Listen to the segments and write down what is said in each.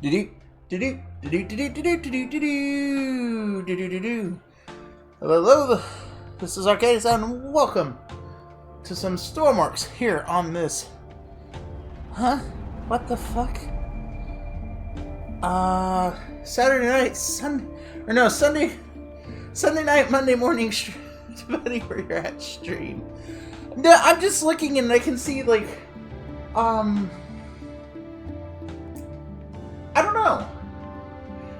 Hello, this is Arcade and welcome to some Stormworks here on this. Huh? What the fuck? Saturday night, Sunday night, Monday morning, depending where you're at stream. No, I'm just looking and I can see like, I don't know.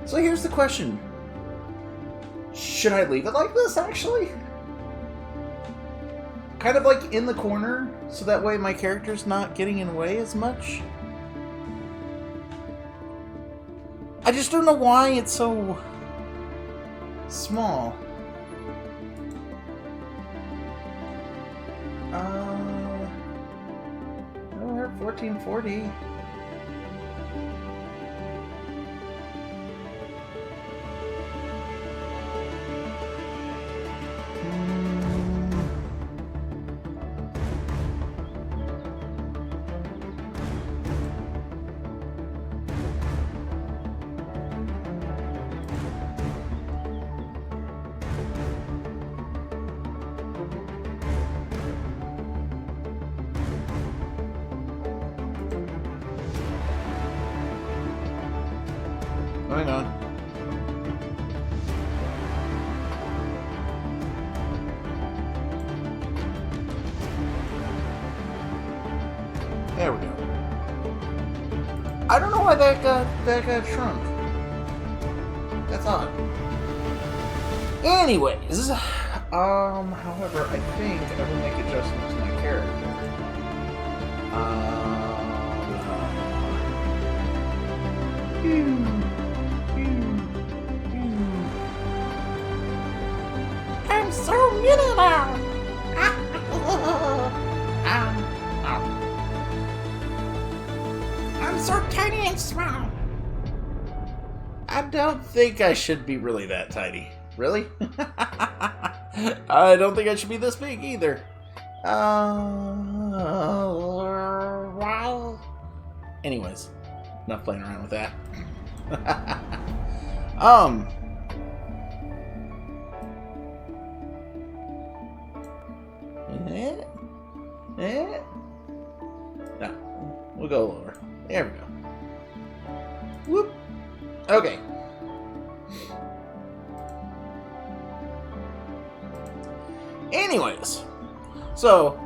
So here's the question. Should I leave it like this, actually? Kind of like in the corner, so that way my character's not getting in the way as much? I just don't know why it's so small. We're at 1440. Hang on. There we go. I don't know why that got shrunk. That's odd. Anyways, however, I think I will make adjustments to my character. I'm so mini now. I'm so tiny and small. I don't think I should be really that tiny. Really? I don't think I should be this big either. Anyways, enough playing around with that. No, we'll go lower. There we go. Whoop. Okay. Anyways, so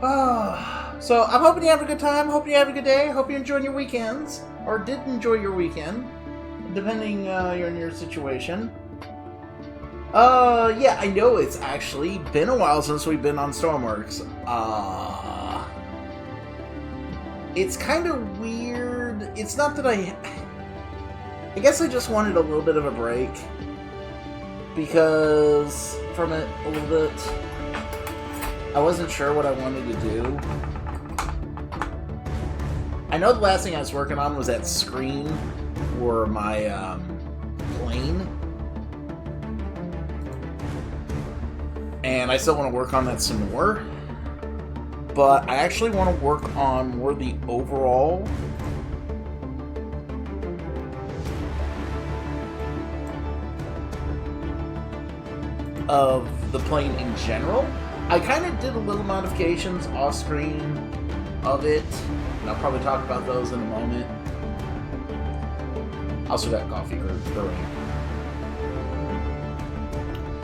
I'm hoping you have a good time. Hoping you have a good day. Hope you're enjoying your weekends, or did enjoy your weekend, depending on your situation. Yeah, I know it's actually been a while since we've been on Stormworks. It's kind of weird. It's not that I guess I just wanted a little bit of a break, because from it a little bit, I wasn't sure what I wanted to do. I know the last thing I was working on was that screen for my plane. And I still want to work on that some more. But I actually want to work on more the overall of the plane in general. I kind of did a little modifications off screen of it, and I'll probably talk about those in a moment. Also got coffee brewing.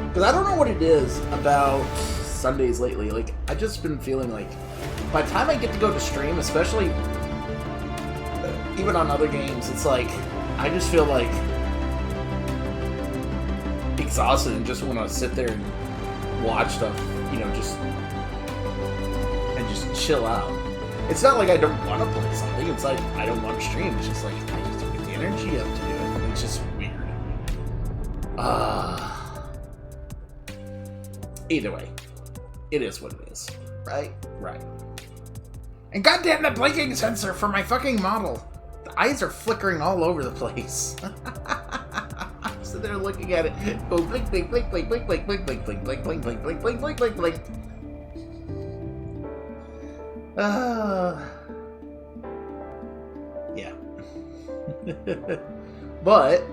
Because I don't know what it is about Sundays lately. Like, I've just been feeling like by the time I get to go to stream, especially even on other games, it's like I just feel like exhausted and just want to sit there and watch stuff, you know, just chill out. It's not like I don't want to play something. It's like I don't want to stream. It's just like I just don't get the energy up to do it. It's just weird. Either way, it is what it is. Right? Right. And goddamn the blinking sensor for my fucking model. The eyes are flickering all over the place. I'm sitting there looking at it. Go blink, blink, blink, blink, blink, blink, blink, blink, blink, blink, blink, blink, blink, blink, blink, blink, blink. Yeah. But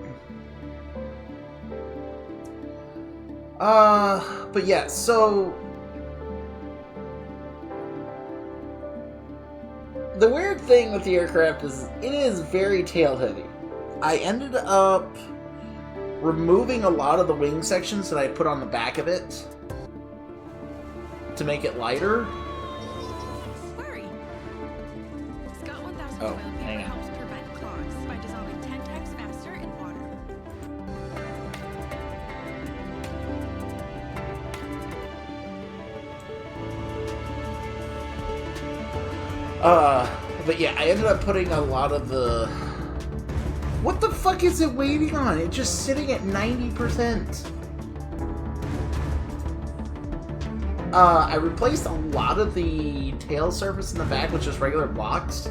yeah, so the weird thing with the aircraft is it is very tail heavy. I ended up removing a lot of the wing sections that I put on the back of it to make it lighter. Oh, hang on. Helps prevent clogs by dissolving 10 times faster in water. But yeah, I ended up putting a lot of the... What the fuck is it waiting on? It's just sitting at 90%. I replaced a lot of the tail surface in the back with just regular blocks.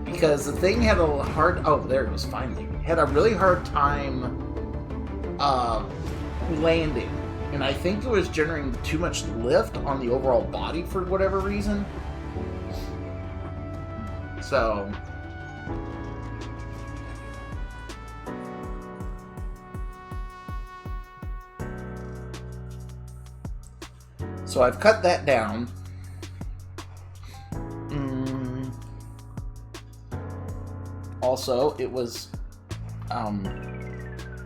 Because the thing had a hard... Oh, there it goes, finally. Had a really hard time landing. And I think it was generating too much lift on the overall body for whatever reason. So... So I've cut that down. Also, it was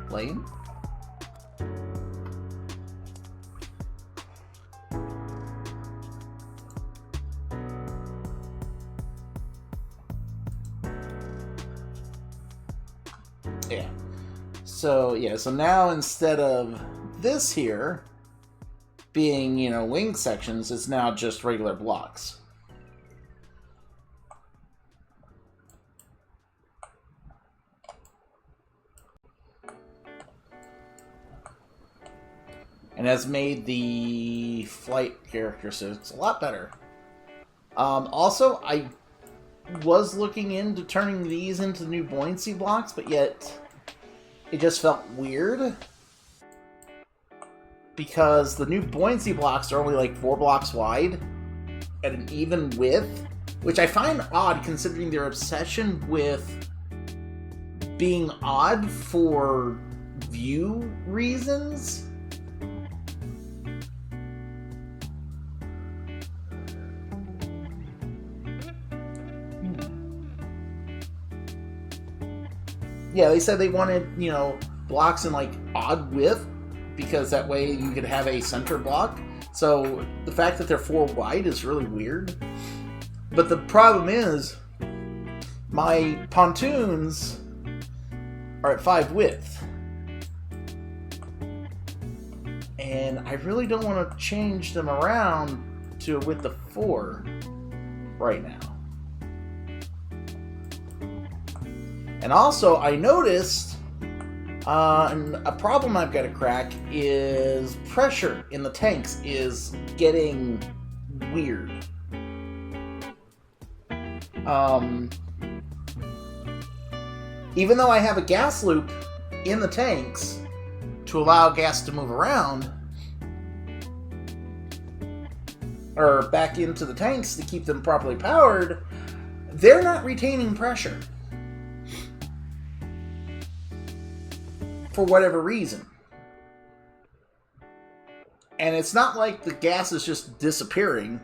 lame. Yeah. So yeah, so now instead of this here being, you know, wing sections, it's now just regular blocks. And has made the flight characteristics a lot better. Also, I was looking into turning these into new buoyancy blocks, but yet it just felt weird. Because the new buoyancy blocks are only like 4 blocks wide at an even width, which I find odd considering their obsession with being odd for view reasons. Yeah, they said they wanted, you know, blocks in like odd width because that way you could have a center block. So the fact that they're 4 wide is really weird. But the problem is my pontoons are at 5 width. And I really don't want to change them around to a width of 4 right now. And also, I noticed a problem I've got to crack is pressure in the tanks is getting weird. Even though I have a gas loop in the tanks to allow gas to move around, or back into the tanks to keep them properly powered, they're not retaining pressure. For whatever reason. And it's not like the gas is just disappearing.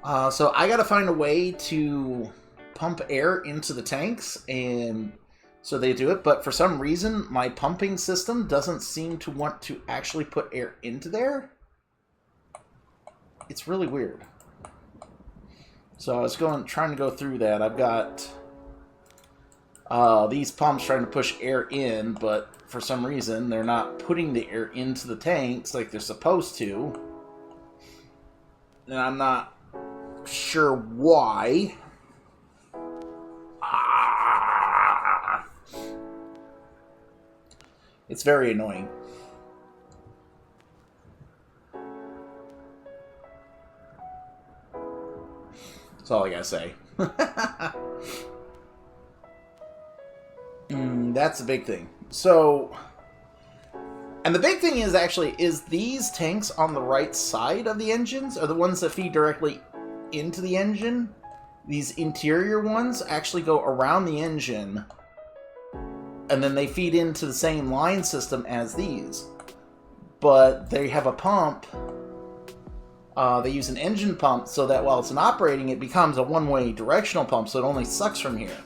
So I gotta find a way to pump air into the tanks, and so they do it. But for some reason, my pumping system doesn't seem to want to actually put air into there. It's really weird. So I was trying to go through that. I've got these pumps trying to push air in, but for some reason they're not putting the air into the tanks like they're supposed to. And I'm not sure why. It's very annoying. That's all I gotta say. That's the big thing. So, and the big thing is actually, is these tanks on the right side of the engines are the ones that feed directly into the engine, These interior ones actually go around the engine, and then they feed into the same line system as these. But they have a pump. They use an engine pump so that while it's operating, it becomes a one-way directional pump, so it only sucks from here.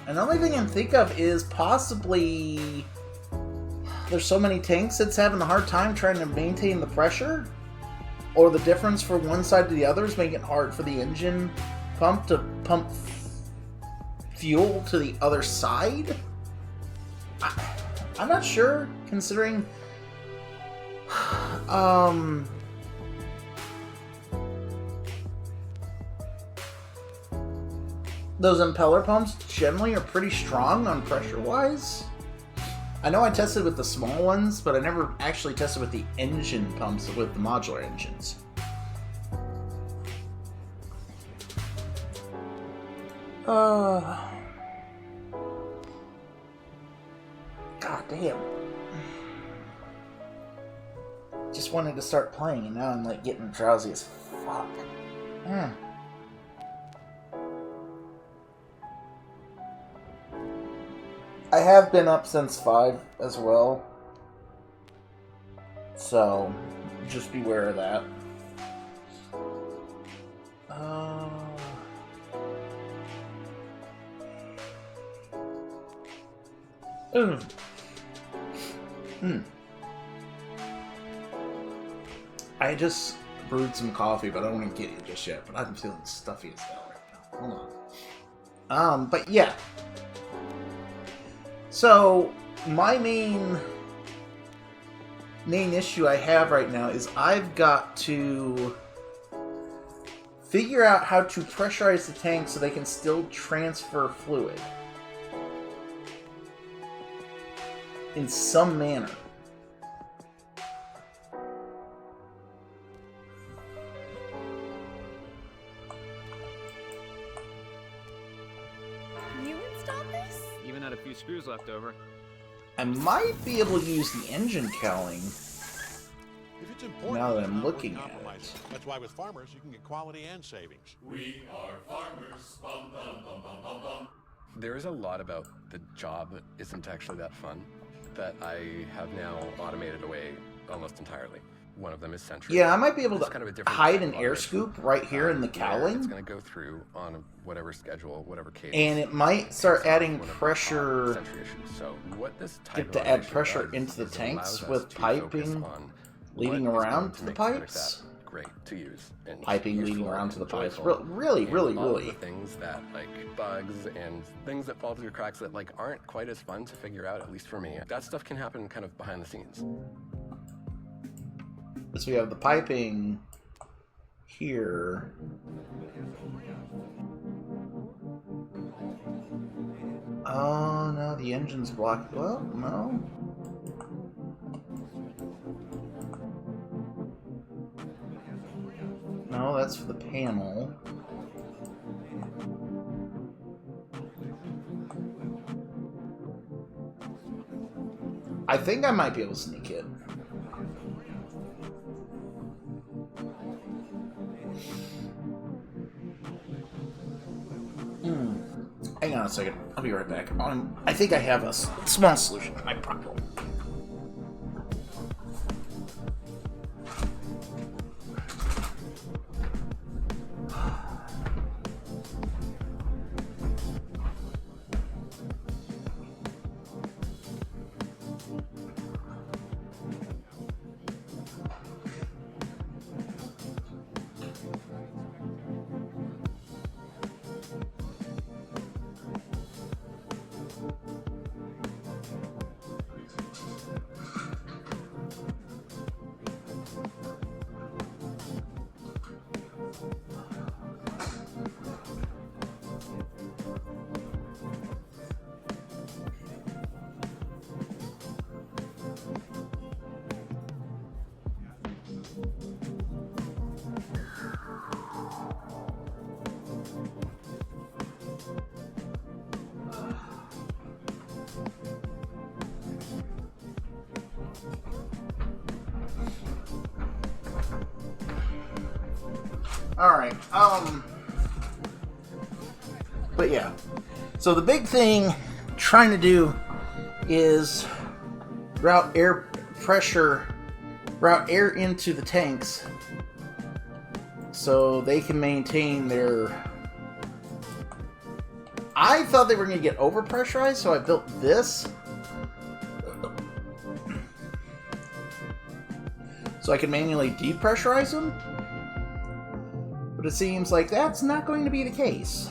And the only thing I can think of is possibly there's so many tanks it's having a hard time trying to maintain the pressure, or the difference from one side to the other is making it hard for the engine pump to pump fuel to the other side. I'm not sure, considering those impeller pumps generally are pretty strong on pressure-wise. I know I tested with the small ones, but I never actually tested with the engine pumps with the modular engines. God damn. Just wanted to start playing, and now I'm like getting drowsy as fuck. I have been up since 5 as well, so just beware of that. I just brewed some coffee, but I don't want to get it just yet. But I'm feeling stuffy as hell right now. Hold on. But yeah. So my main issue I have right now is I've got to figure out how to pressurize the tank so they can still transfer fluid in some manner. You installed this? Even had a few screws left over. I might be able to use the engine cowling If it's important, now that then I'm not looking worth at compromising. it. That's why with farmers you can get quality and savings. We are farmers. Bum, bum, bum, bum, bum, bum. There is a lot about the job that isn't actually that fun that I have now automated away almost entirely. One of them is Sentry. Yeah, I might be able It's to kind of a different hide type an of air automation, scoop right here in the where cowling, It's going to go through on whatever schedule, whatever cadence. and it might start adding One of the top pressure. Sentry issues. So what this type Get of to add automation pressure does into the is it tanks allows us with to focus piping on leading what is around going to to the make product pipes. that great to use and Piping leading useful around to the and pipes. joyful. Really, And really, all of really. the things that like bugs and things that fall through the cracks that like aren't quite as fun to figure out, at least for me. That stuff can happen kind of behind the scenes. So we have the piping here. Oh no, the engine's blocked. Well, no. No, that's for the panel. I think I might be able to sneak it. Hang on a second. I'll be right back. I think I have a small solution to my problem. Alright, but yeah. So the big thing trying to do is route air into the tanks so they can maintain their... I thought they were going to get overpressurized, so I built this. So I can manually depressurize them. But it seems like that's not going to be the case.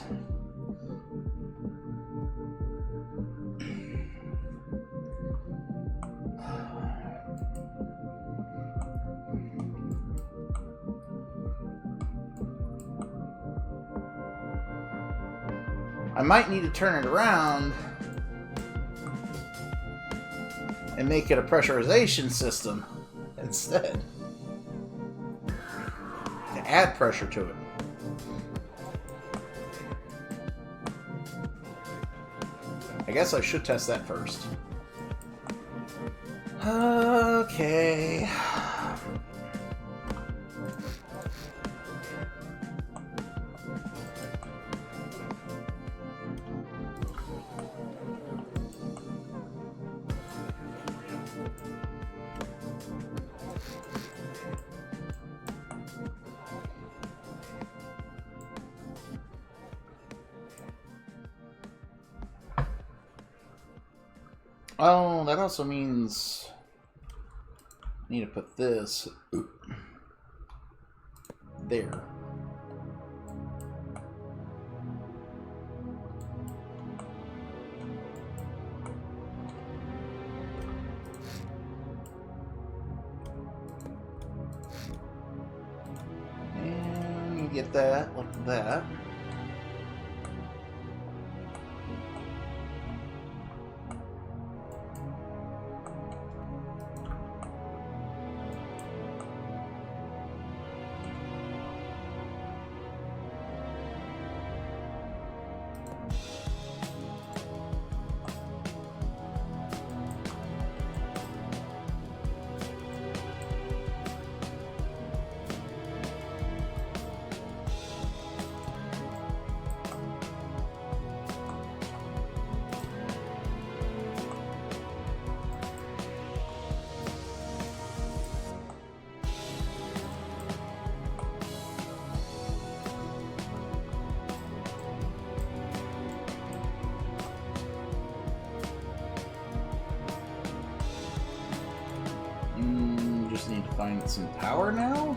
I might need to turn it around and make it a pressurization system instead. To add pressure to it. I guess I should test that first. Okay. Oh, that also means I need to put this there. And you get that like that. Just need to find some power now.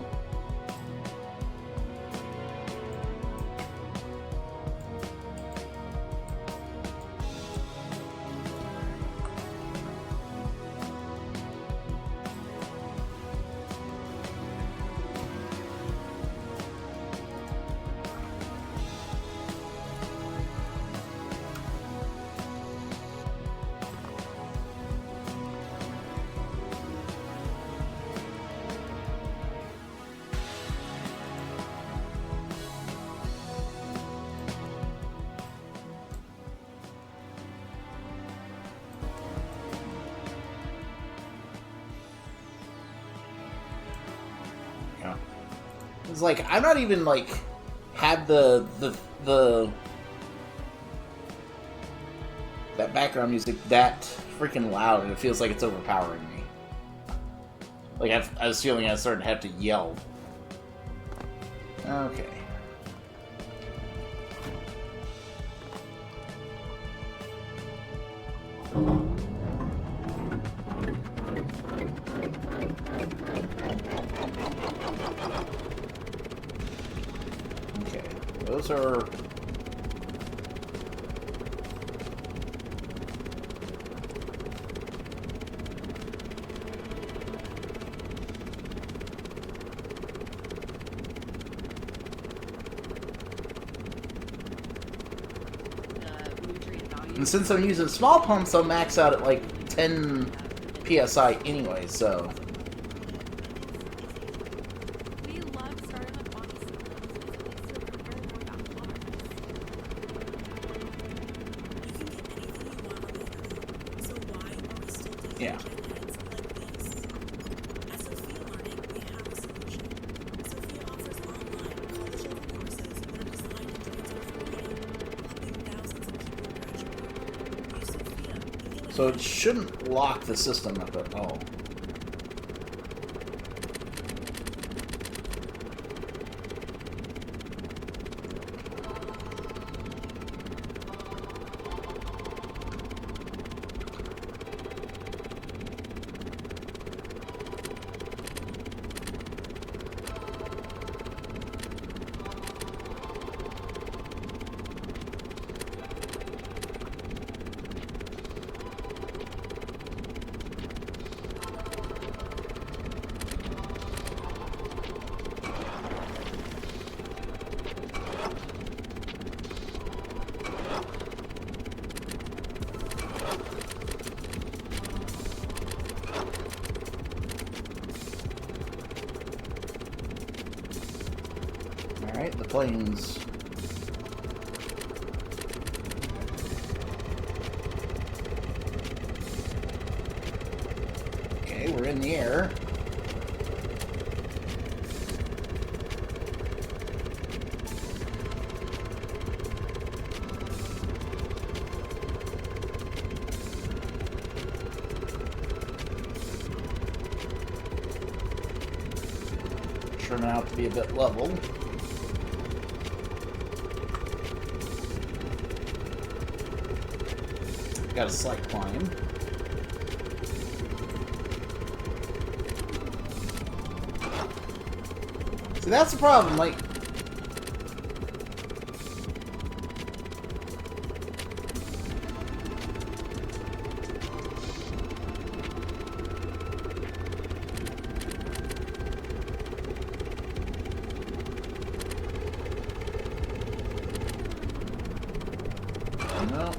It's like I'm not even like had the that background music that freaking loud, and it feels like it's overpowering me. Like I was feeling I was starting to have to yell. Okay. Those are... And since I'm using small pumps, I'll max out at like 10 PSI anyway, so... Yeah. So it shouldn't lock the system up at all. Alright, the planes. Okay, we're in the air. Turning out to be a bit level. Got a slight climb. See, that's the problem, like... No.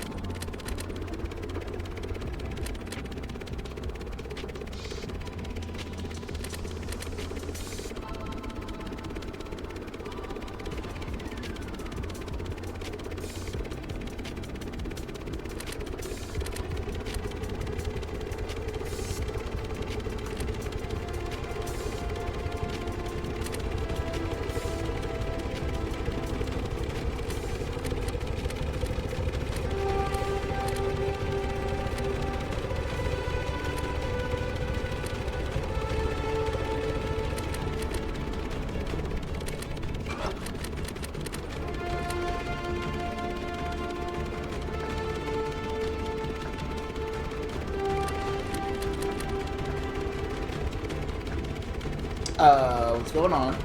What's going on?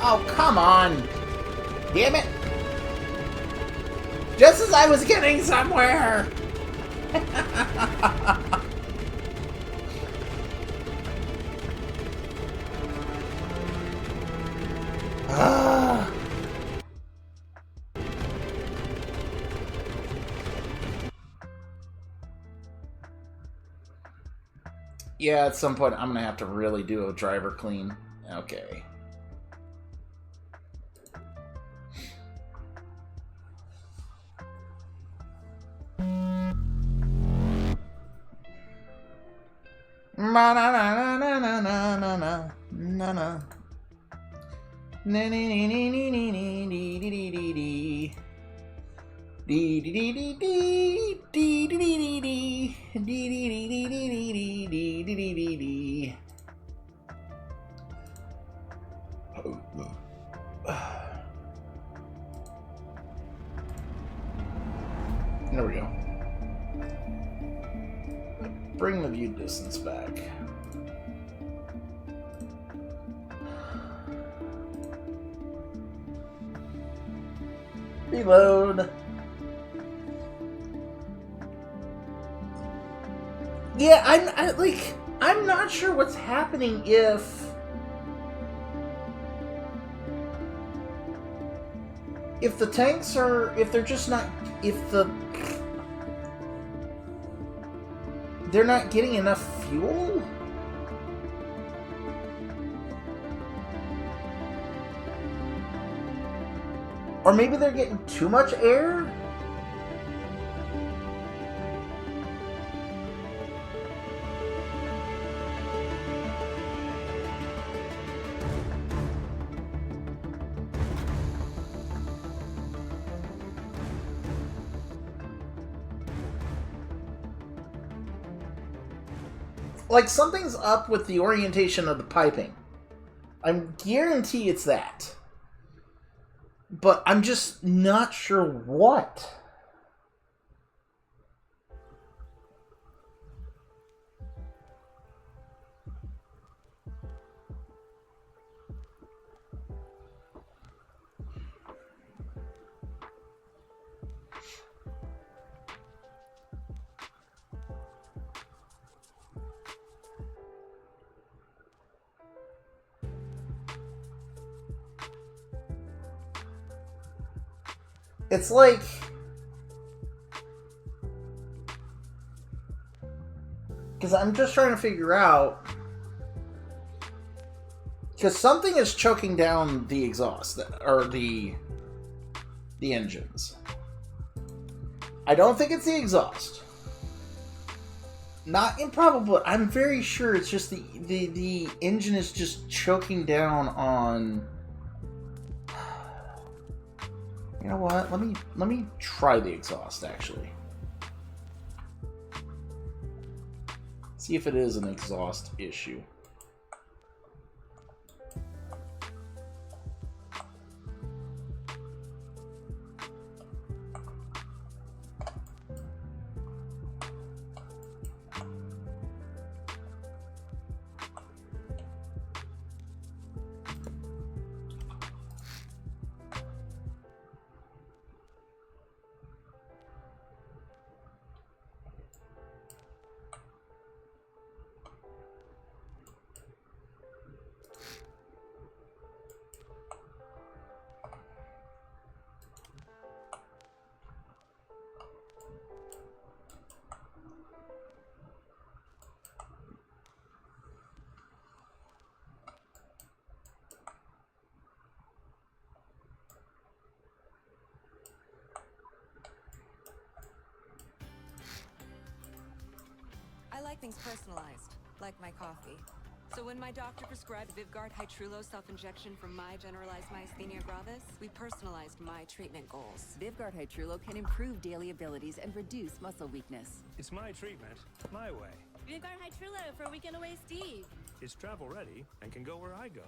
Oh, come on! Damn it! Just as I was getting somewhere! Ah. Yeah, at some point I'm gonna have to really do a driver clean. Okay. Na na na na na na na na na na na. Nee nee nee nee nee nee nee dee dee dee dee dee. Dee dee dee dee dee dee dee dee dee. Dee dee dee dee dee dee dee dee dee dee dee. There we go. Bring the view distance back. Reload. Yeah, I'm not sure what's happening if the tanks are, if they're just not, they're not getting enough fuel? Or maybe they're getting too much air? like something's up with the orientation of the piping. I guarantee it's that. But I'm just not sure what. It's like... Because I'm just trying to figure out... Because something is choking down the exhaust, or the engines. I don't think it's the exhaust. Not improbable, but I'm very sure it's just the engine is just choking down on... You know what? Let me try the exhaust, actually. See if it is an exhaust issue. I like things personalized, like my coffee. So when my doctor prescribed Vyvgart Hytrulo self-injection for my generalized myasthenia gravis, we personalized my treatment goals. Vyvgart Hytrulo can improve daily abilities and reduce muscle weakness. It's my treatment, my way. Vyvgart Hytrulo for Weekend Away Steve. It's travel ready and can go where I go.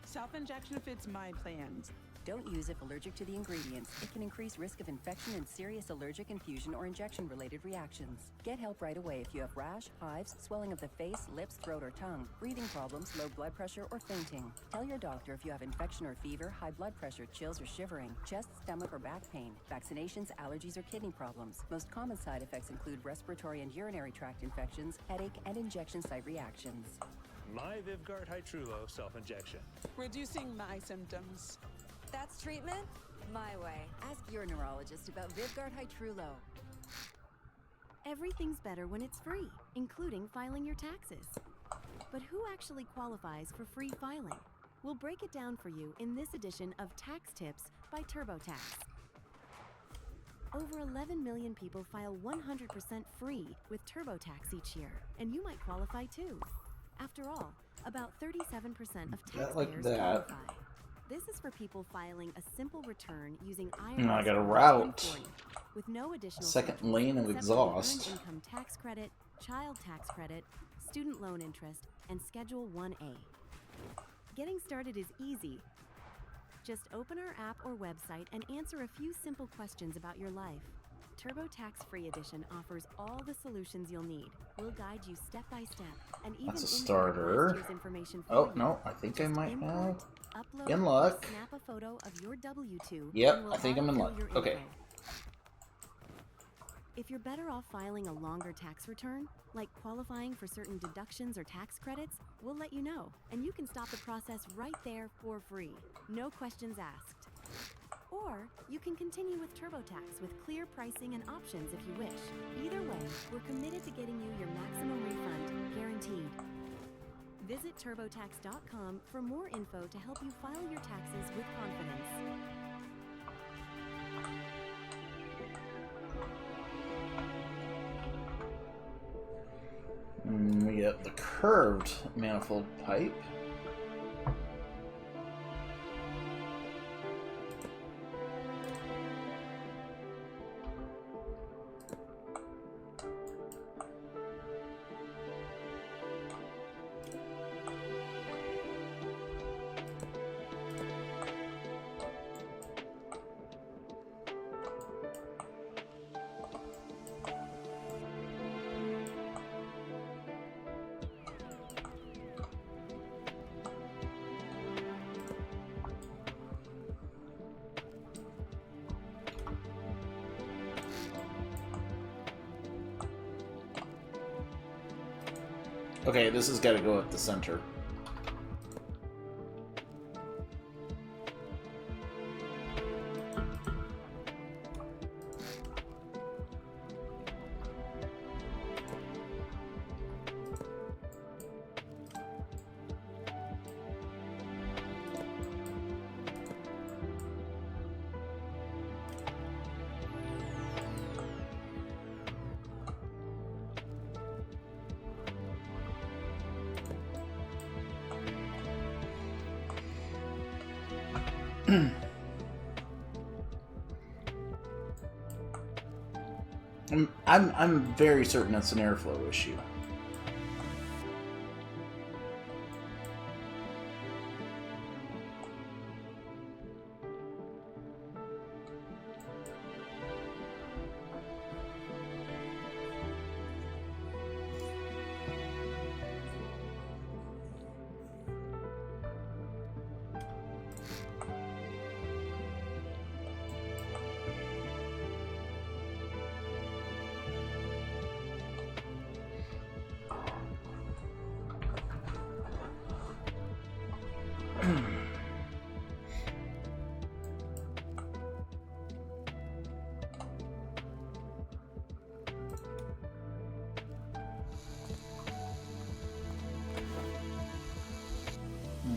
Self-injection fits my plans. Don't use if allergic to the ingredients. It can increase risk of infection and serious allergic infusion or injection-related reactions. Get help right away if you have rash, hives, swelling of the face, lips, throat, or tongue, breathing problems, low blood pressure, or fainting. Tell your doctor if you have infection or fever, high blood pressure, chills or shivering, chest, stomach, or back pain, vaccinations, allergies, or kidney problems. Most common side effects include respiratory and urinary tract infections, headache, and injection site reactions. My Vyvgart Hytrulo self-injection. Reducing my symptoms. That's treatment? My way. Ask your neurologist about Vyvgart Hytrulo. Everything's better when it's free, including filing your taxes. But who actually qualifies for free filing? We'll break it down for you in this edition of Tax Tips by TurboTax. Over 11 million people file 100% free with TurboTax each year, and you might qualify too. After all, about 37% of taxpayers qualify. This is for people filing a simple return using IRS. I got a route. With no additional second features lane of except exhaust. Earned income tax credit, child tax credit, student loan interest, and Schedule 1A. Getting started is easy. Just open our app or website and answer a few simple questions about your life. TurboTax Free Edition offers all the solutions you'll need. We'll guide you step by step, and even That's a starter. Information Oh, for no, you. I think I might have. Upload In or luck. Snap a photo of your W-2. Yep, and we'll I think I'm in autofill luck. your Okay. info. If you're better off filing a longer tax return, like qualifying for certain deductions or tax credits, we'll let you know, and you can stop the process right there for free. No questions asked. Or you can continue with TurboTax with clear pricing and options if you wish. Either way, we're committed to getting you your maximum refund, guaranteed. Visit TurboTax.com for more info to help you file your taxes with confidence. We got the curved manifold pipe. Okay, this has got to go at the center. I'm very certain it's an airflow issue.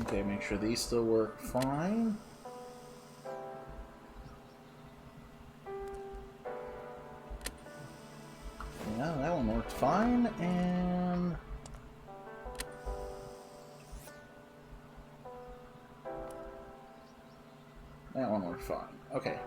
Okay, make sure these still work fine. Yeah, that one worked fine, and that one worked fine. Okay.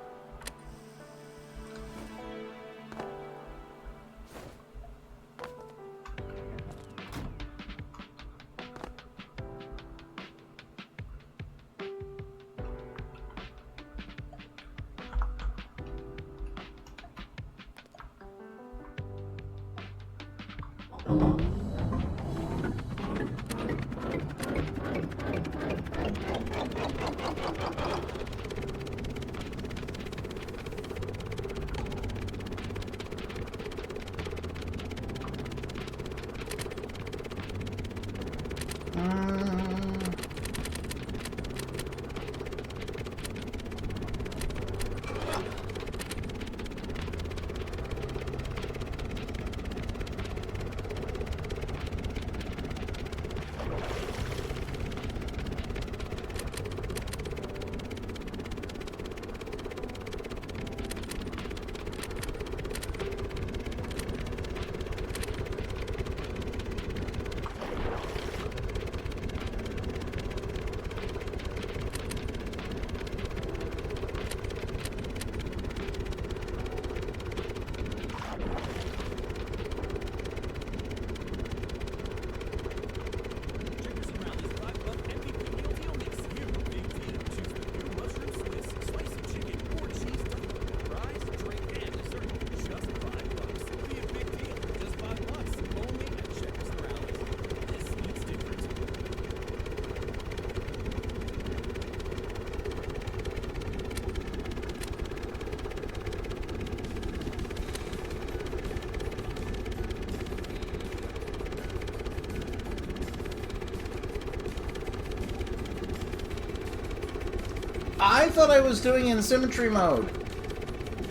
I thought I was doing in symmetry mode.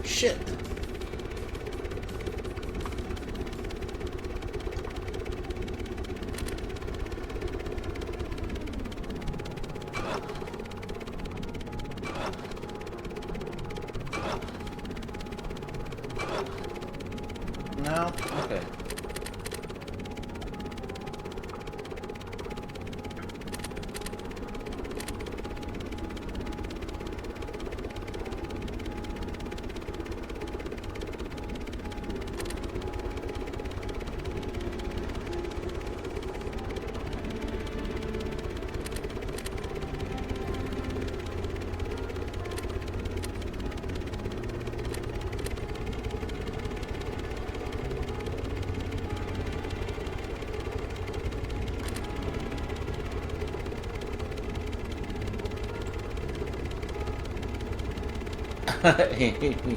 Shit. No? Okay.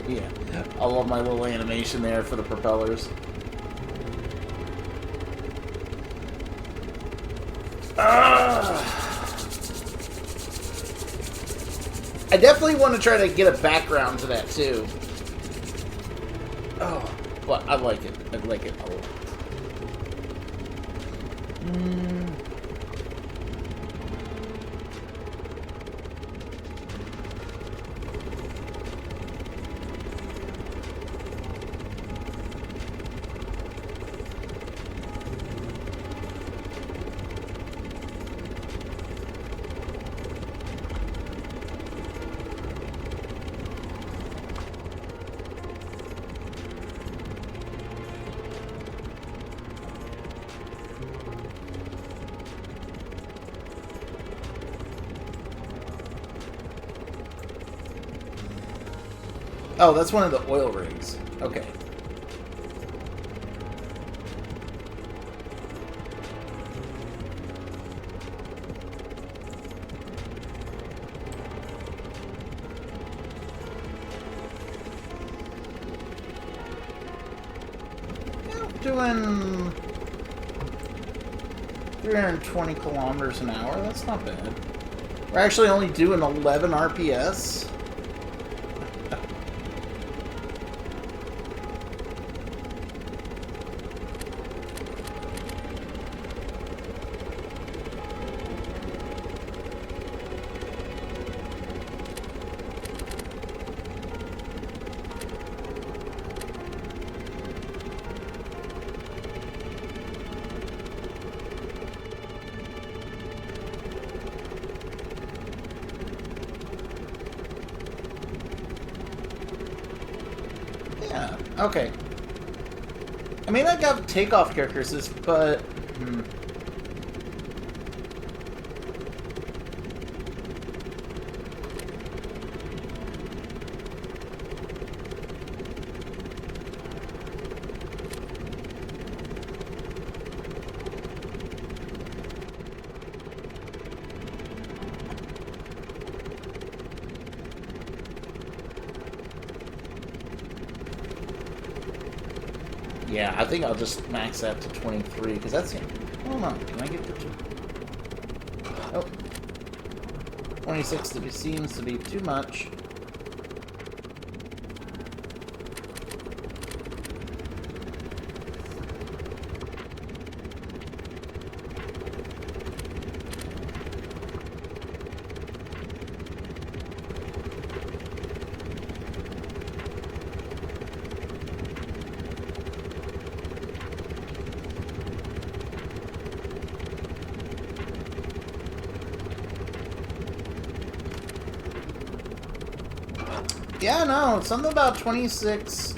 Yeah, I love my little animation there for the propellers. I definitely want to try to get a background to that too. Oh, but I like it. I like it a lot. Oh, that's one of the oil rigs. Okay. Yeah, doing 320 kilometers an hour. That's not bad. We're actually only doing 11 RPS. Yeah, okay. I mean, I got takeoff characters, but... Yeah, I think I'll just max that to 23, because that's... Hold on, can I get to... Oh. 26 seems to be too much. Yeah, no, something about 26.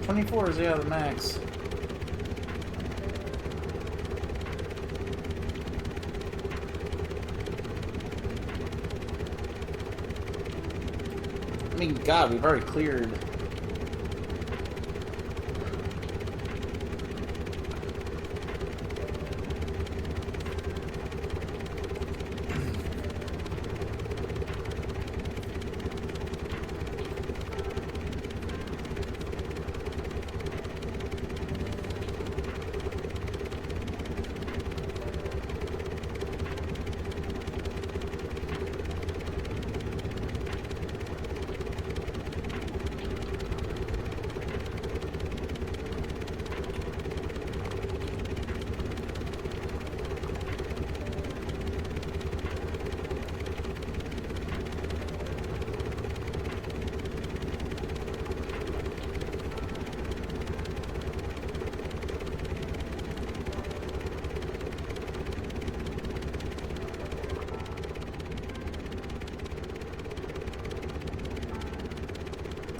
24 is, yeah, the max. I mean, God, we've already cleared...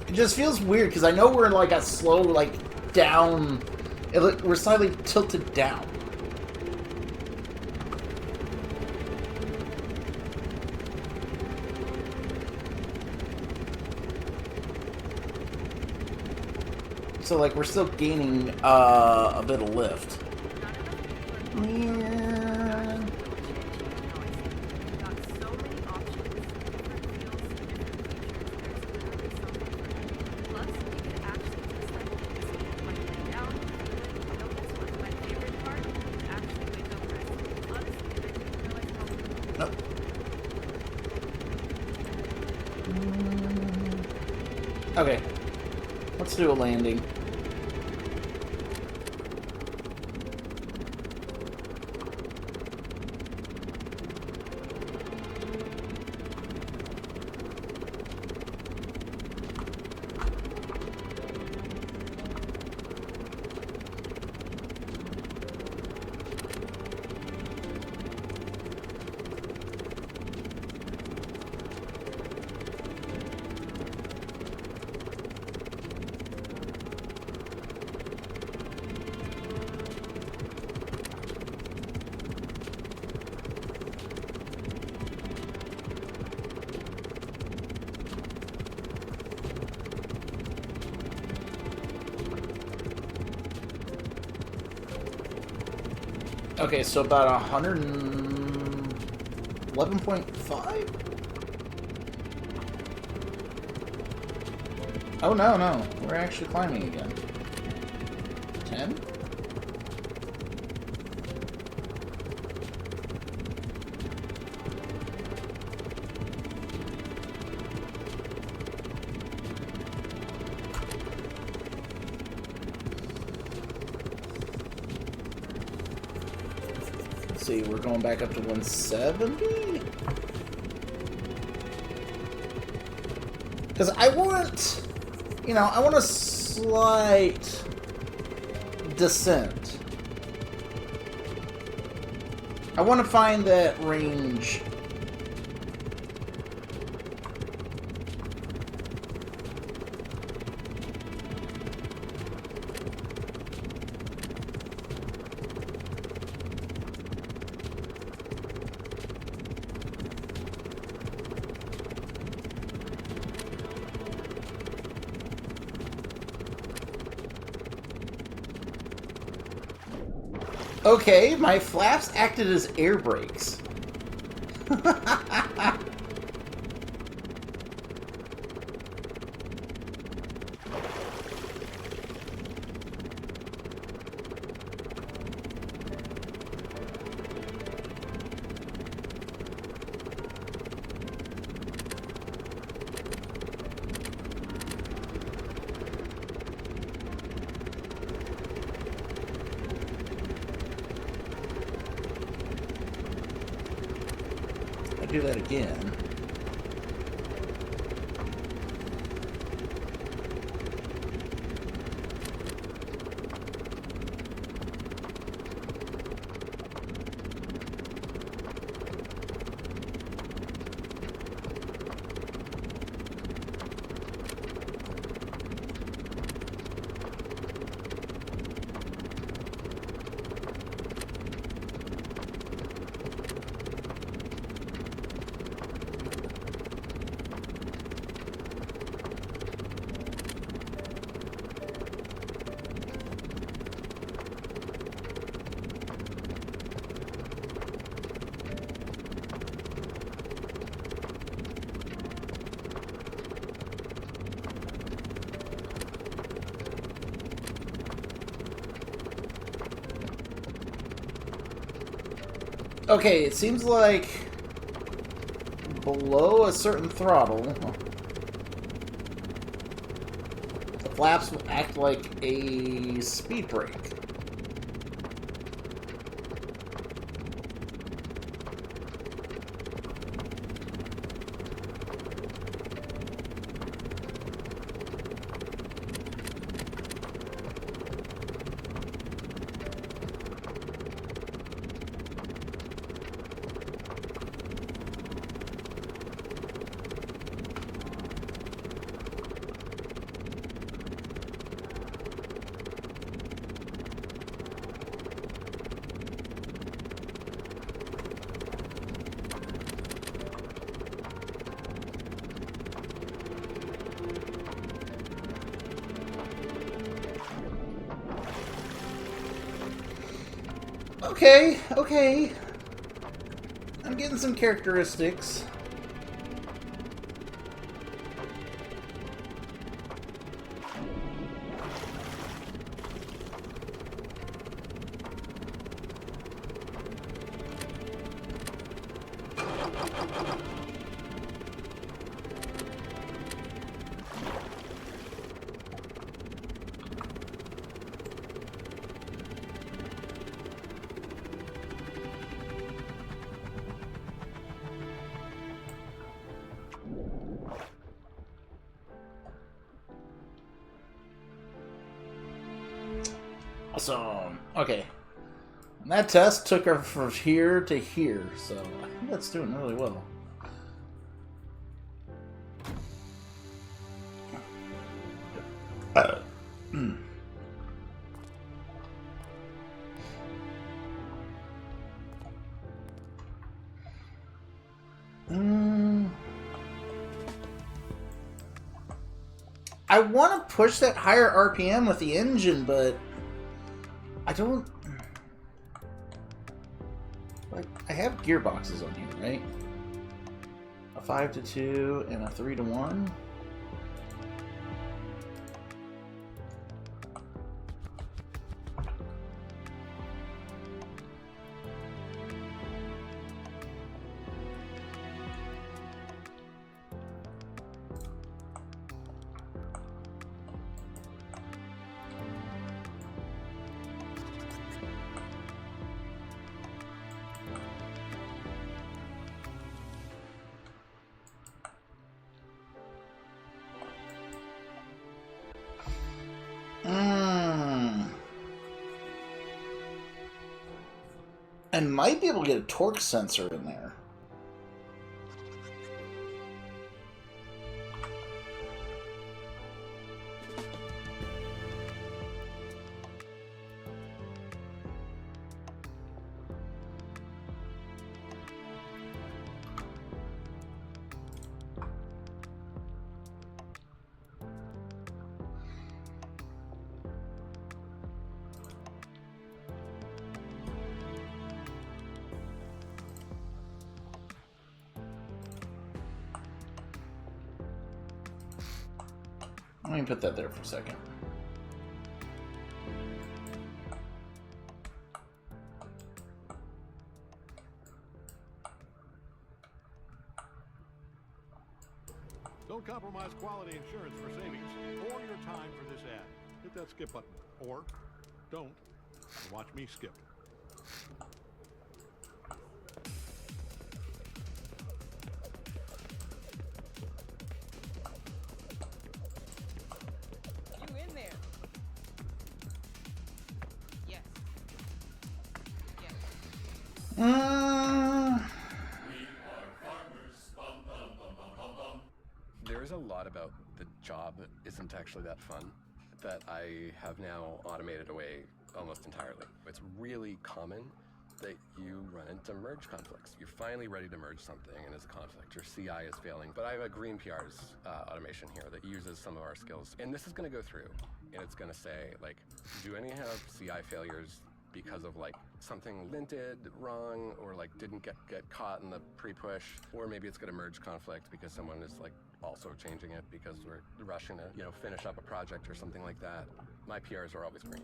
It just feels weird, because I know we're in, like, a slow, like, down... We're slightly tilted down. So, like, we're still gaining, a bit of lift. Okay. Let's do a landing. Okay, so about 111.5? Oh, no. We're actually climbing again. 10? See, we're going back up to 170? Because I want, you know, I want a slight descent. I want to find that range. Okay, my flaps acted as air brakes. Do that again. Okay, it seems like below a certain throttle, the flaps will act like a speed brake. Okay. I'm getting some characteristics. Awesome. Okay. And that test took her from here to here, so I think that's doing really well. I want to push that higher RPM with the engine, but I don't... Like, I have gearboxes on here, right? A 5-2 and a 3-1. And might be able to get a torque sensor in there. Let me put that there for a second. Don't compromise quality insurance for savings or your time for this ad. Hit that skip button. Or don't and watch me skip. You in there? Yes. Yes. We are farmers. Bum, bum, bum, bum, bum, bum. There is a lot about the job that isn't actually that fun that I have now automated away almost entirely. It's really common that you run into merge conflicts. You're finally ready to merge something and there's a conflict. Your CI is failing. But I have a green PR's automation here that uses some of our skills. And this is going to go through and it's going to say, like, do any have CI failures because of like something linted wrong or like didn't get caught in the pre-push, or maybe it's going to merge conflict because someone is like also changing it because we're rushing to, you know, finish up a project or something like that. My PRs are always green.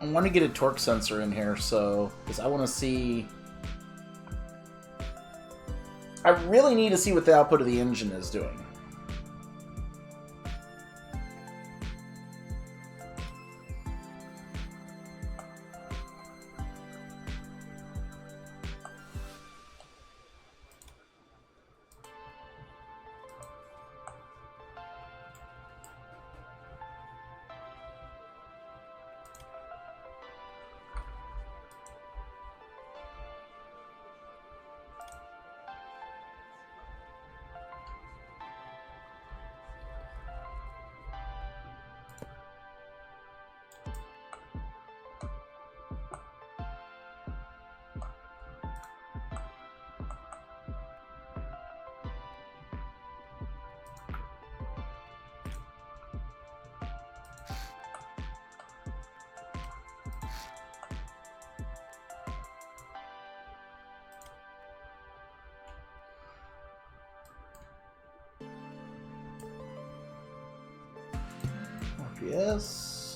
I want to get a torque sensor in here, so because I want to see. I really need to see what the output of the engine is doing. Yes.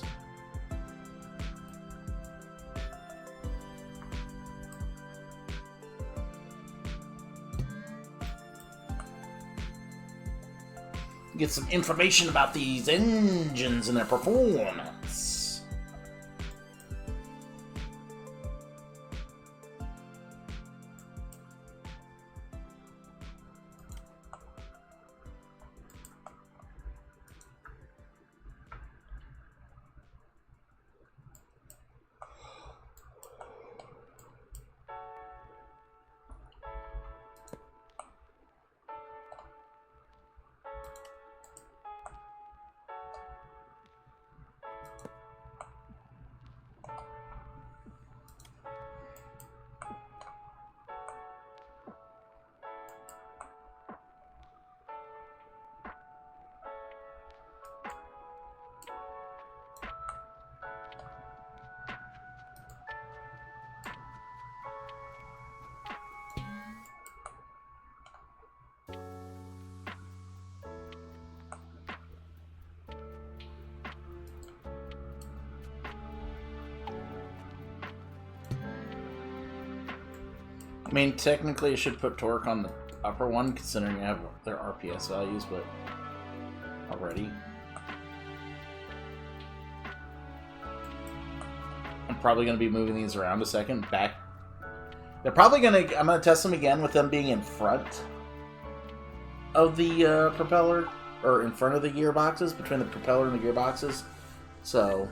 Get some information about these engines and their performance. I mean, technically, I should put torque on the upper one, considering I have their RPS values, but already. I'm probably going to be moving these around a second. Back. They're probably going to... I'm going to test them again with them being in front of the propeller, or in front of the gearboxes, between the propeller and the gearboxes. So...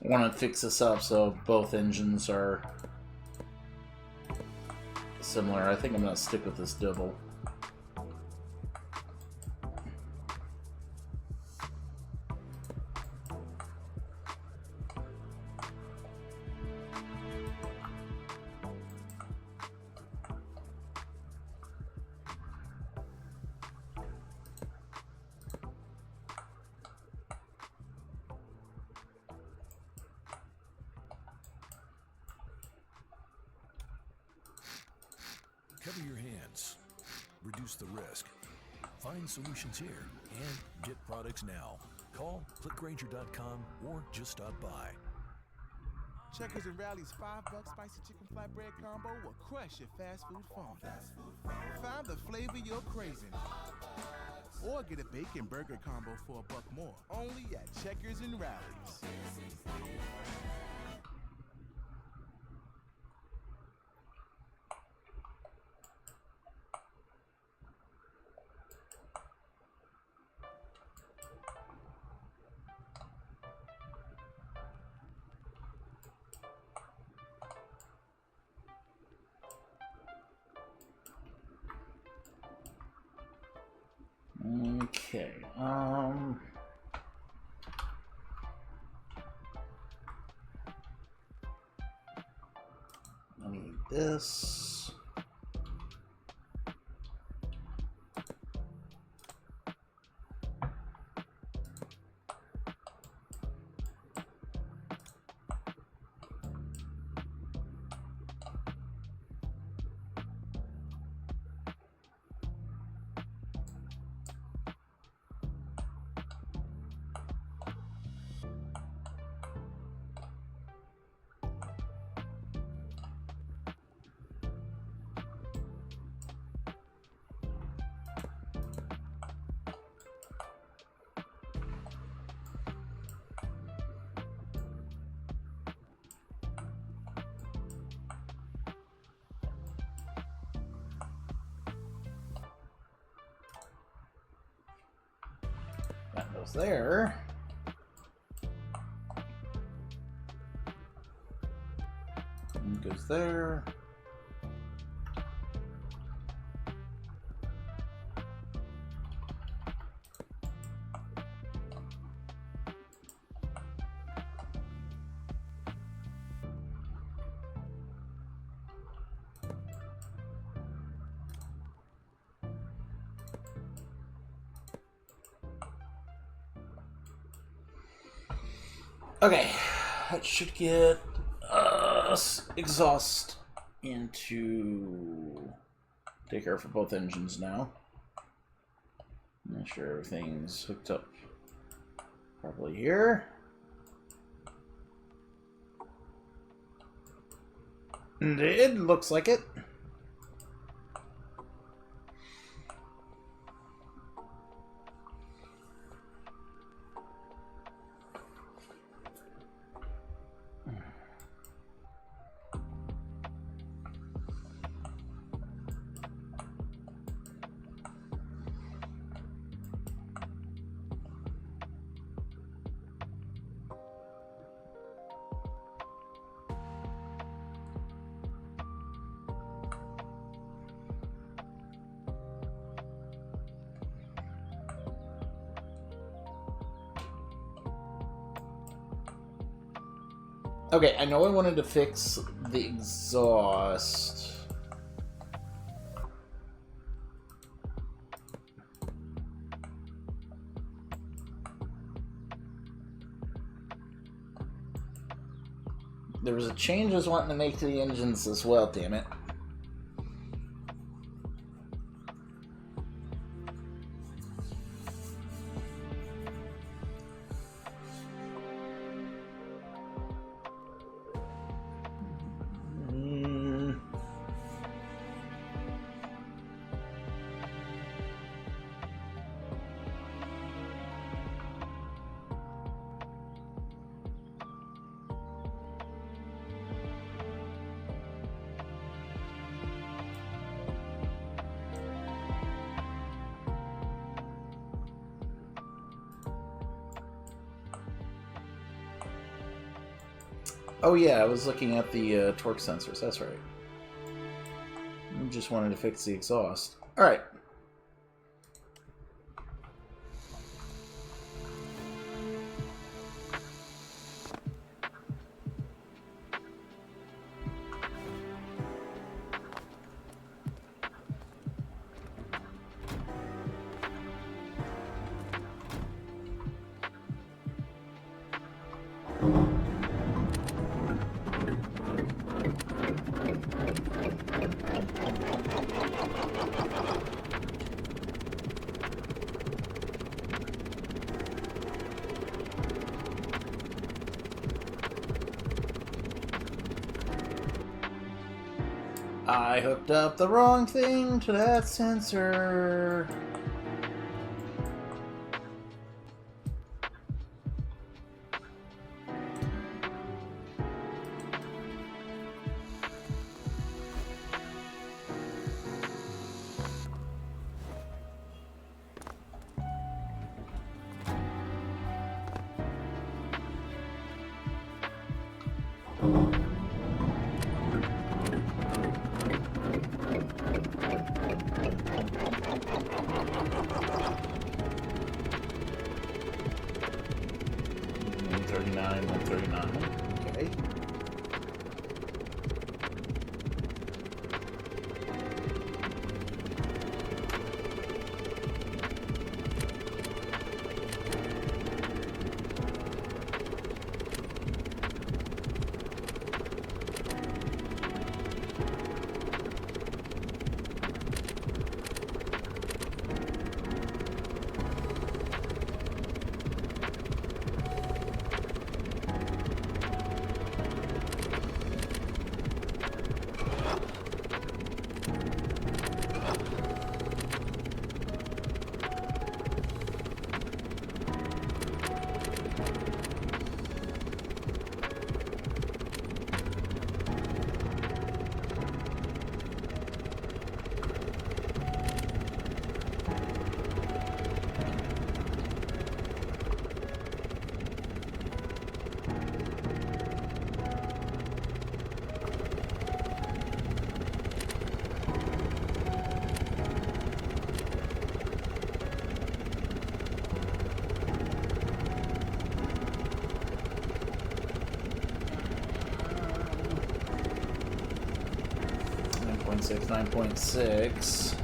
I want to fix this up so both engines are similar. I think I'm going to stick with this double. Cover your hands. Reduce the risk. Find solutions here and get products now. Call clickgranger.com or just stop by. Checkers and Rally's $5 spicy chicken flatbread combo will crush your fast food phone. Find the flavor you're craving. Or get a bacon burger combo for $1 more. Only at Checkers and Rally's. Okay, I need this. That goes there. And goes there. Okay, that should get exhaust into take care for both engines now. Make sure everything's hooked up properly here. It looks like it. Okay, I know I wanted to fix the exhaust. There was a change I was wanting to make to the engines as well, damn it. Oh yeah, I was looking at the torque sensors, that's right. I just wanted to fix the exhaust. Alright. I hooked up the wrong thing to that sensor. 139, 139. Okay. .6, 9.6.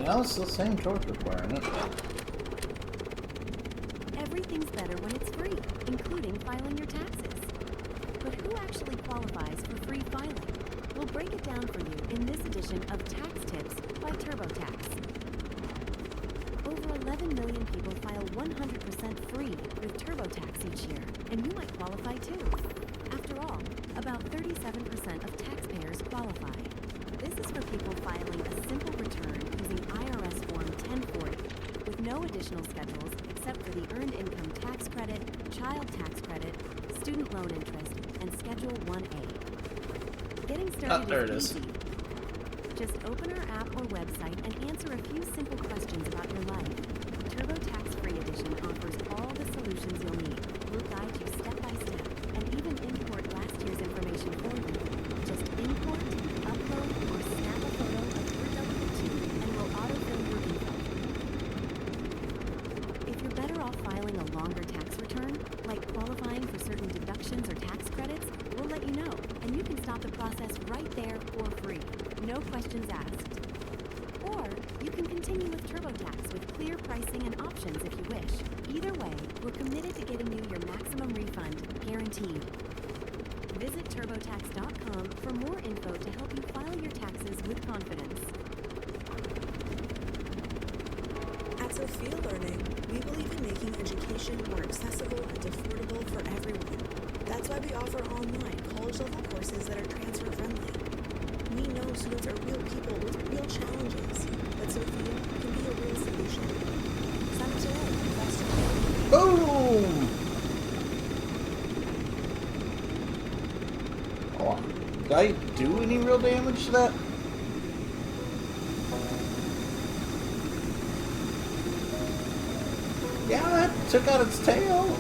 No, it's the same torque requirement. Everything's better when it's free, including filing your taxes. But who actually qualifies for free filing? We'll break it down for you in this edition of Tax Tips by TurboTax. Over 11 million people file 100% free with TurboTax each year, and you might qualify too. After all, about 37% of taxpayers qualify. This is for people filing a simple return using IRS Form 1040, with no additional schedules except for the Earned Income Tax Credit, Child Tax Credit, Student Loan Interest, and Schedule 1A. Getting started is easy. Just open our app or website and answer a few simple questions about your life. TurboTax Free Edition offers all the solutions you'll need. We'll guide you step by step and even import last year's information for you. Just import, upload, or snap a photo of your W-2 and we'll autofill your info. If you're better off filing a longer tax return, like qualifying for certain deductions or tax credits, we'll let you know, and you can stop the process right there for free. No questions asked. Or you can continue with TurboTax with clear pricing and options if you wish. Either way, we're committed to getting you your maximum refund, guaranteed. Visit TurboTax.com for more info to help you file your taxes with confidence. At Sophia Learning, we believe in making education more accessible and affordable for everyone. That's why we offer online college-level courses that are transfer-friendly. We know students are real people with real challenges, but Sophia can be a real solution. Sign up today. Faster. Boom! Oh, did I do any real damage to that? Yeah, that took out its tail.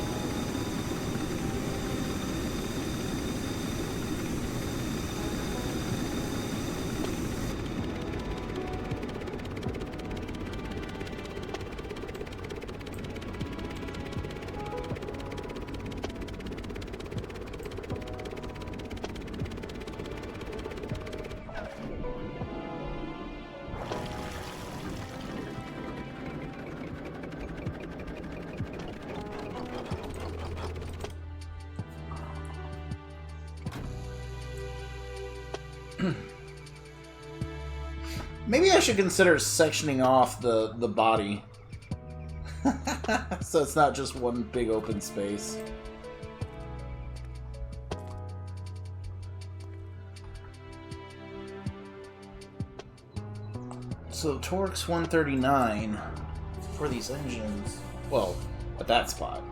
Maybe I should consider sectioning off the body. So it's not just one big open space. So torque's 139 for these engines. Well, at that spot.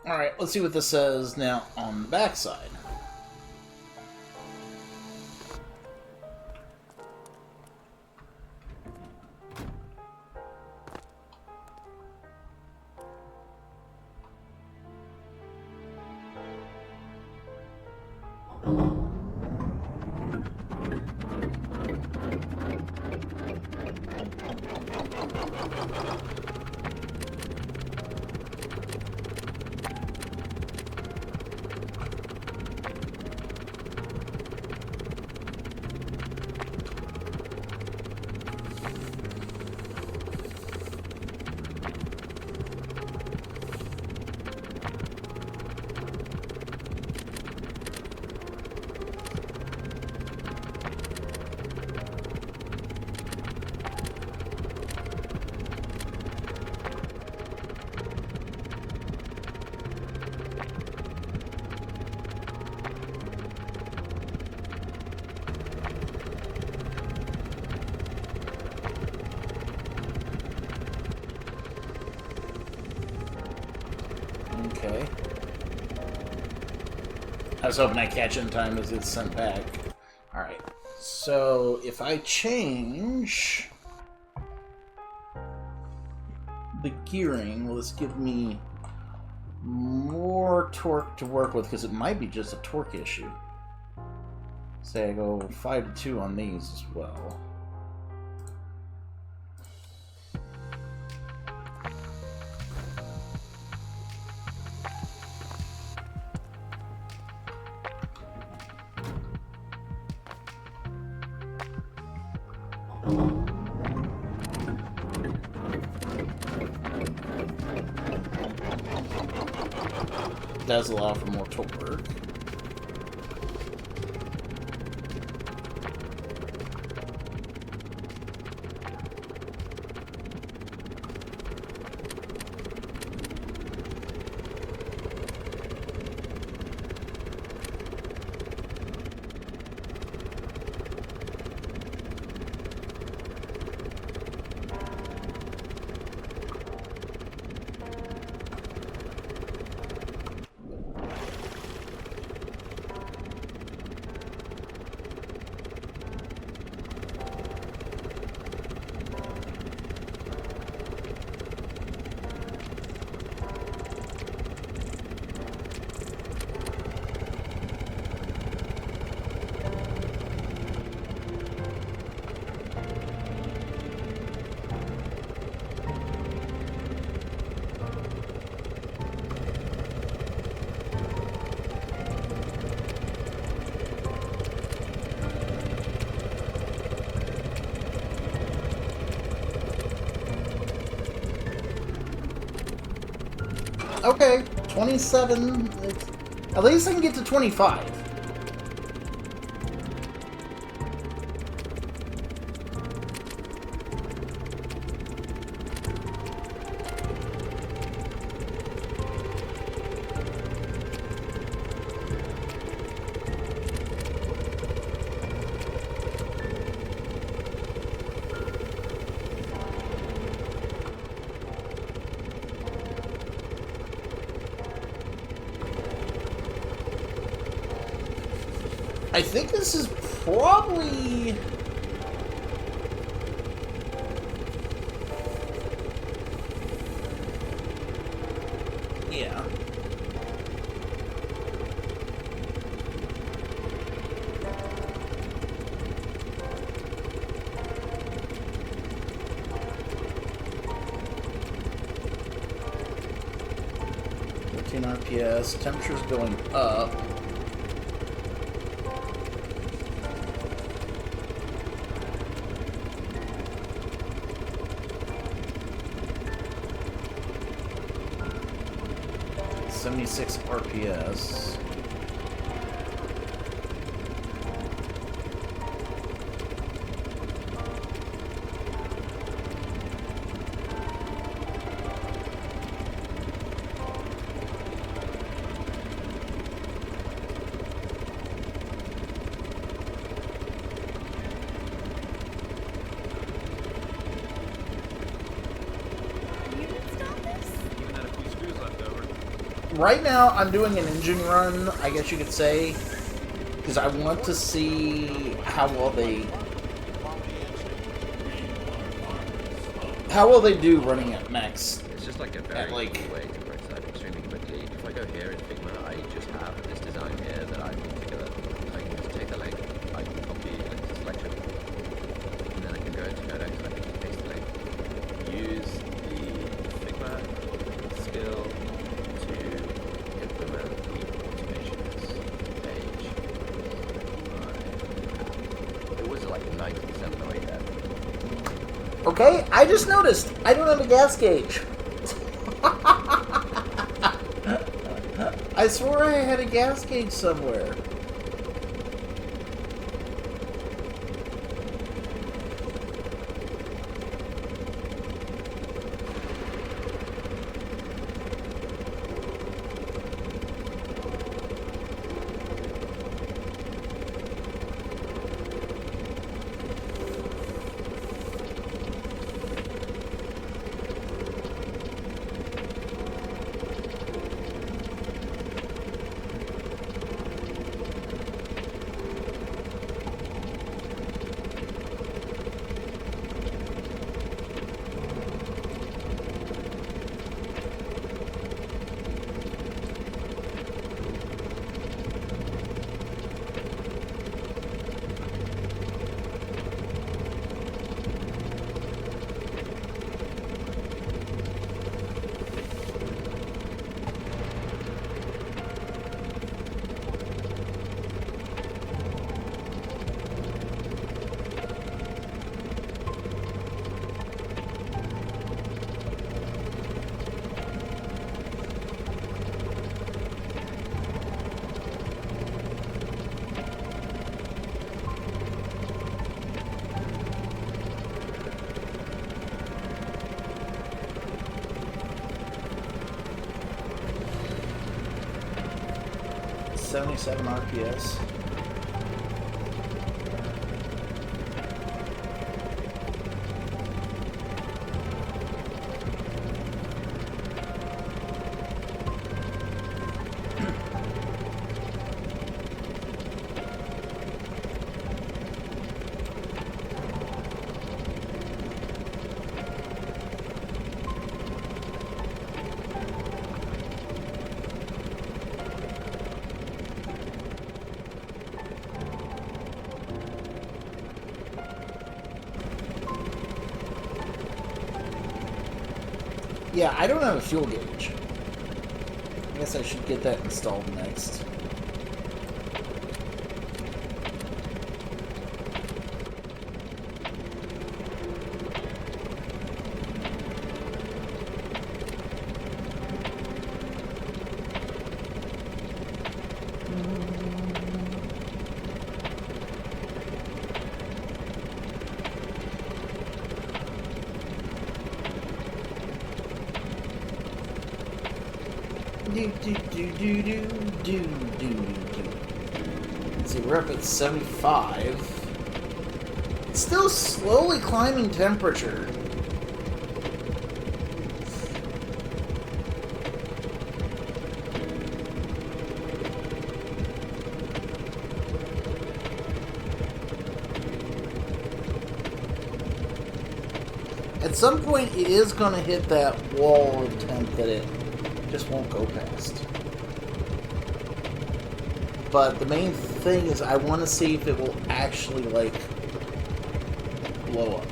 Alright, let's see what this says now on the backside. Okay. I was hoping I'd catch it in time as it's sent back. Alright. So, if I change the gearing, will this give me more torque to work with? Because it might be just a torque issue. Say I go 5 to 2 on these as well. Does allow for more torque. Okay, 27. At least I can get to 25. I think this is probably... Yeah. RPS, temperature's going up. .76 RPS. Even had a few screws left over. right now I'm doing an engine run, I guess you could say, because I want to see how well they do running at max. It's just like a very way to prototype extremely quickly. If I go here in Figma, I just have this design here that I put together. I can just take the link, I can copy it to selection, and then I can go into Codex and I can just paste the link. Use the Figma skill to implement the automations page. It was like 90% the way there. Okay, I just noticed I don't have a gas gauge. I swore I had a gas gauge somewhere. .77 RPS. Yeah, I don't have a fuel gauge. I guess I should get that installed next. Let's see, we're up at 75. It's still slowly climbing temperature. At some point, it is going to hit that wall of temp that it just won't go past. But the main thing is I want to see if it will actually, like, blow up.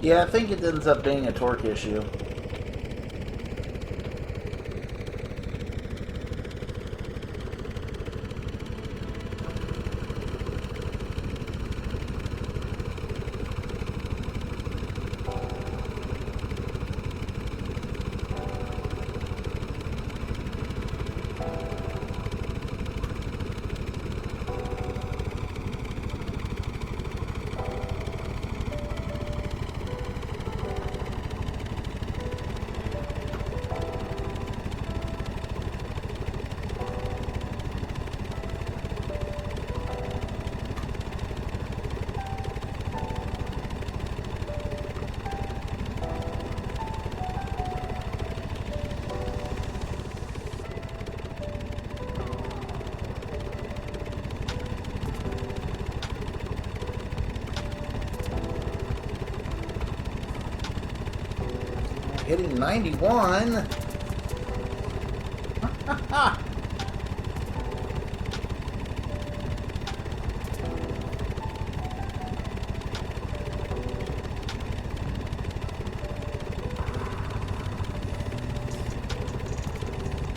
Yeah, I think it ends up being a torque issue. Hitting 91.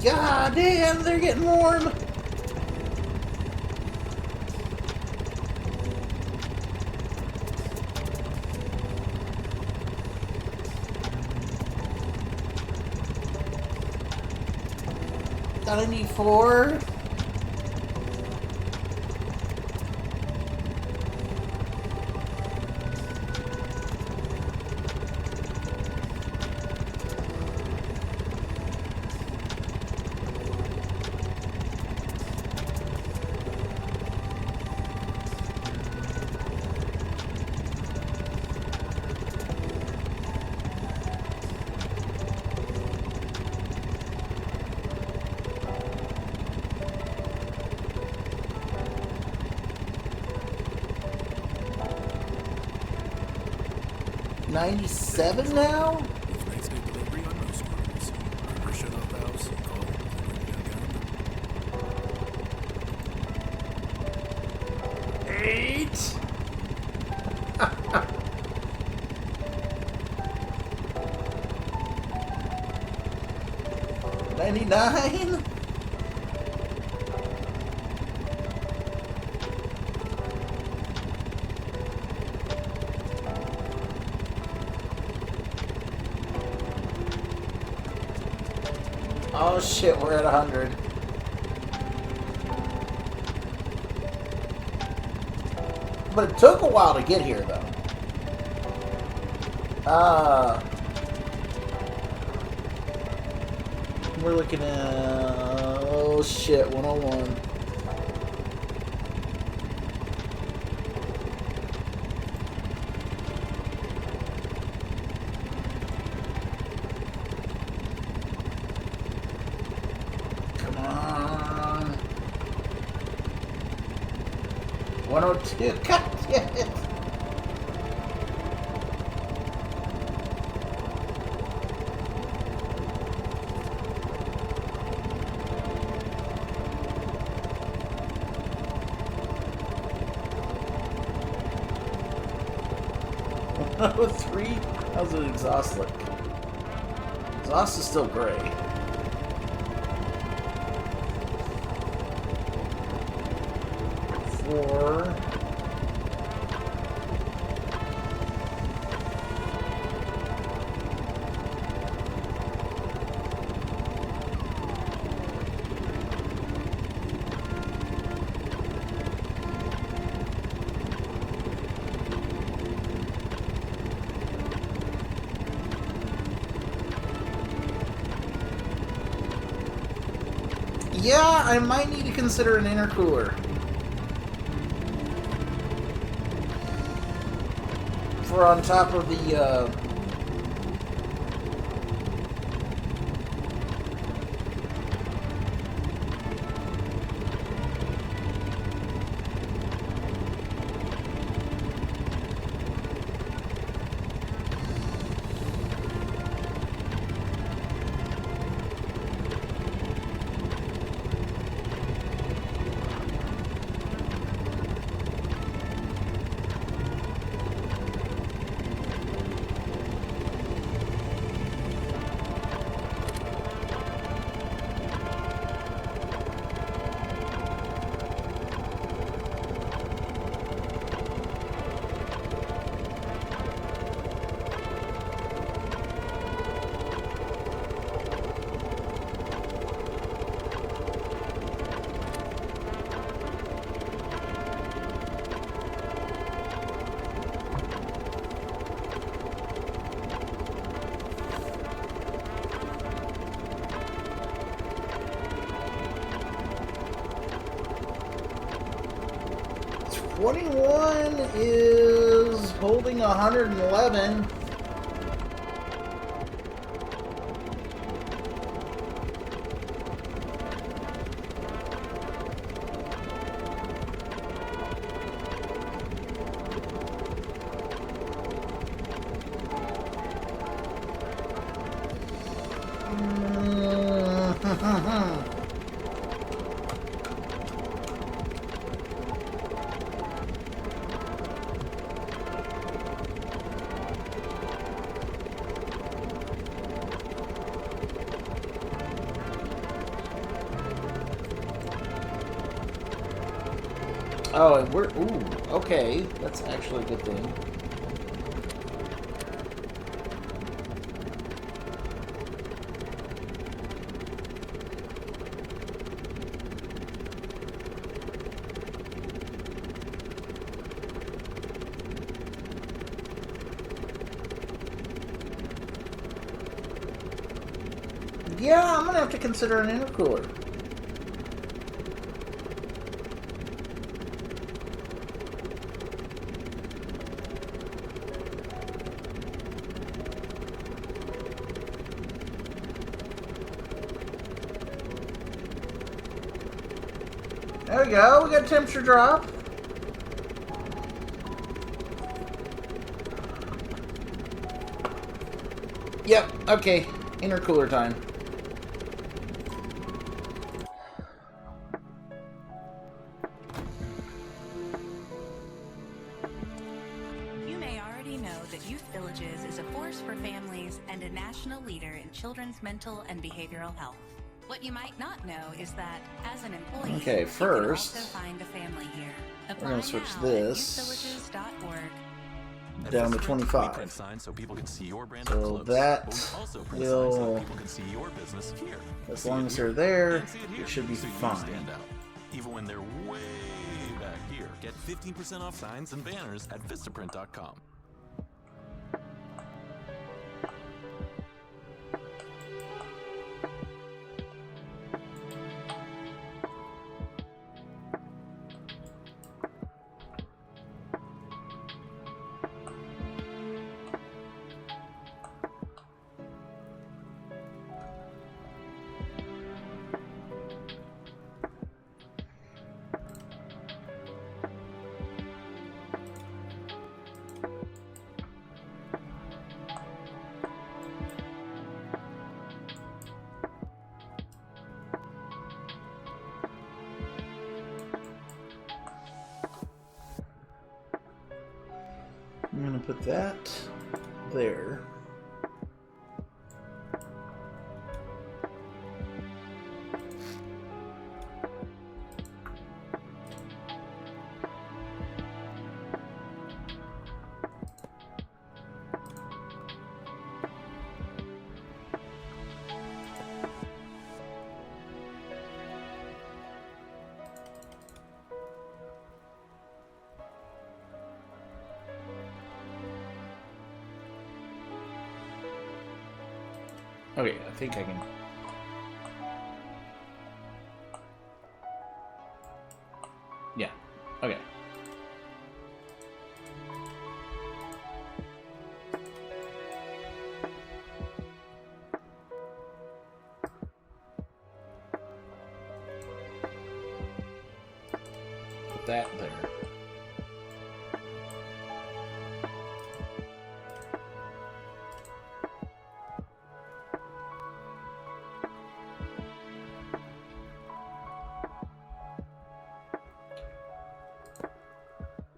God damn, they're getting warm. Got a need 4. $97 now? With next day delivery on most orders. For shut-off valves, call $8. 99. Oh shit, we're at 100. But it took a while to get here, though. We're looking at... Oh shit, 101. Come on. 102. God damn it. Oh, 3? How's an exhaust look? Exhaust is still gray. Four. Yeah, I might need to consider an intercooler. For on top of the, 21 is holding 111. Oh, and we're... Ooh, okay. That's actually a good thing. Yeah, I'm gonna have to consider an intercooler. There we go, we got a temperature drop. Yep, okay, intercooler time. You may already know that Youth Villages is a force for families and a national leader in children's mental and behavioral health. What you might not know is that, as an employee, Okay, you first, can also find a family here. we're gonna switch Apply now at this youthvillages.org. down to We 25. print signs so people can see your brand up So close. that But we also print signs so will, people can see your business here. as See long it as here, they're there, and see it here, it should be so you fine. stand out, even when they're way back here. Get 15% off signs and banners at vistaprint.com. I'm gonna put that there. Okay, I think I can. Yeah, okay. Put that there.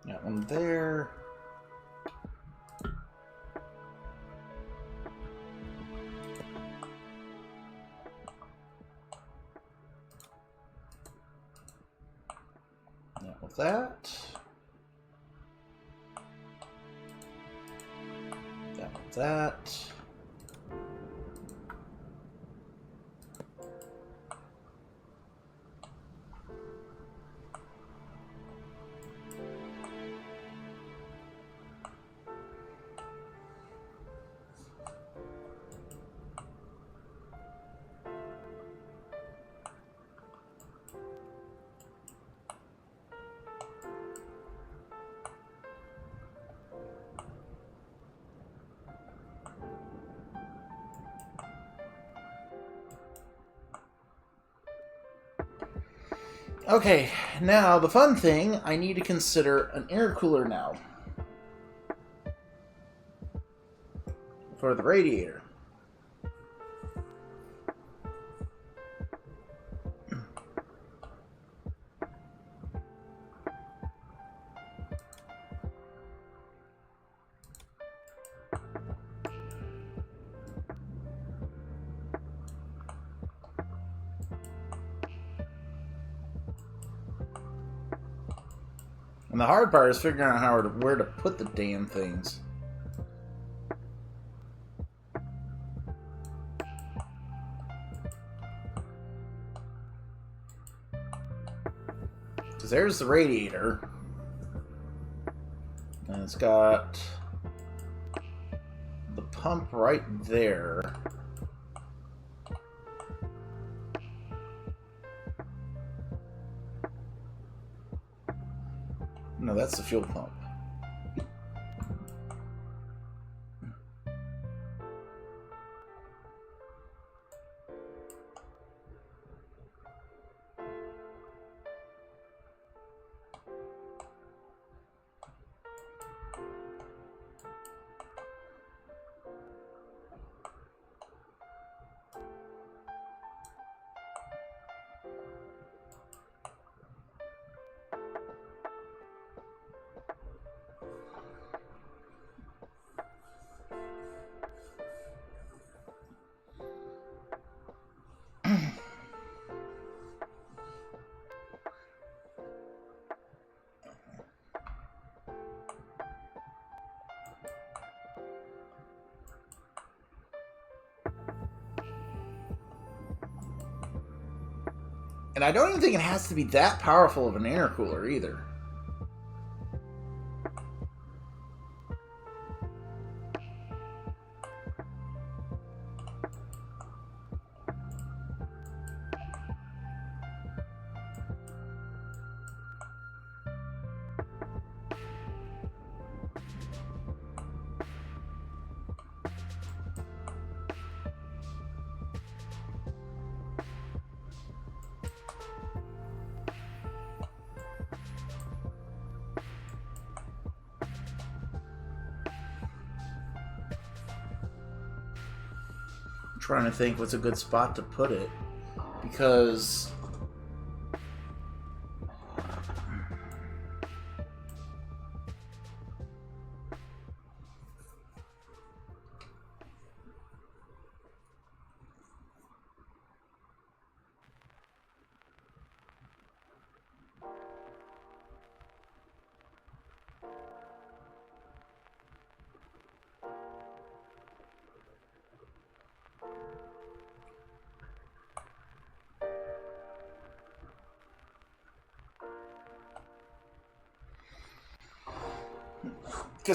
That one there. That with that. That with that. Okay, now the fun thing, I need to consider an intercooler now for the radiator. And the hard part is figuring out where to put the damn things. Because there's the radiator. And it's got the pump right there. No, that's the fuel pump. And I don't even think it has to be that powerful of an intercooler either. Trying to think what's a good spot to put it, because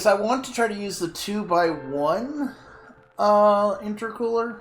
I want to try to use the 2x1 intercooler.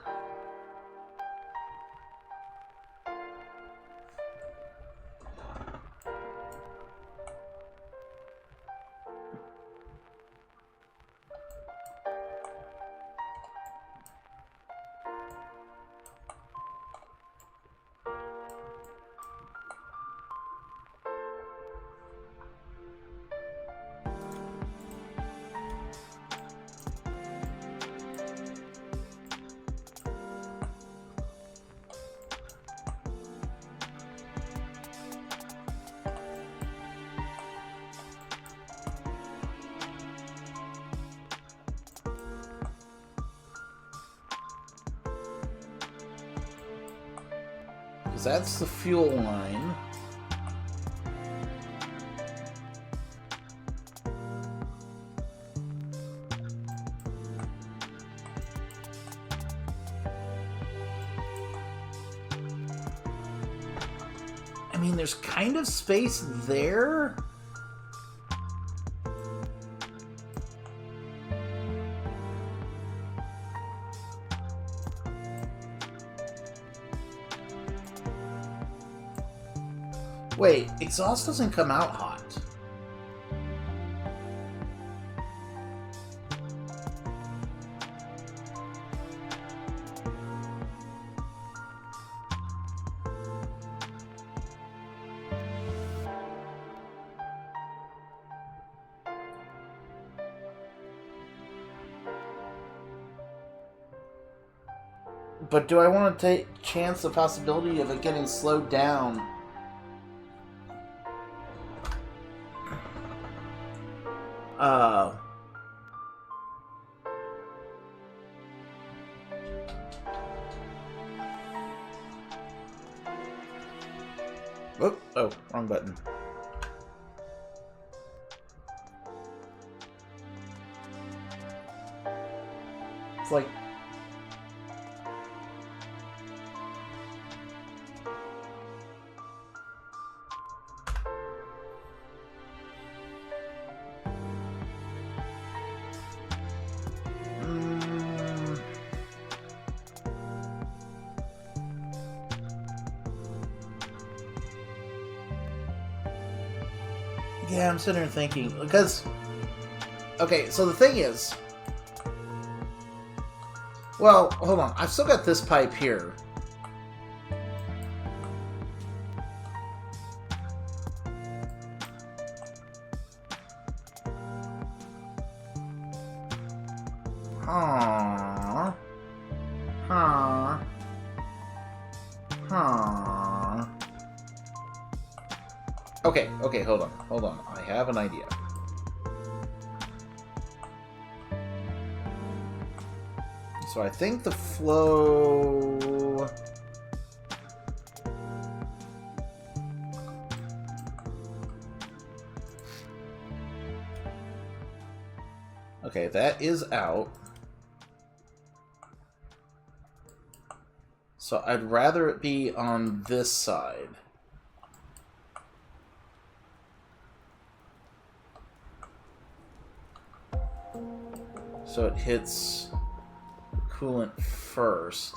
Because that's the fuel line. I mean, there's kind of space there. Wait, exhaust doesn't come out hot. But do I want to take chance the possibility of it getting slowed down? Whoop. Oh, wrong button. It's like... Yeah, I'm sitting here thinking, because... Okay, so the thing is... Well, hold on. I've still got this pipe here. Huh. Huh. Huh. Okay, hold on. I have an idea. So I think the flow... Okay, that is out. So I'd rather it be on this side. So it hits coolant first.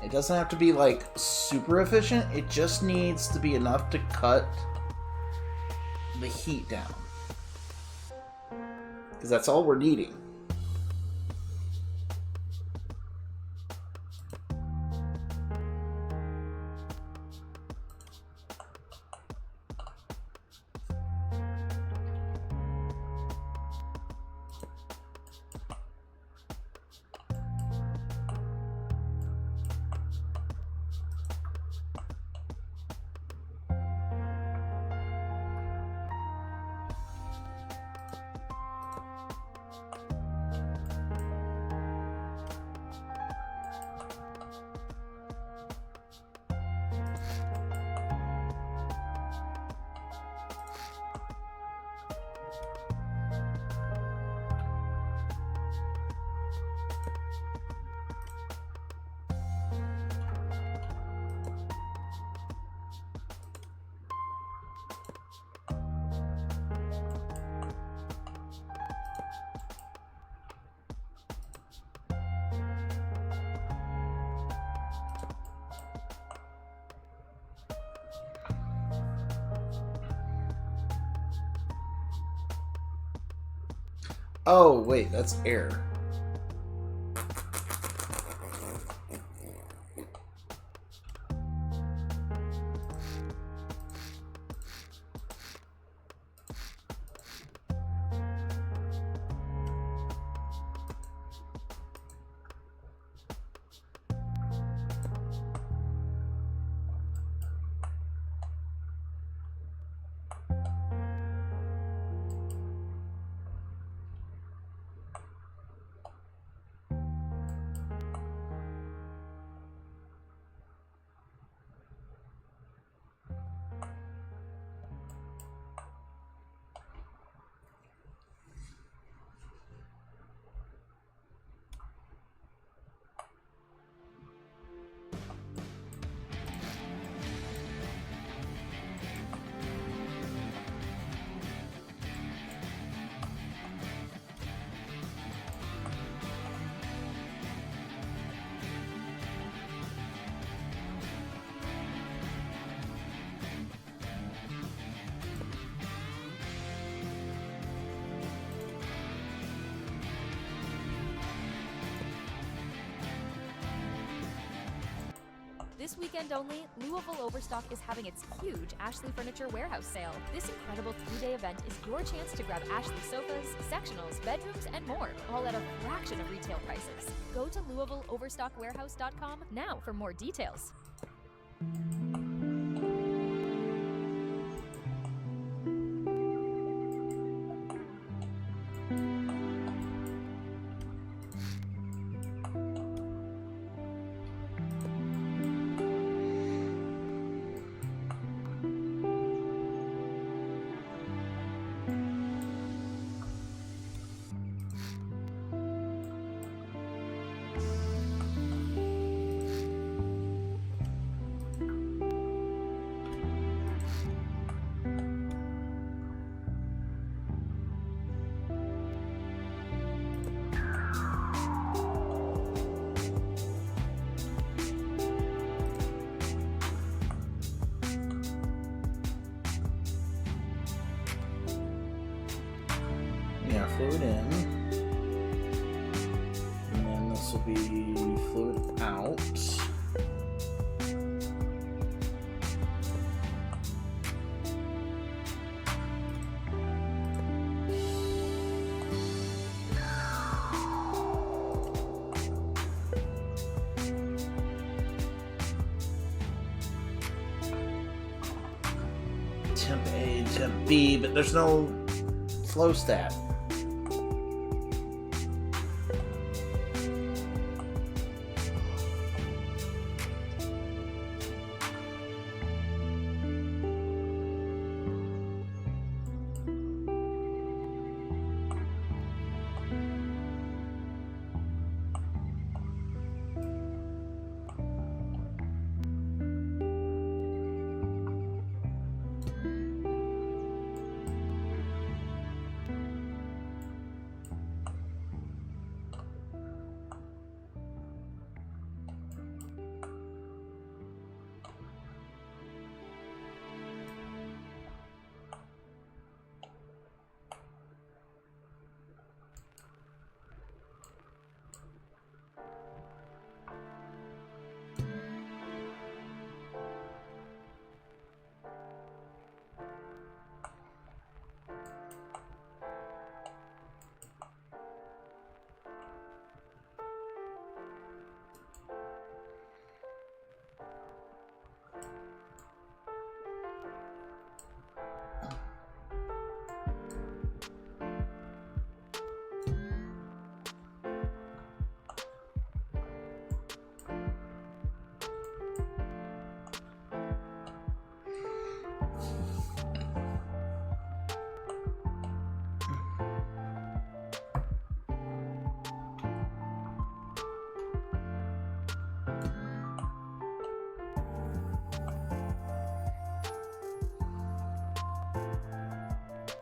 It doesn't have to be, like, super efficient. It just needs to be enough to cut the heat down. Because that's all we're needing. Oh, wait, that's air. This weekend only, Louisville Overstock is having its huge Ashley Furniture Warehouse sale. This incredible 3-day event is your chance to grab Ashley sofas, sectionals, bedrooms, and more, all at a fraction of retail prices. Go to LouisvilleOverstockWarehouse.com now for more details. Yeah, fluid in. And then this will be fluid out. Temp A, temp B, but there's no flow stat.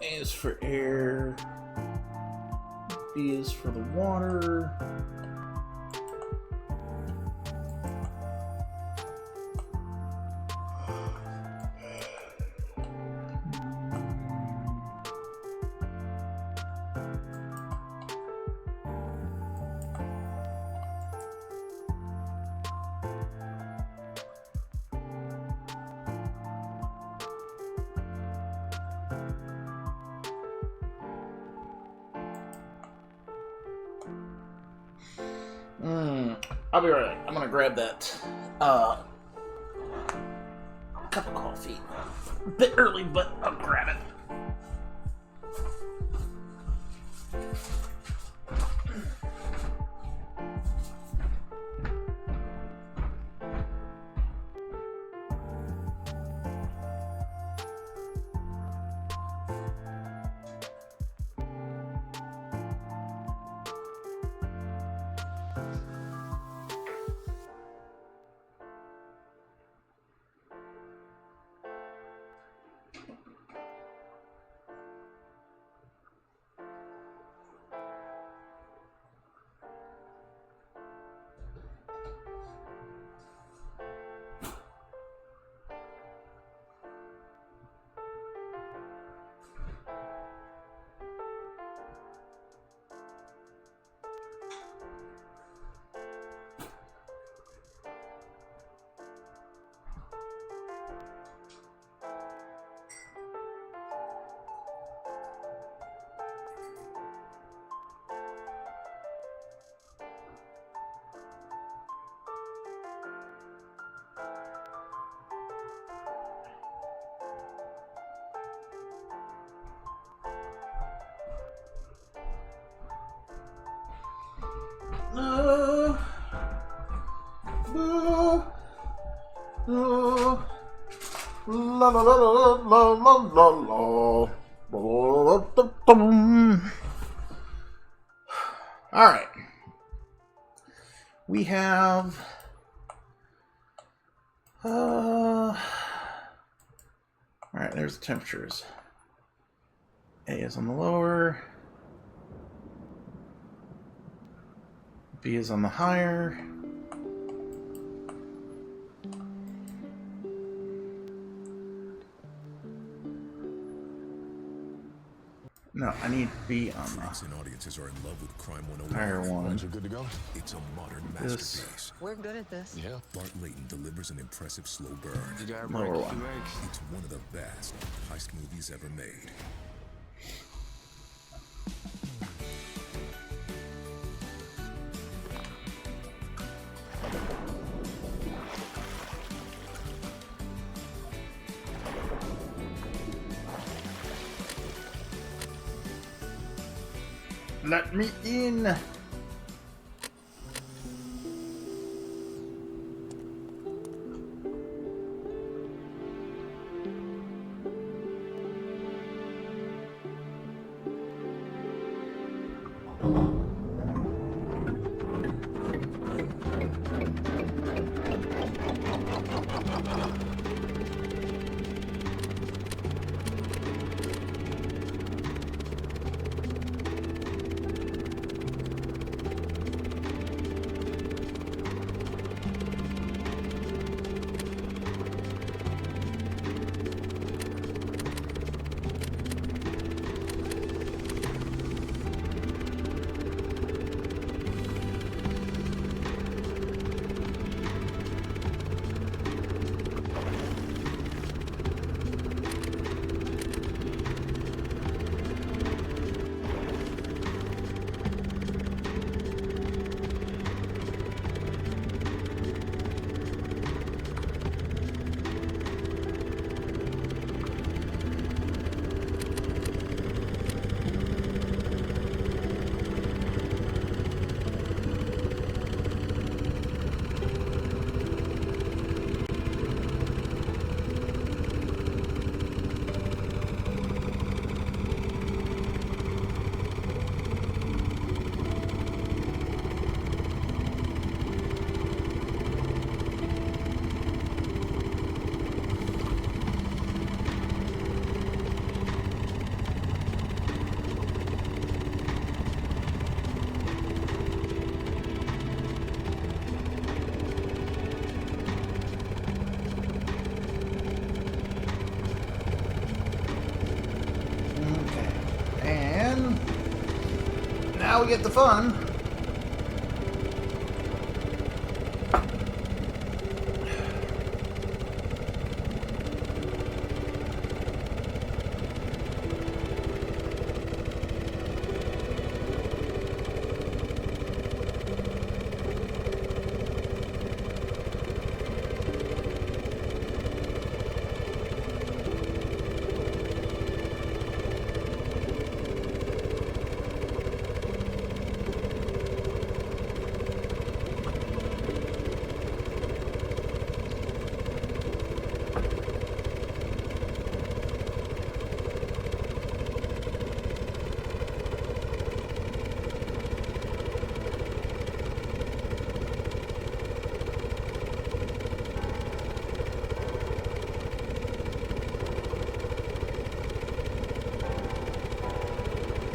A is for air, B is for the water. I'll be right back. I'm gonna grab that cup of coffee. A bit early, but I'll grab it. La la la la la la la la. All right. We have all right, there's the temperatures. A is on the lower. B is on the higher. No, I need B on Critics and audiences are in love with Crime the higher 101. one. You're good to go. It's a modern This. masterpiece. We're good at this. Yeah. Bart Layton delivers an impressive slow burn. You got Lower one. It's one of the best heist movies ever made. Let me in. Now we get the fun.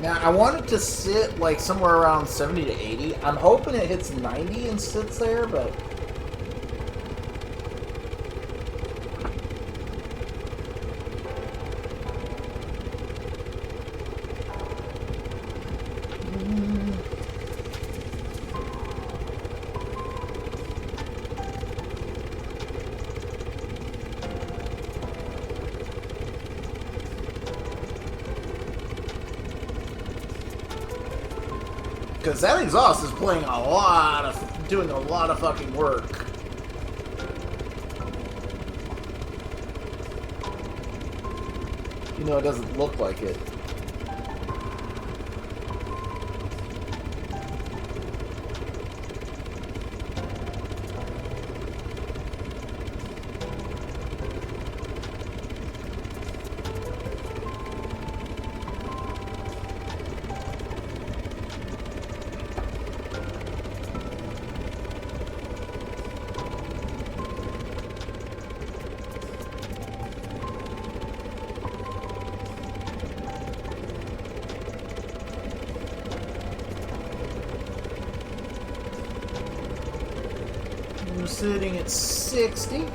Now, I want it to sit like somewhere around 70 to 80. I'm hoping it hits 90 and sits there, but... Because that exhaust is doing a lot of fucking work. You know, it doesn't look like it. sitting at 60.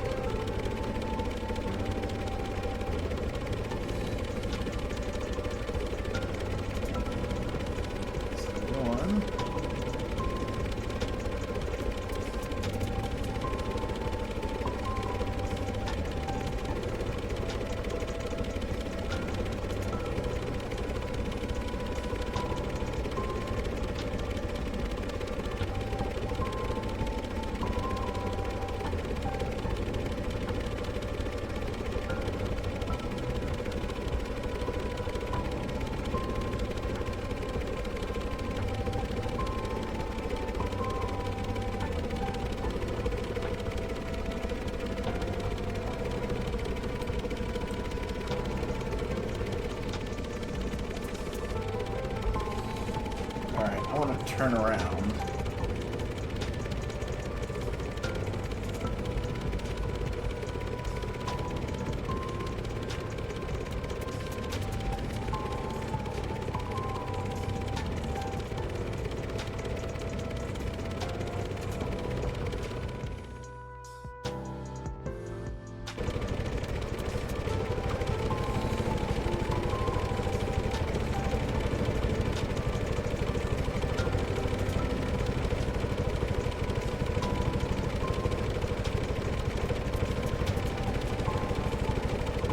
I want to turn around.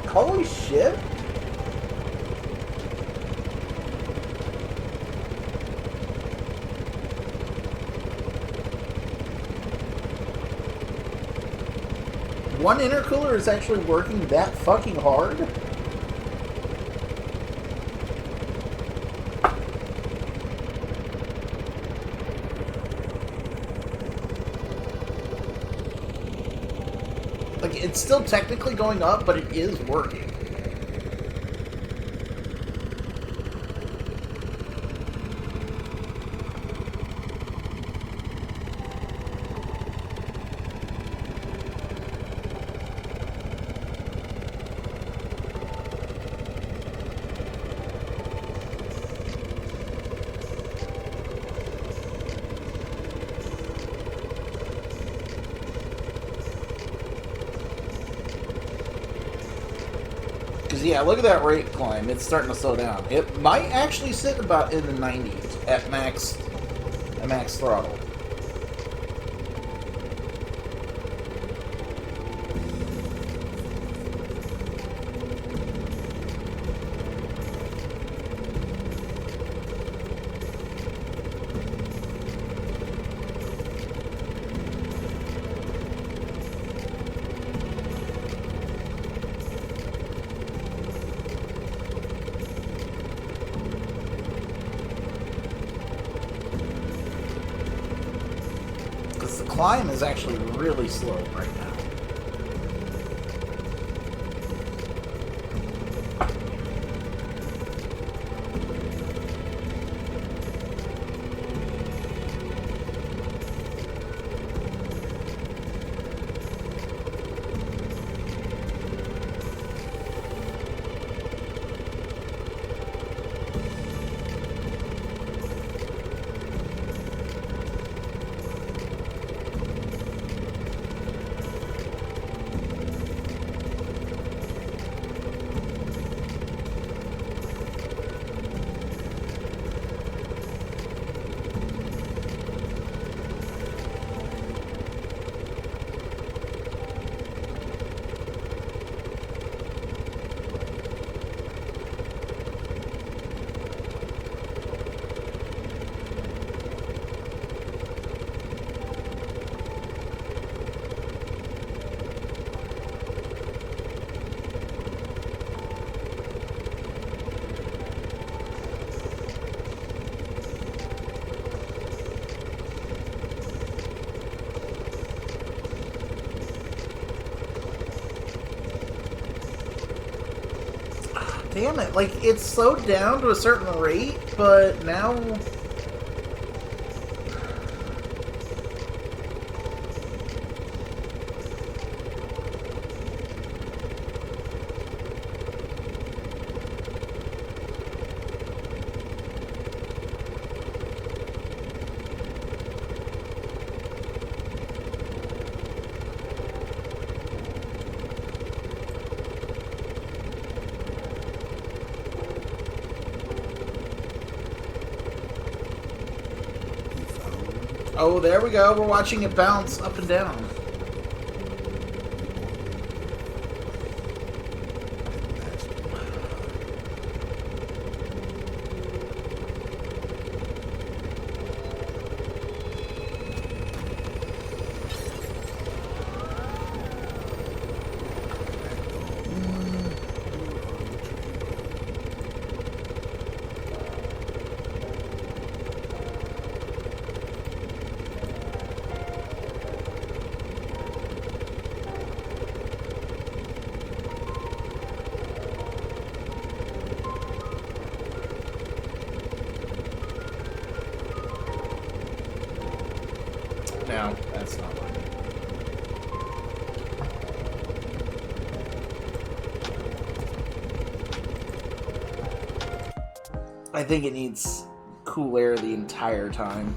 Holy shit! One intercooler is actually working that fucking hard? Like, it's still technically going up, but it is working. Yeah, look at that rate climb. It's starting to slow down. It might actually sit about in the 90s at max throttle. Climb is actually really slow right now. Damn it, like, it's slowed down to a certain rate, but now... Oh, there we go. We're watching it bounce up and down. No, that's not mine. I think it needs cool air the entire time.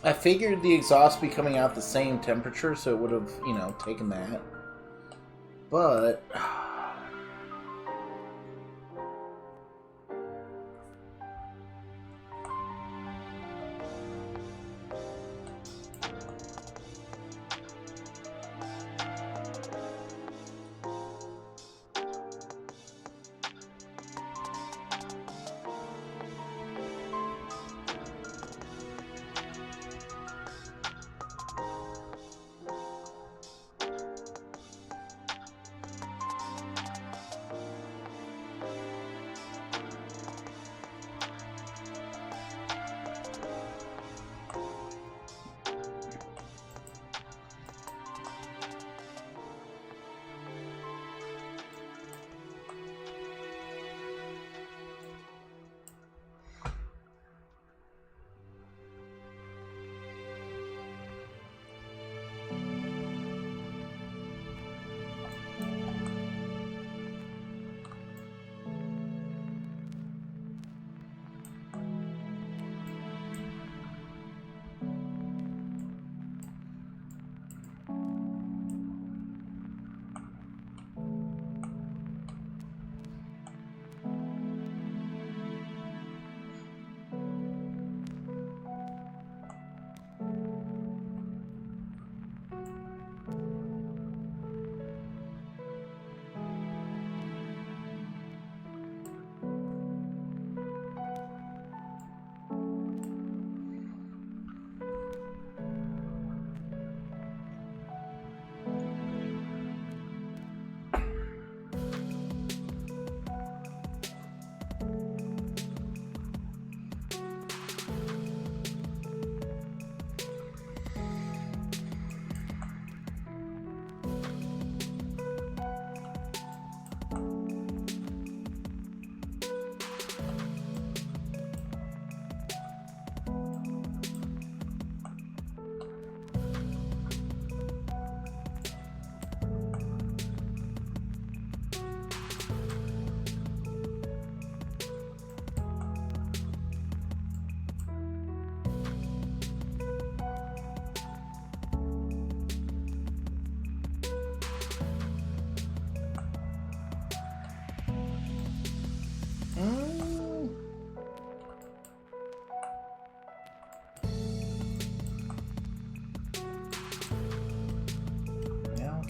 I figured the exhaust would be coming out the same temperature, so it would have, you know, taken that. But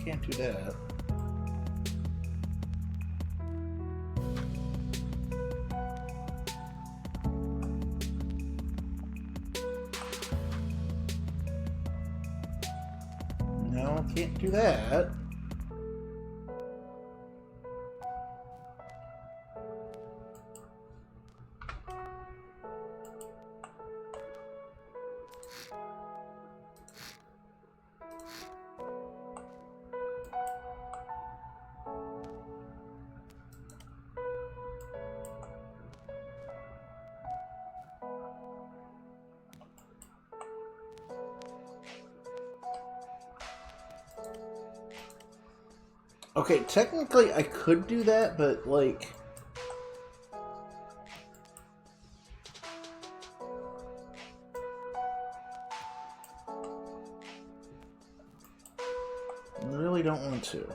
can't do that. No, can't do that. Okay, technically I could do that, but like... I really don't want to.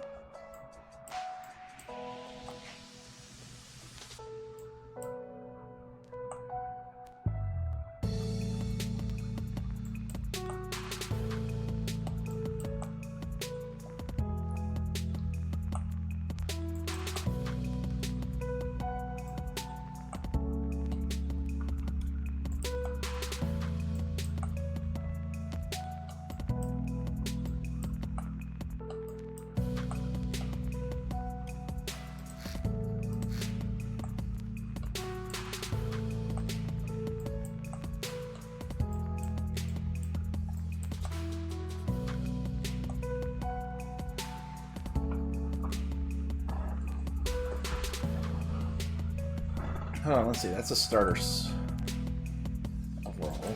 Hold on, let's see. That's a starter overall.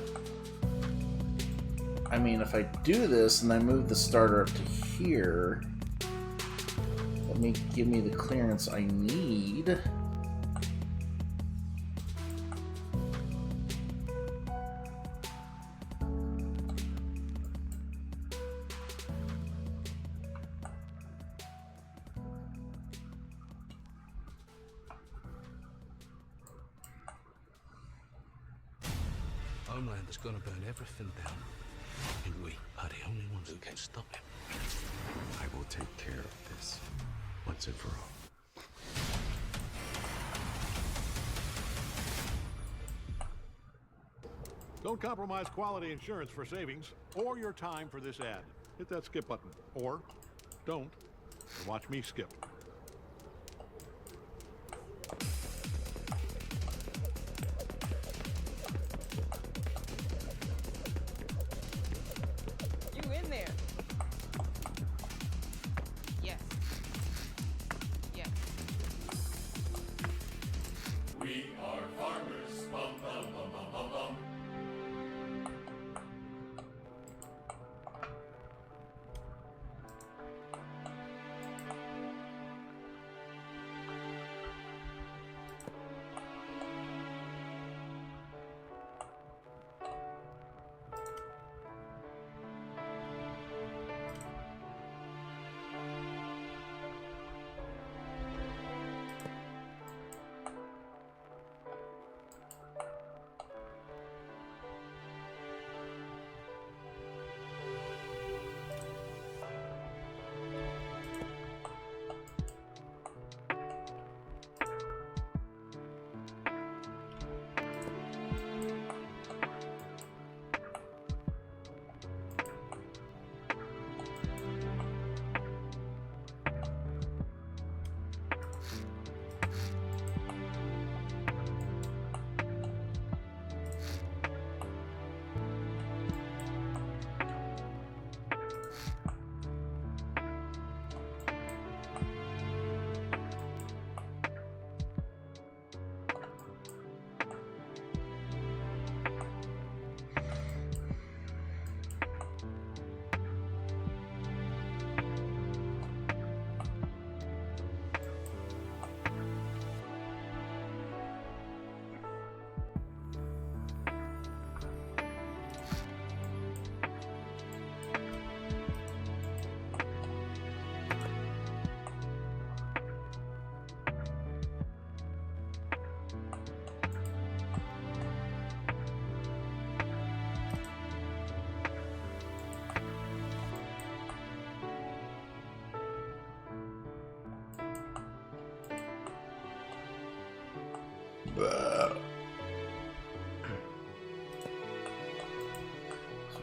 I mean, if I do this and I move the starter up to here, let me give me the clearance I need. Homeland is gonna burn everything down. And we are the only ones who can stop him. I will take care of this once and for all. Don't compromise quality insurance for savings or your time for this ad. Hit that skip button. Or don't, and watch me skip. You in there? Yes. Yes. We are farmers. Bum, bum, bum, bum, bum, bum.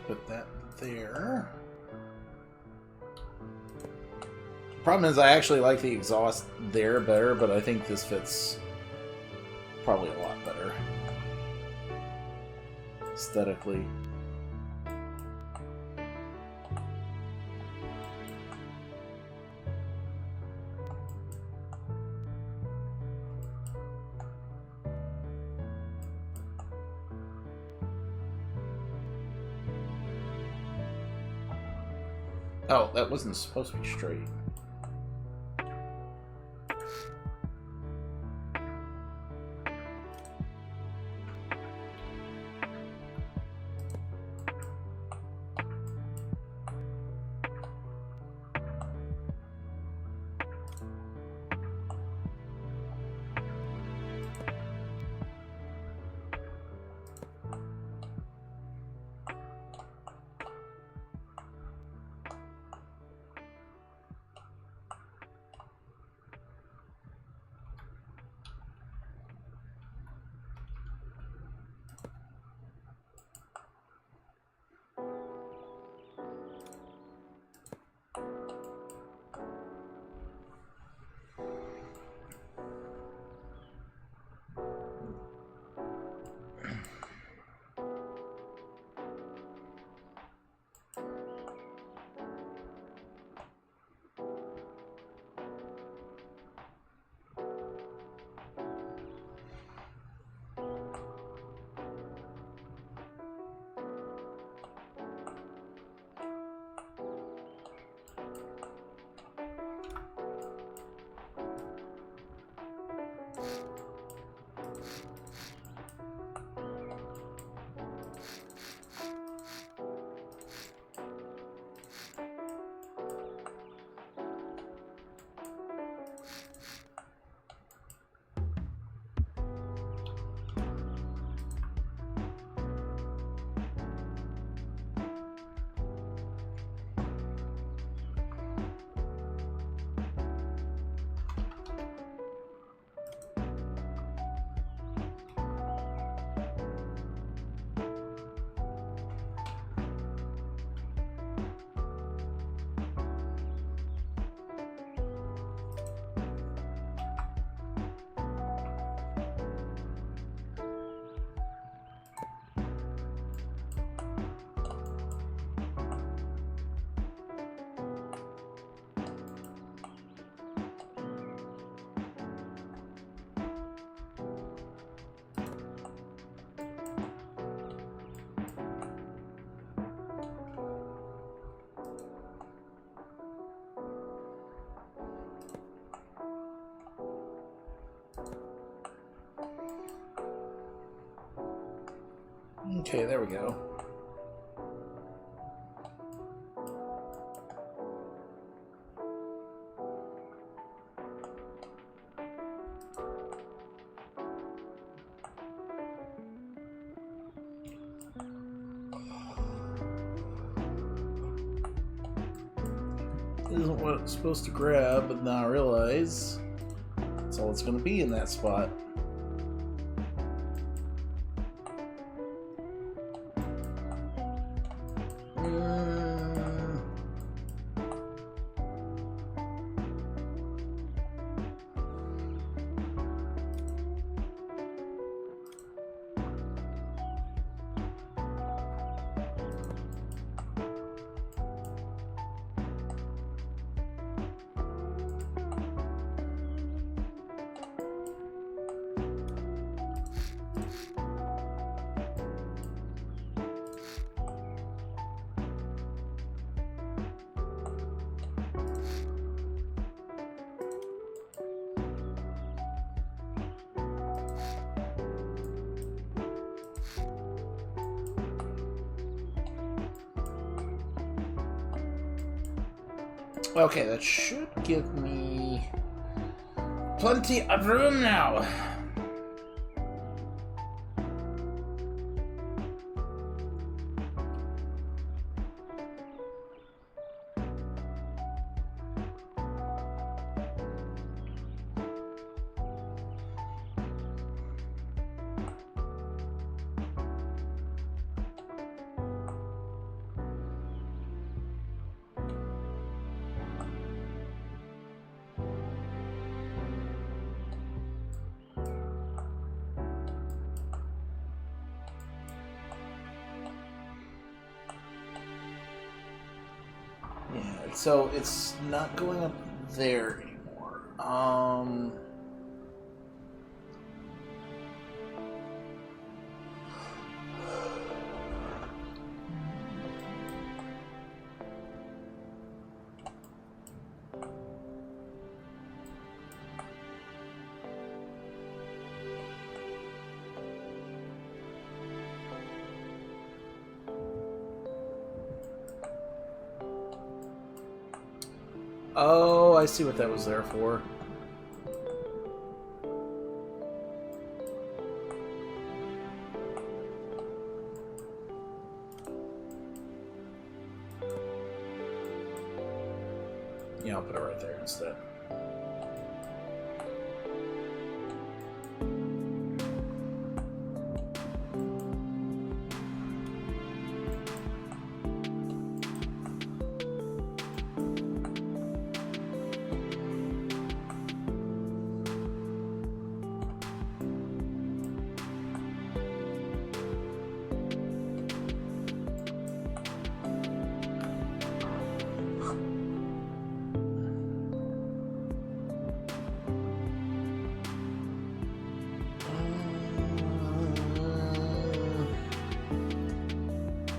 Put that there. Problem is, I actually like the exhaust there better, but I think this fits probably a lot better aesthetically. Oh, that wasn't supposed to be straight. Okay, there we go. This isn't what it's supposed to grab, but now I realize that's all it's going to be in that spot. Okay, that should give me plenty of room now. so it's not going up there anymore. Oh, I see what that was there for. Yeah, I'll put it right there instead.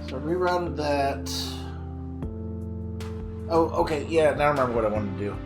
So I rerouted that. Oh, okay, yeah, now I remember what I wanted to do.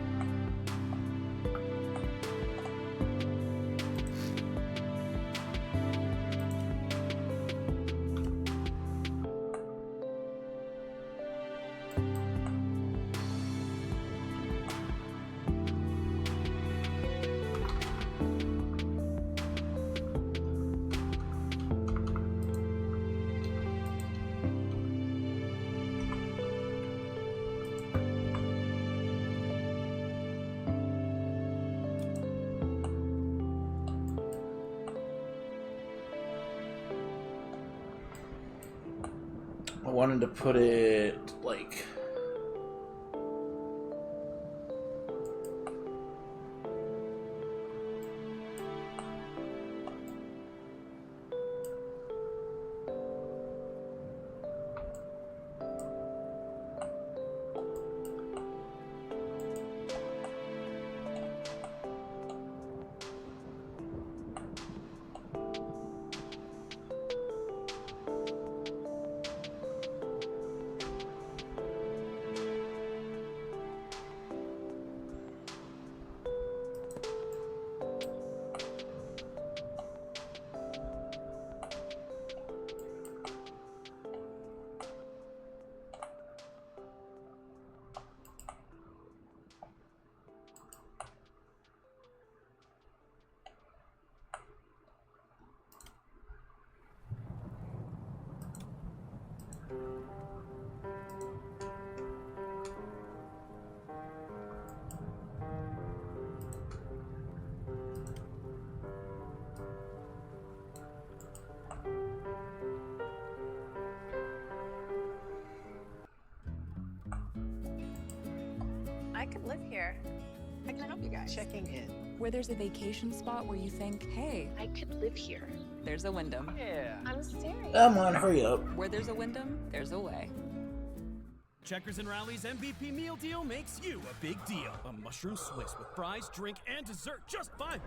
I wanted to put it like I could live here. I can help you guys. Checking in. Where there's a vacation spot where you think, hey, I could live here. there's a Wyndham. Yeah. I'm serious. come on, hurry up. Where there's a Wyndham, there's a way. Checkers and Rally's MVP meal deal makes you a big deal. A mushroom Swiss with fries, drink, and dessert just fine.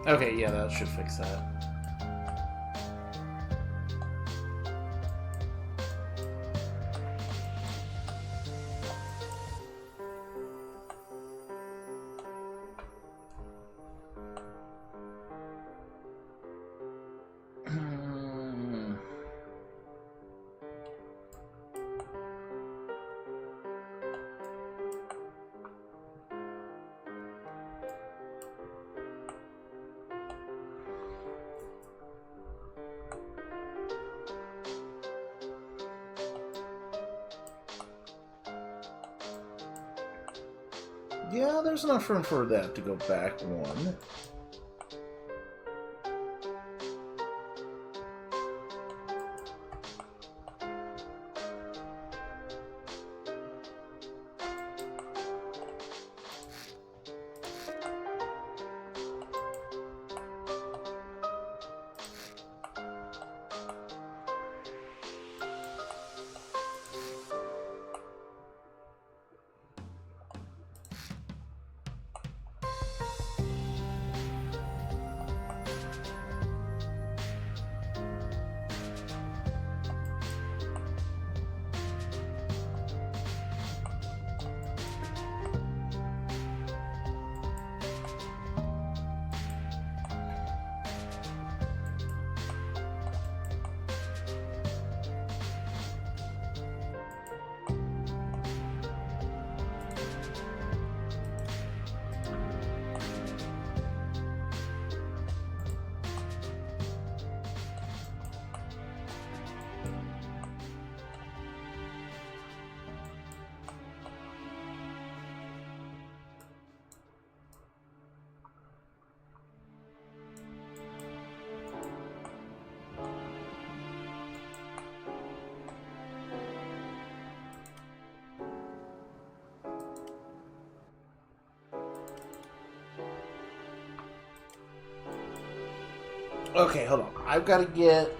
Okay, yeah, that should fix that. Yeah, there's enough room for that to go back one. Okay, hold on. I've got to get...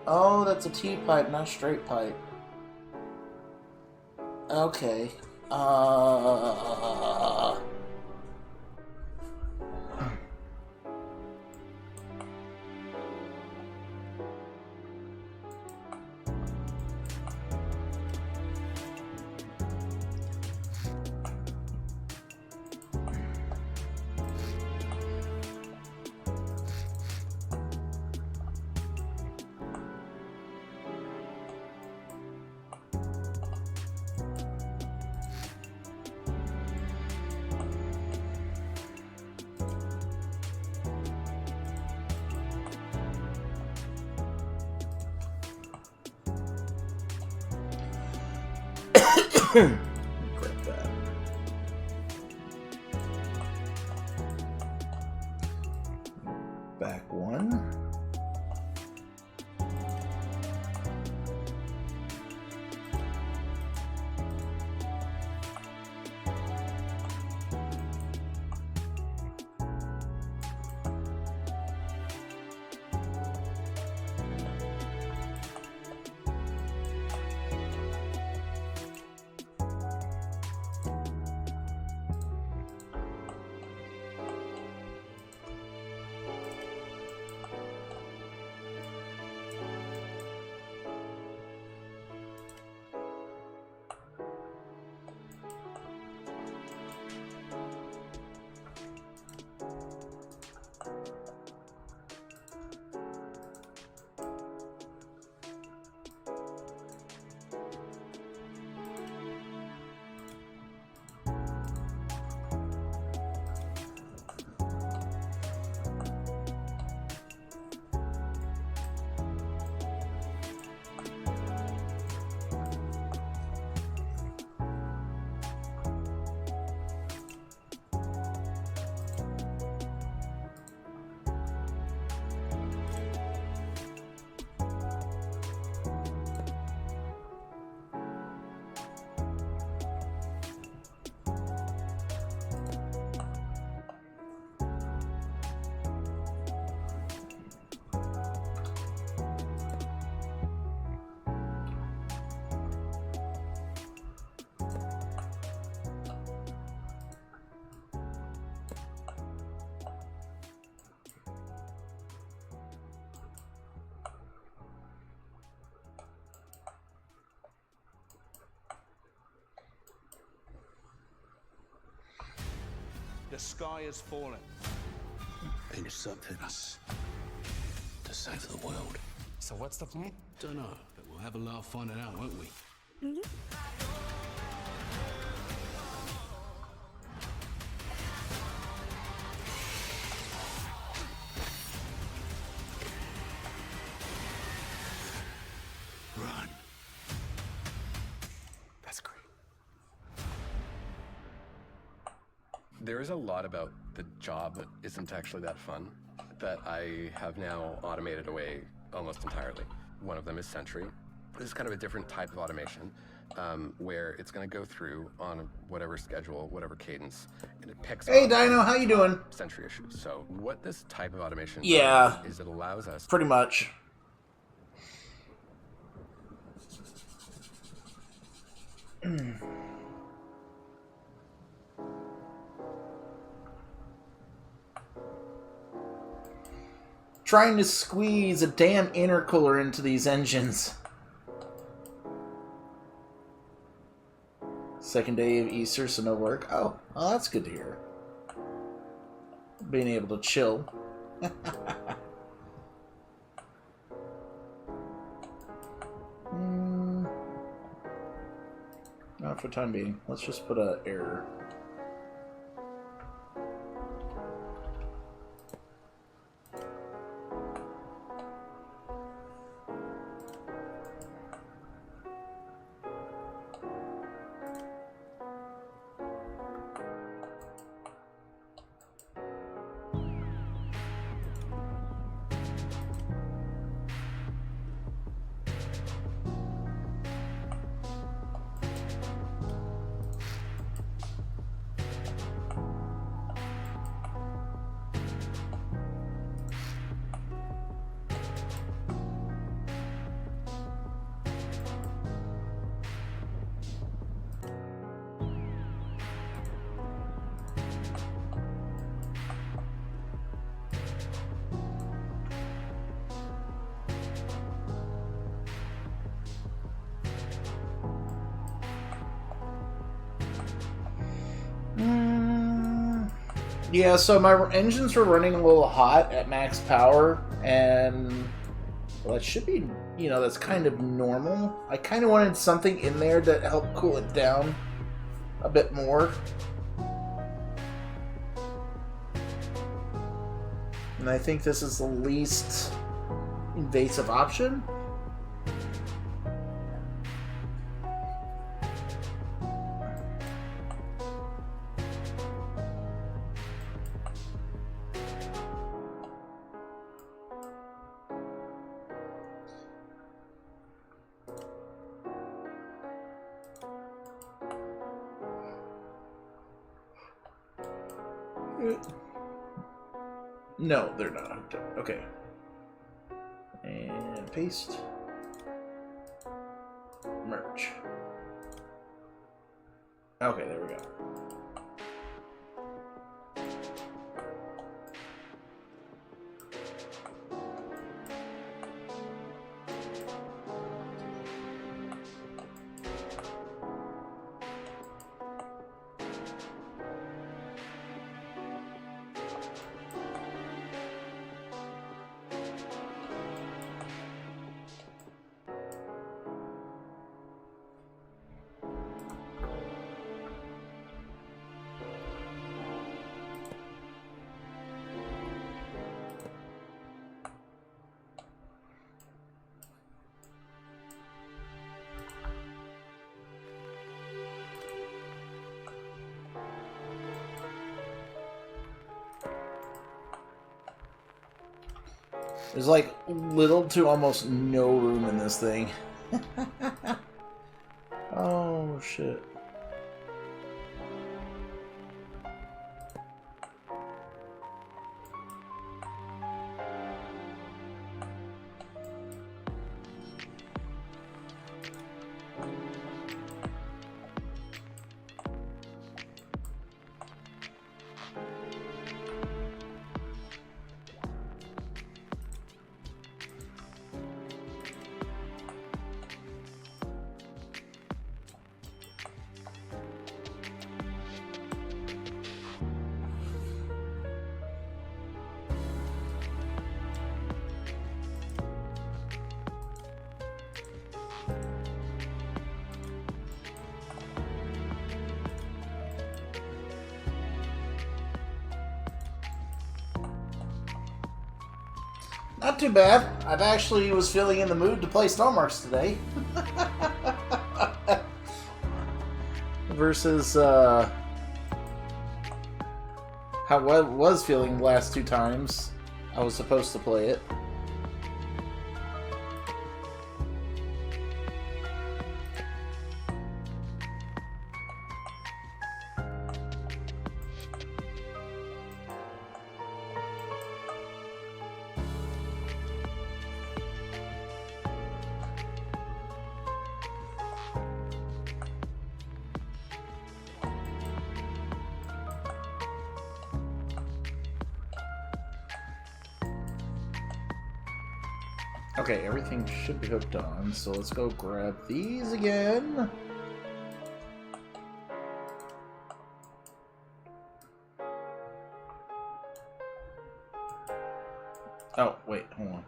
Oh, that's a T-pipe, not a straight pipe. Okay. Grab that. Back one. The sky has fallen. And it's up to us to save the world. So what's the plan? Dunno, but we'll have a lot of fun it out, won't we? Run. That's great. There is a lot about the job that isn't actually that fun that I have now automated away almost entirely. One of them is Sentry. This is kind of a different type of automation where it's going to go through on whatever schedule, whatever cadence, and it picks Hey, up Dino, how you doing? Sentry issues. So what this type of automation Yeah. does is it allows us Pretty much. Trying to squeeze a damn intercooler into these engines. Second day of Easter, so no work. Oh, well, that's good to hear. Being able to chill. Not for the time being. Let's just put a error. Yeah, so my engines were running a little hot at max power, and well, that should be, you know, that's kind of normal. I kind of wanted something in there to help cool it down a bit more. And I think this is the least invasive option. No, they're not hooked up. Okay. And paste. Merge. Okay, there we go. There's like little to almost no room in this thing. Oh shit. Not too bad. I've actually was feeling in the mood to play Stormworks today. Versus how I was feeling the last 2 times I was supposed to play it. Okay, everything should be hooked on, so let's go grab these again. Oh, wait, hold on.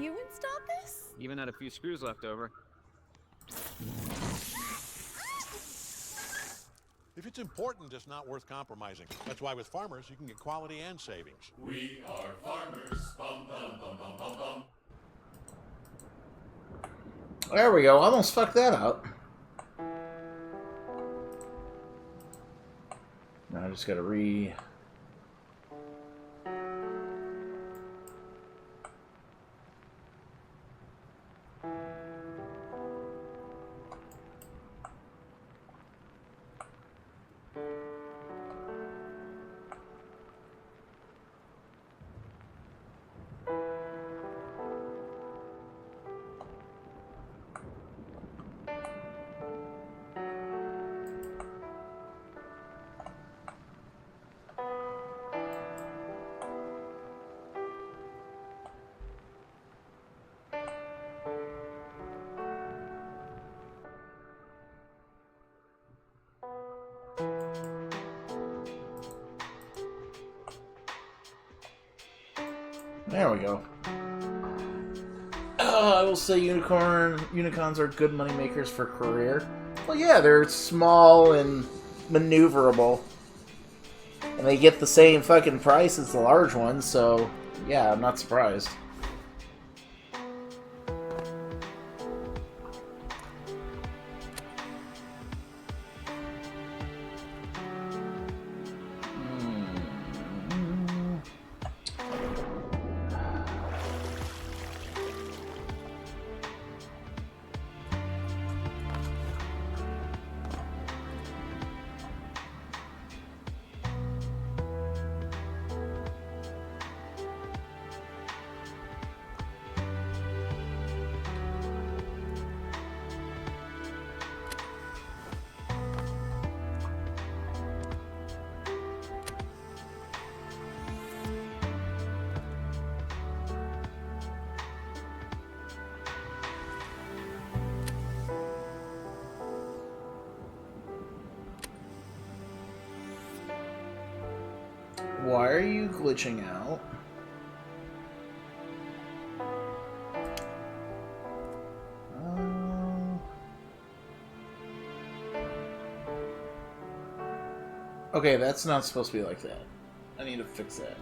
You installed this? Even had a few screws left over. If it's important, it's not worth compromising. That's why with Farmers, you can get quality and savings. We are farmers. Bum, bum, bum, bum, bum, bum. There we go. Almost fucked that up. Now I just gotta There we go. I will say unicorns are good money makers for career. Well, yeah, they're small and maneuverable. And they get the same fucking price as the large ones, so yeah, I'm not surprised. Why are you glitching out? Okay, that's not supposed to be like that. I need to fix that.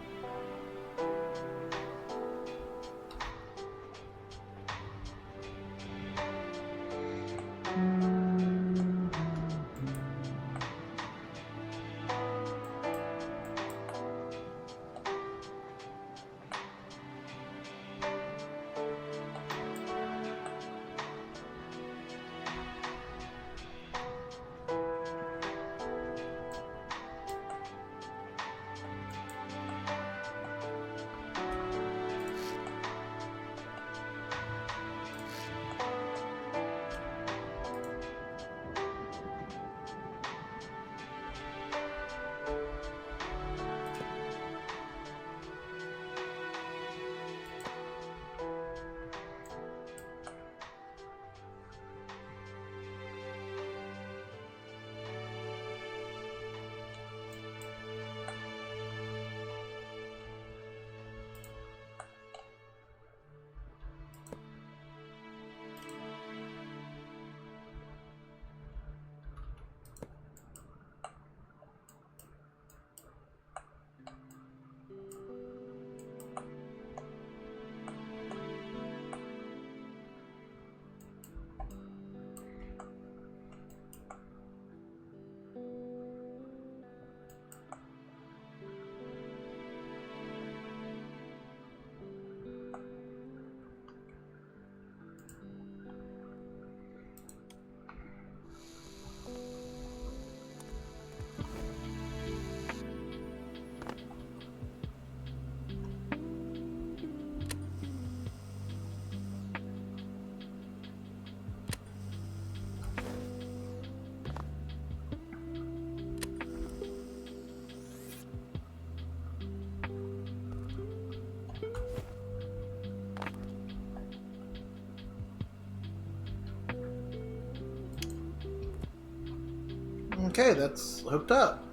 Okay, that's hooked up.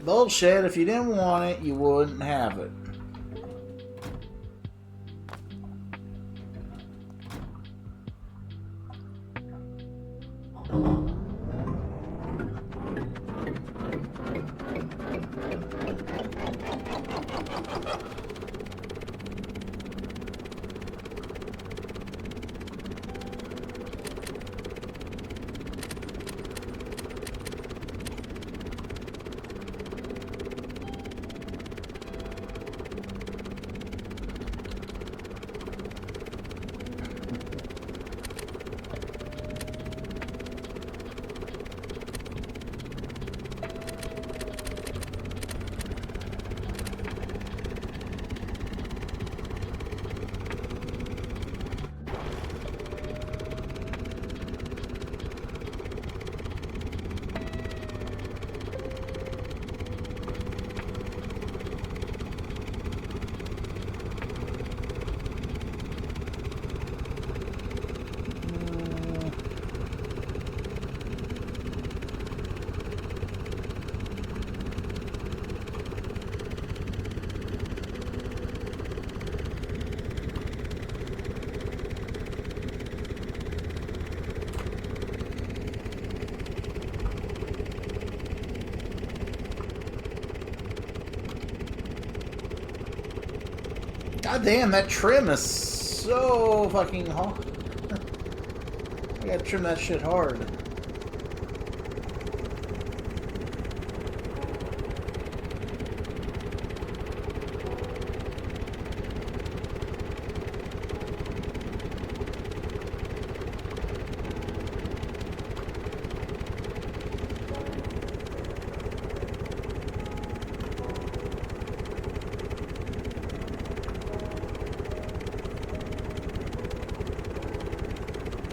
Bullshit, if you didn't want it, you wouldn't have it. God damn, that trim is so fucking hard. I gotta trim that shit hard.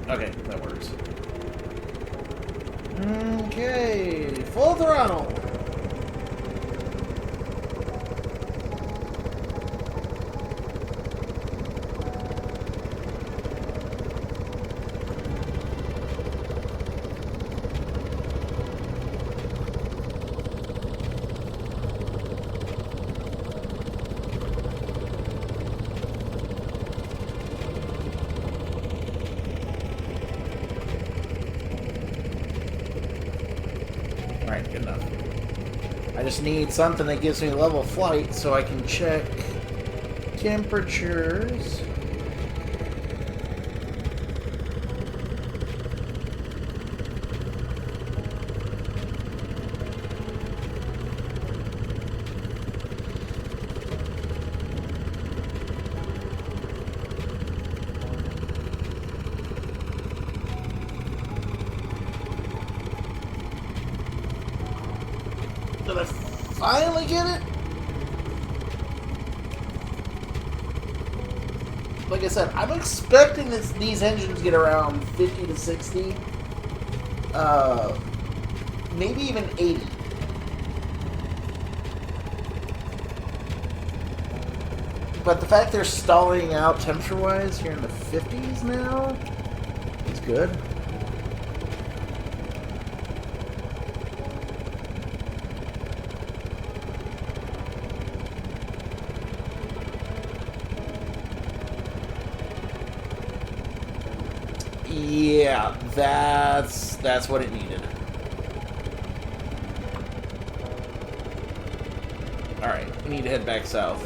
Okay, that works. Okay, full throttle. Alright, good enough. I just need something that gives me level flight so I can check temperatures. Did I finally get it? Like I said, I'm expecting these engines get around 50 to 60. Maybe even 80. But the fact they're stalling out temperature-wise here in the 50s now is good. Yeah, that's what it needed. Alright, we need to head back south.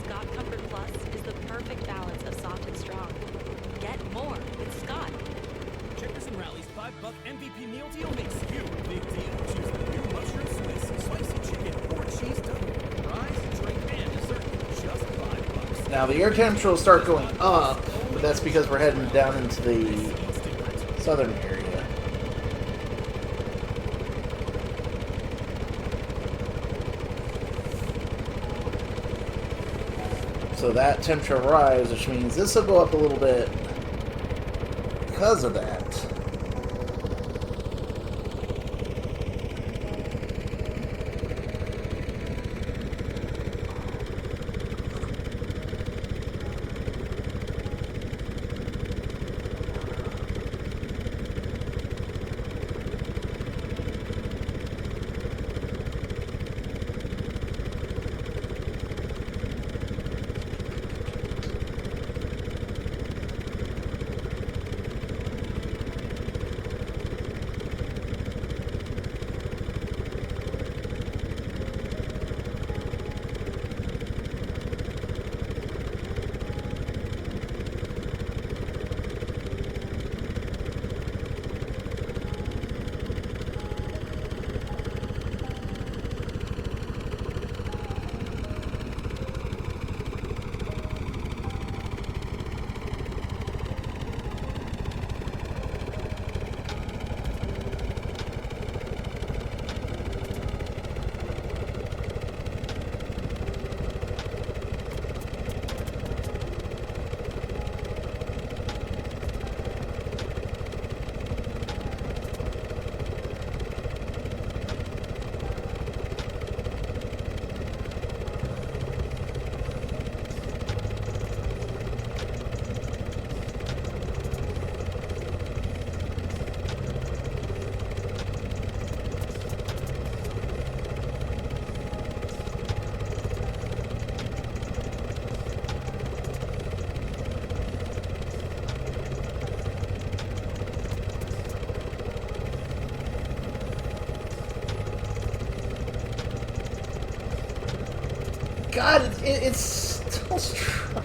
Scott Comfort Plus is the perfect balance of soft and strong. Get more with Scott. Checkers and Rally's $5 MVP meal deal makes you a big deal. Choose the new mushroom Swiss, spicy chicken, or cheese double. Fries, drink, and dessert. Just $5. Now the air temperature will start going up, but that's because we're heading down into the southern area. So that temperature will rise, which means this will go up a little bit because of that. it's still strong.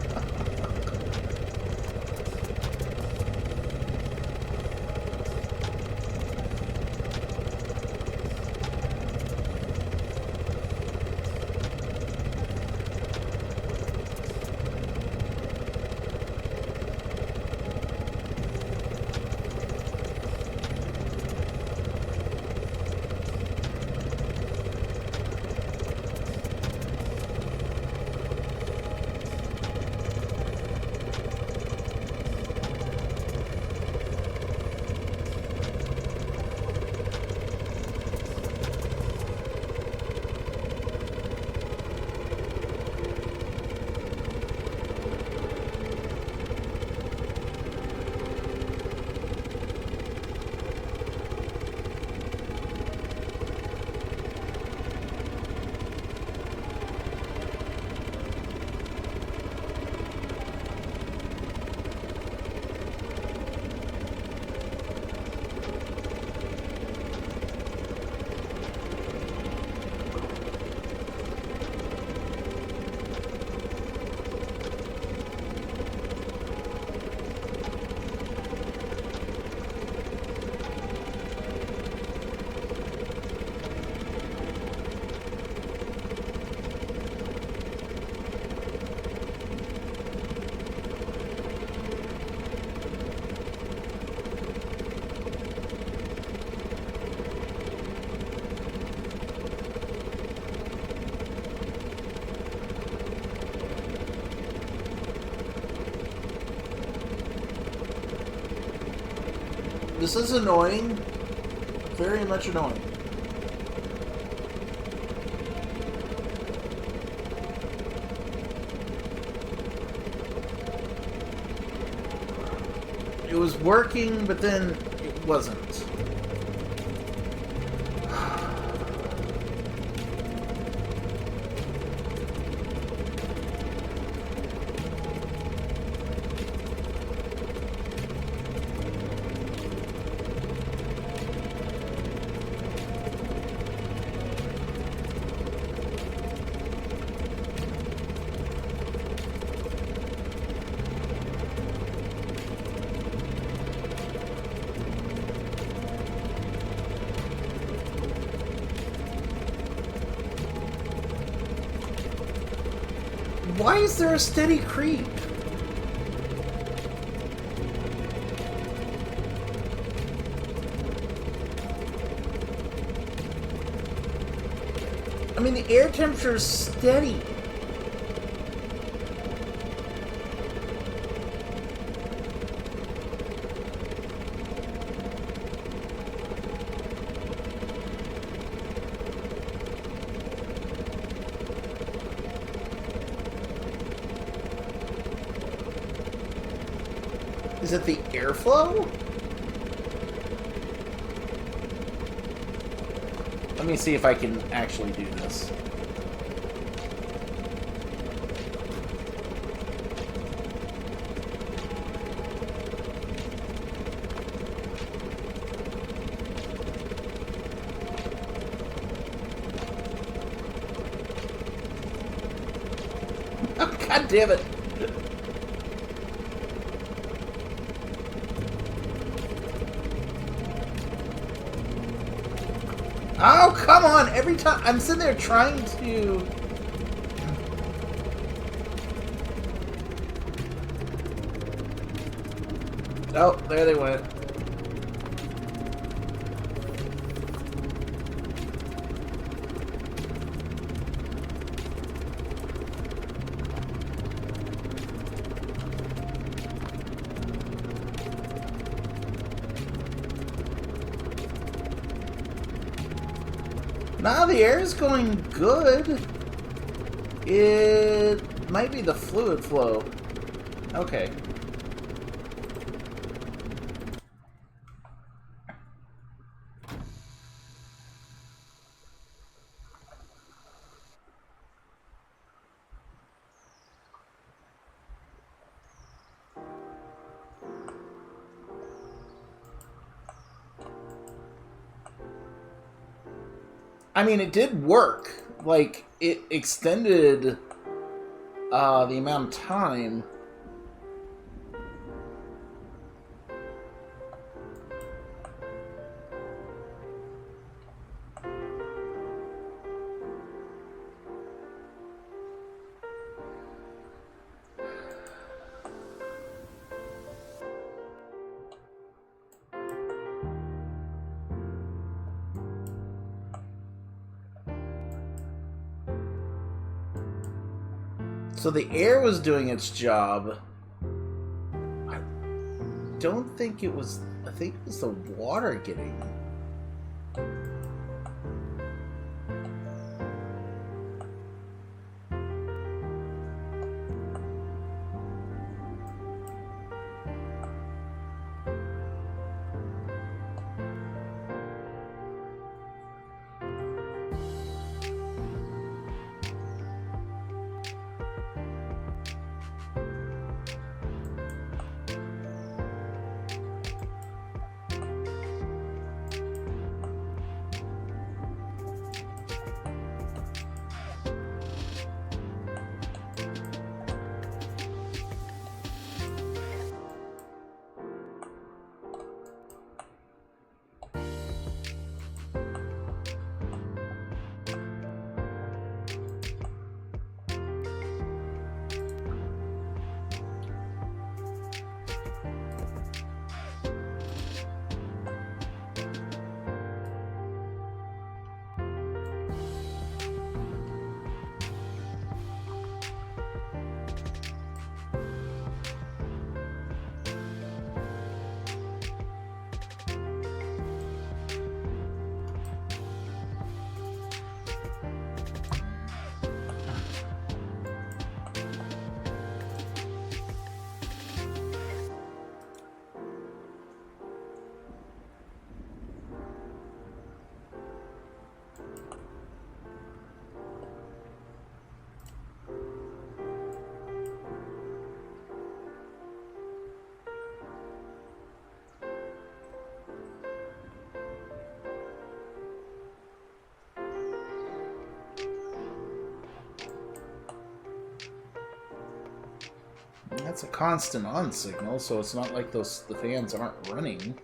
This is annoying. Very much annoying. It was working, but then it wasn't. Why is there a steady creep? I mean, the air temperature is steady. Is it the airflow? Let me see if I can actually do this. Oh, God damn it. Oh, come on! Every time I'm sitting there trying to... Oh, there they went. Nah, the air is going good. It might be the fluid flow. Okay. I mean, it did work. Like, it extended The amount of time. So the air was doing its job. I don't think it was... I think it was the water getting... That's a constant on signal, so it's not like the fans aren't running.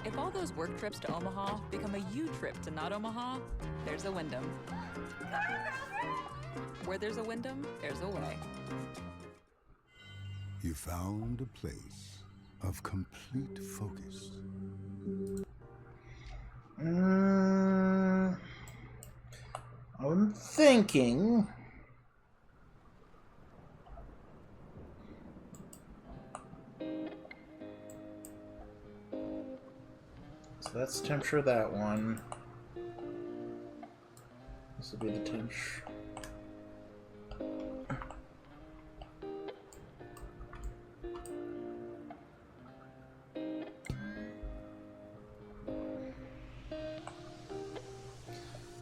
If all those work trips to Omaha become a U trip to not Omaha, there's a Wyndham. Where there's a Wyndham, there's a way. You found a place of complete focus. I'm thinking... So that's temperature of that one. This will be the temperature.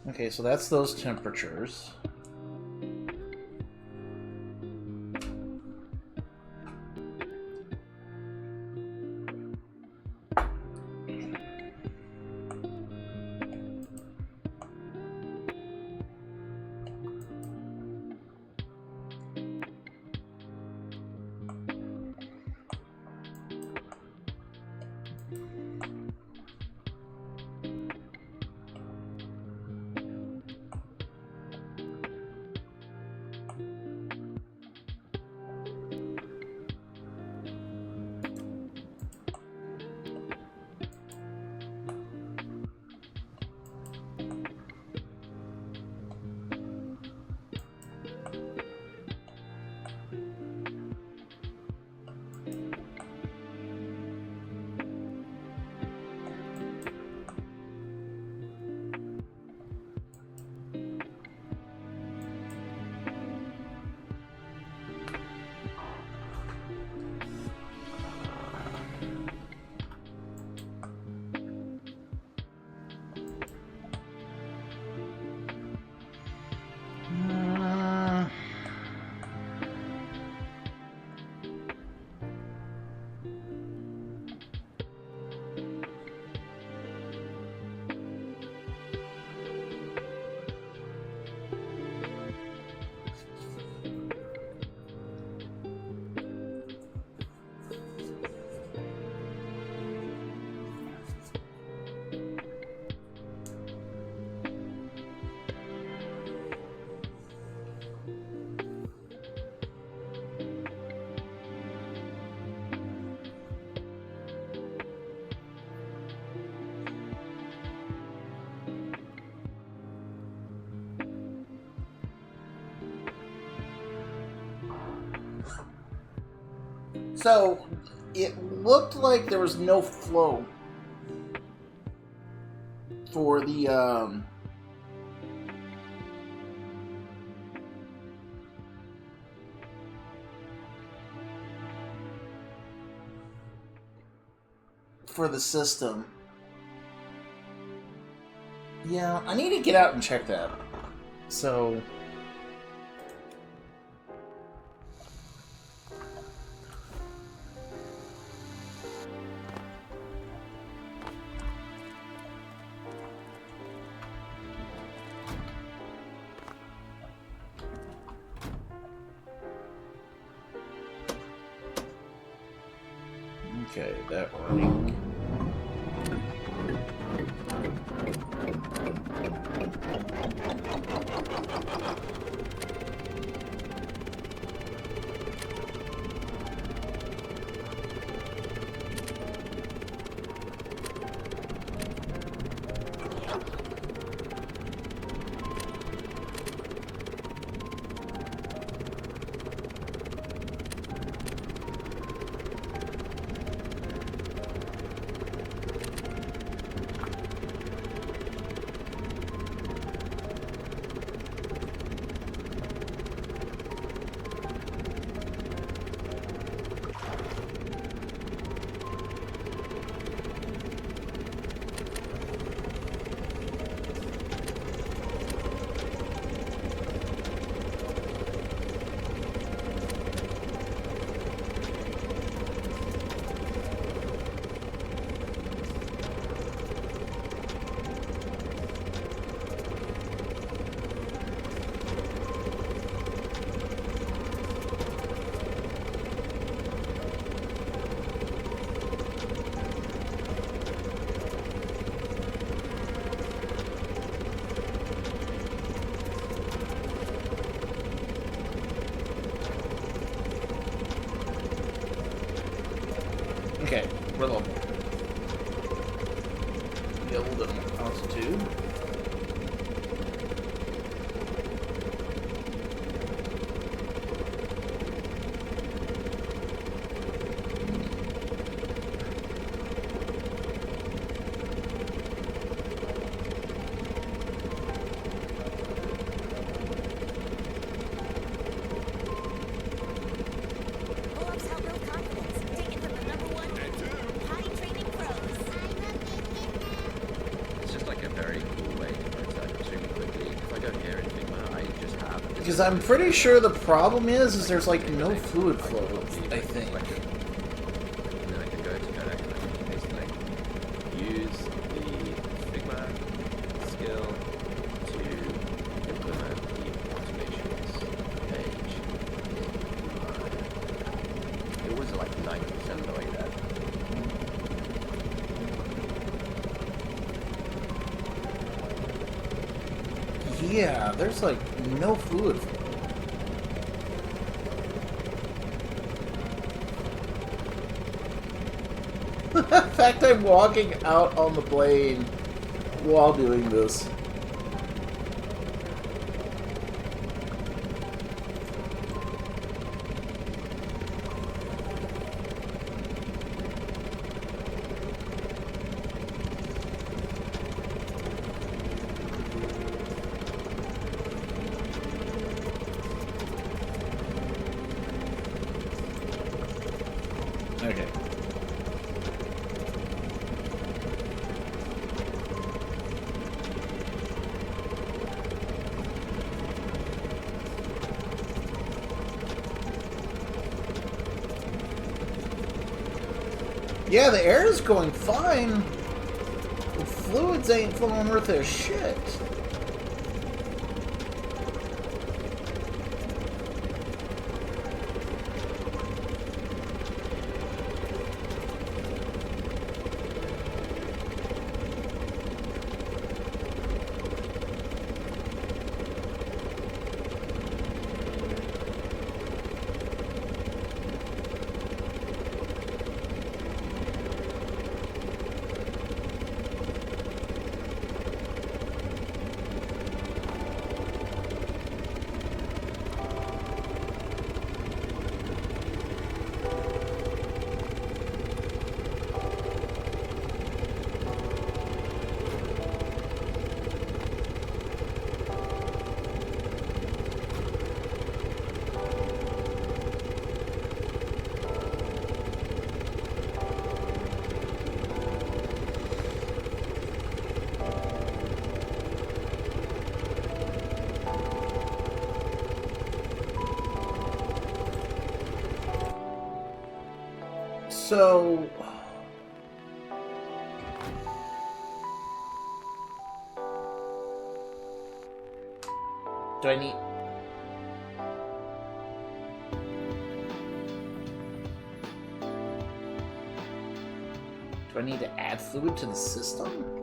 Okay, so that's those temperatures. So, it looked like there was no flow for the, for the system. Yeah, I need to get out and check that. So... Okay, that running. Okay, we're low. Get a little bit more altitude. Because I'm pretty sure the problem is there's like no fluid flow, I think. And then I can go to that, I can basically use the Figma skill to implement the automations page. It was like 90% of the way there. Yeah, there's like no fluid flow. In fact, I'm walking out on the plane while doing this. Okay. Yeah, the air is going fine. The fluids ain't flowing worth their shit. So... Do I need... Do I need to add fluid to the system?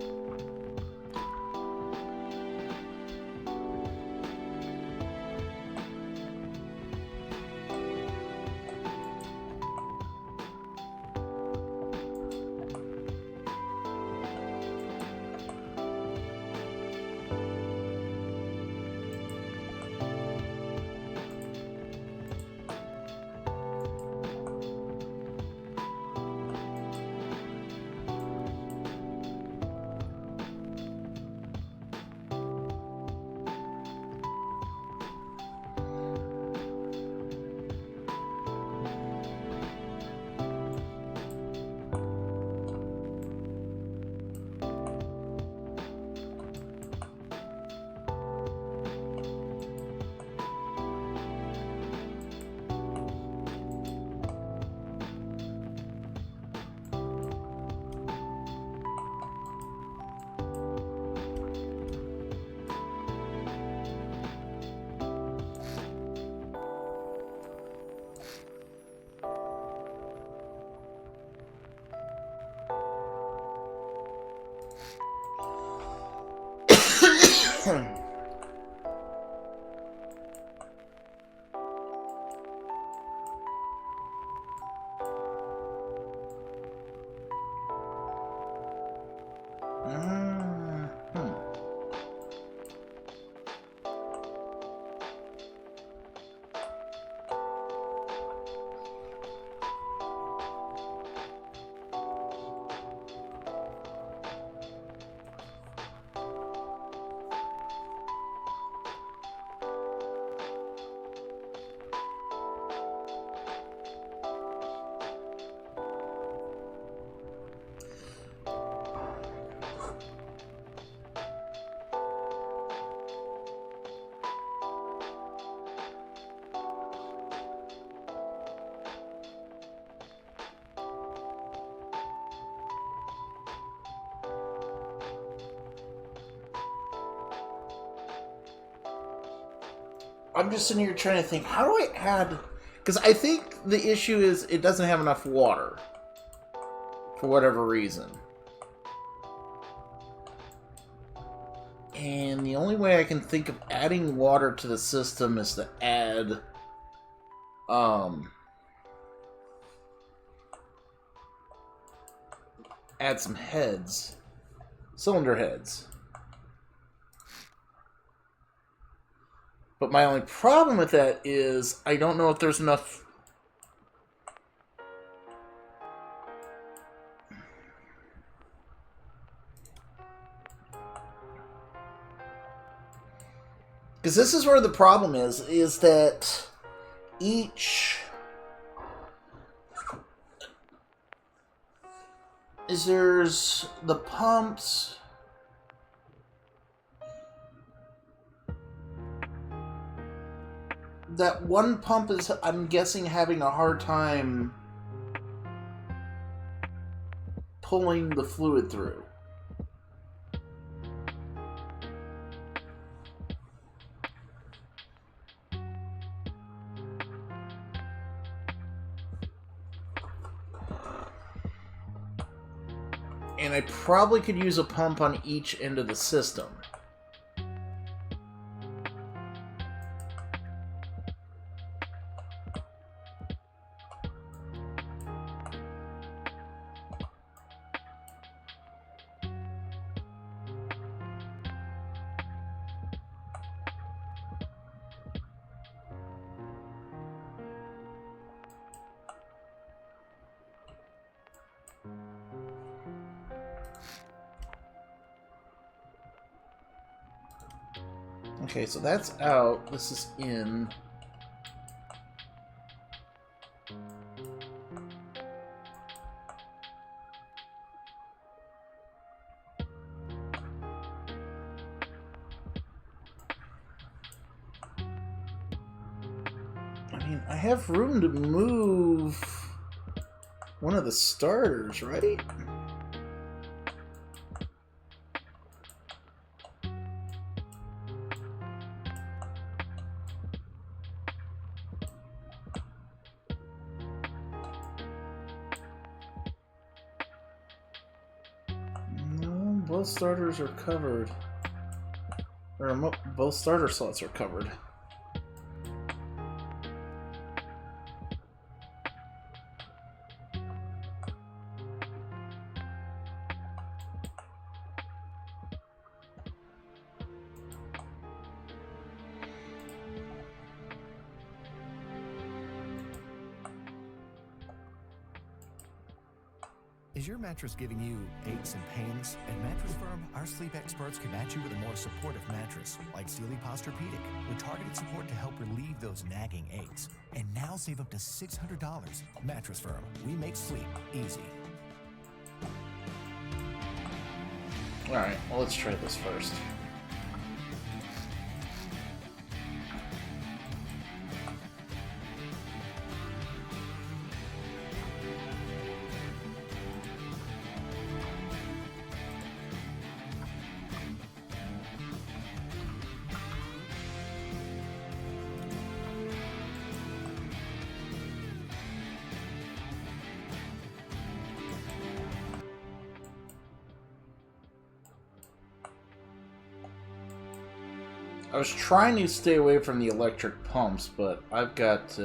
I'm just sitting here trying to think, how do I add... Because I think the issue is it doesn't have enough water. For whatever reason. And the only way I can think of adding water to the system is to add... add some heads. Cylinder heads. But my only problem with that is I don't know if there's enough... Because this is where the problem is that each... there's the pumps... That one pump is, I'm guessing, having a hard time pulling the fluid through. And I probably could use a pump on each end of the system. Okay, so that's out. This is in. I mean, I have room to move One of the starters, right? No, both starters are covered. Or both starter slots are covered. Is your mattress giving you aches and pains? At Mattress Firm, our sleep experts can match you with a more supportive mattress, like Sealy Posturepedic, with targeted support to help relieve those nagging aches. And now save up to $600. Mattress Firm, we make sleep easy. Alright, well, let's try this first. I was trying to stay away from the electric pumps, but I've got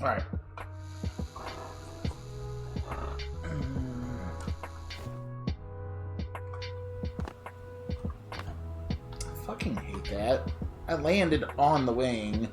Alright. I fucking hate that. I landed on the wing.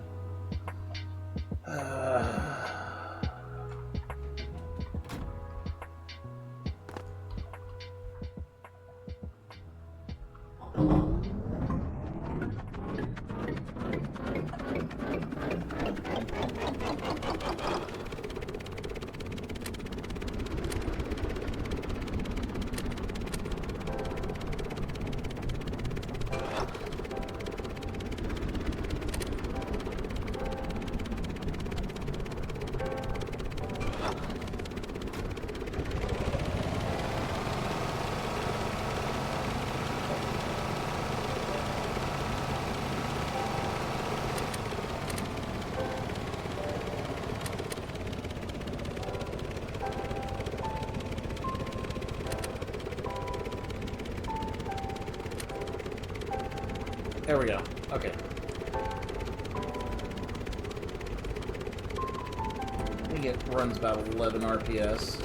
There we go. Okay. I think it runs about 11 RPS.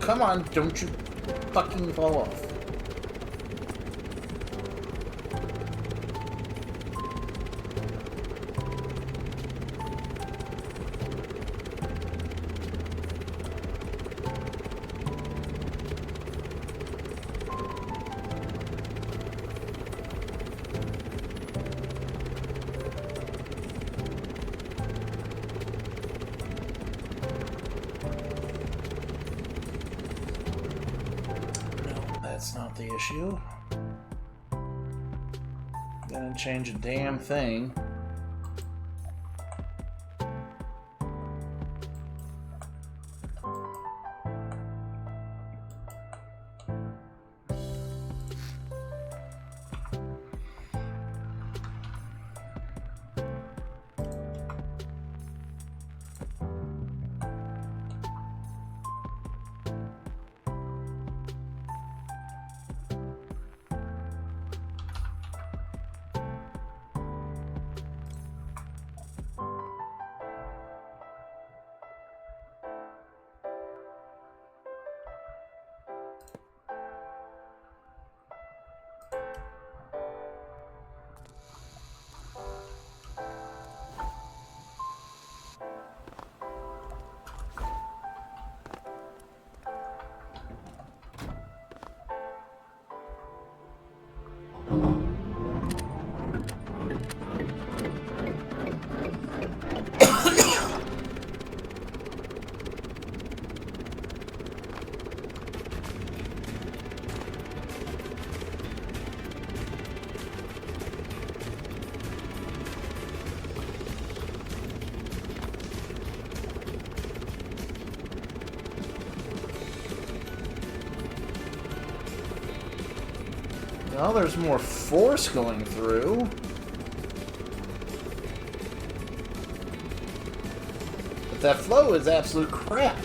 Come on, don't you fucking fall off. That's not the issue. Gonna change a damn thing. Well, there's more force going through. But that flow is absolute crap.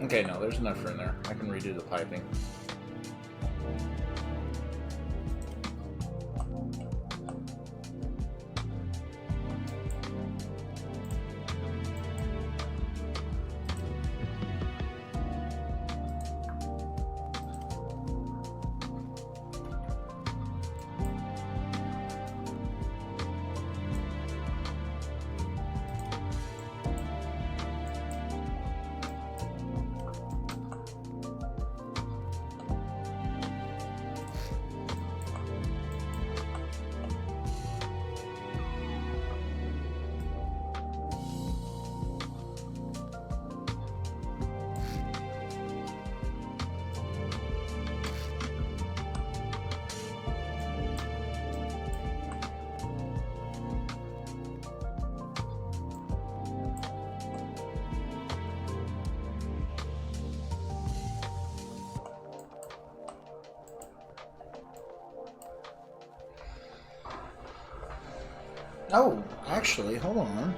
Okay, no, there's enough room there. I can redo the piping. Oh, actually, hold on.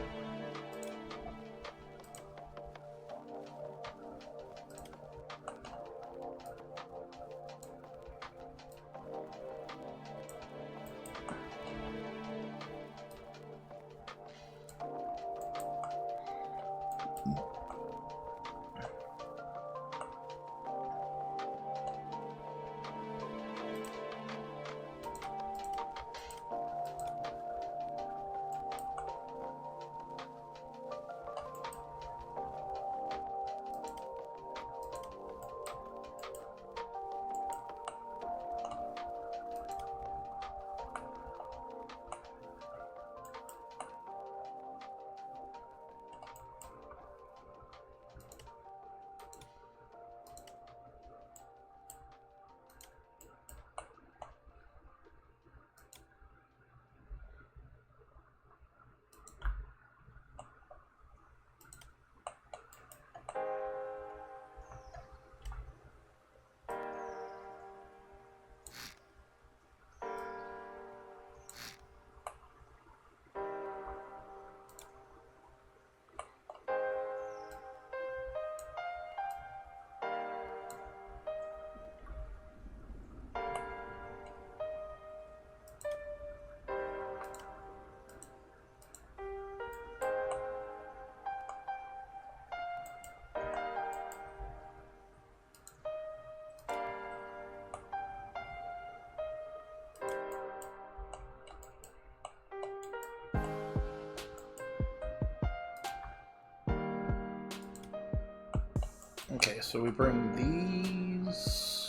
Okay, so we bring these.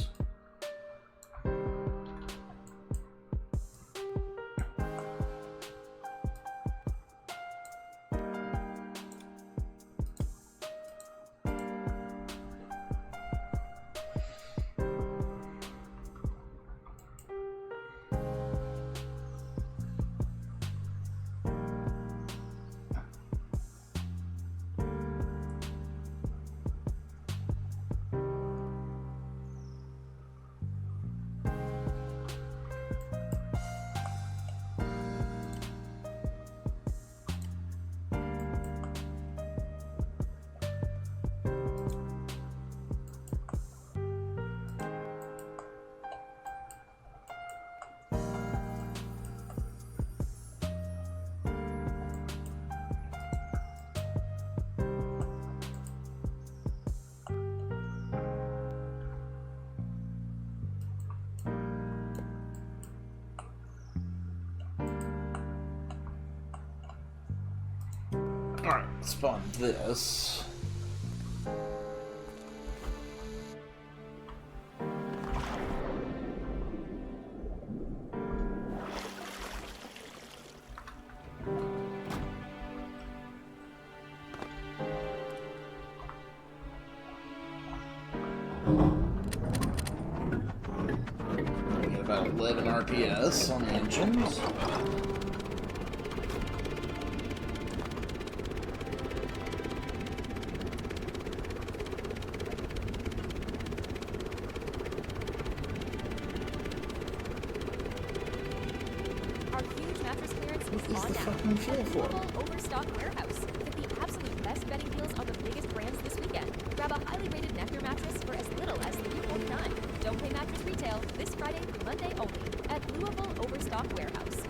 Alright, spawn this. Get about 11 RPS on the engines. Overstock warehouse with the absolute best bedding deals on the biggest brands this weekend. Grab a highly rated Nectar mattress for as little as $3.49. Don't pay mattress retail this Friday through Monday only at Louisville Overstock Warehouse.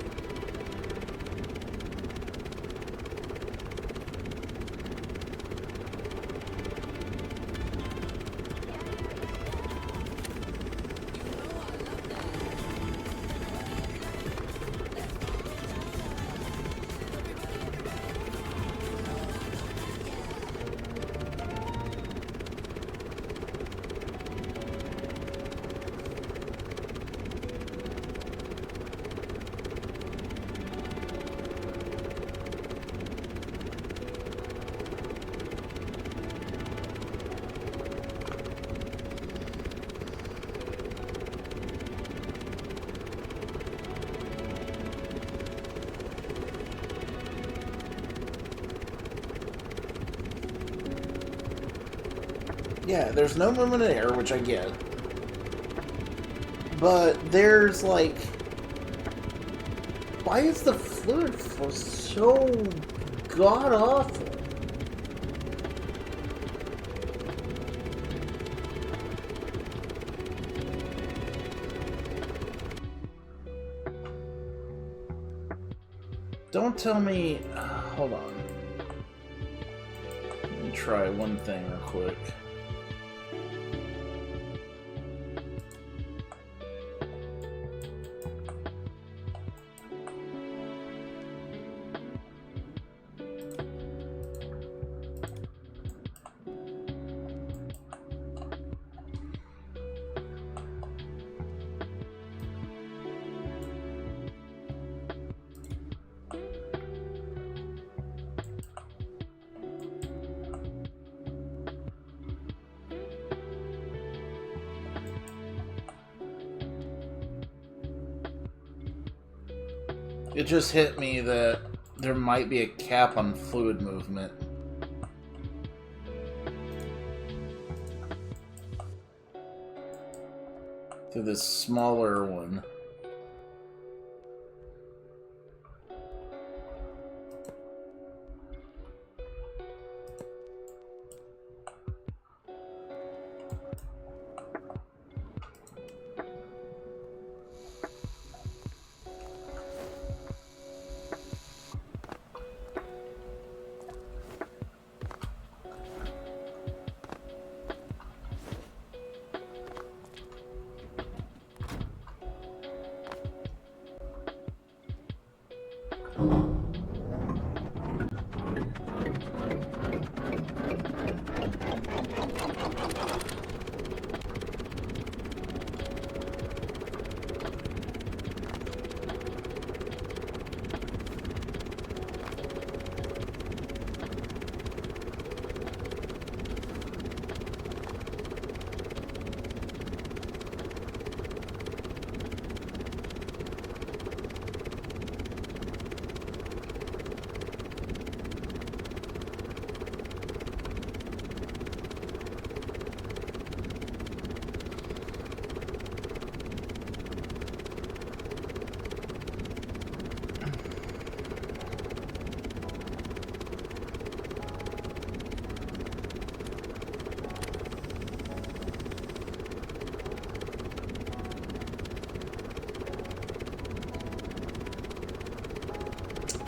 Yeah, there's no movement of air, which I get. But there's like... Why is the fluid flow so god-awful? Don't tell me... hold on. Let me try one thing real quick. It just hit me that there might be a cap on fluid movement. To this smaller one.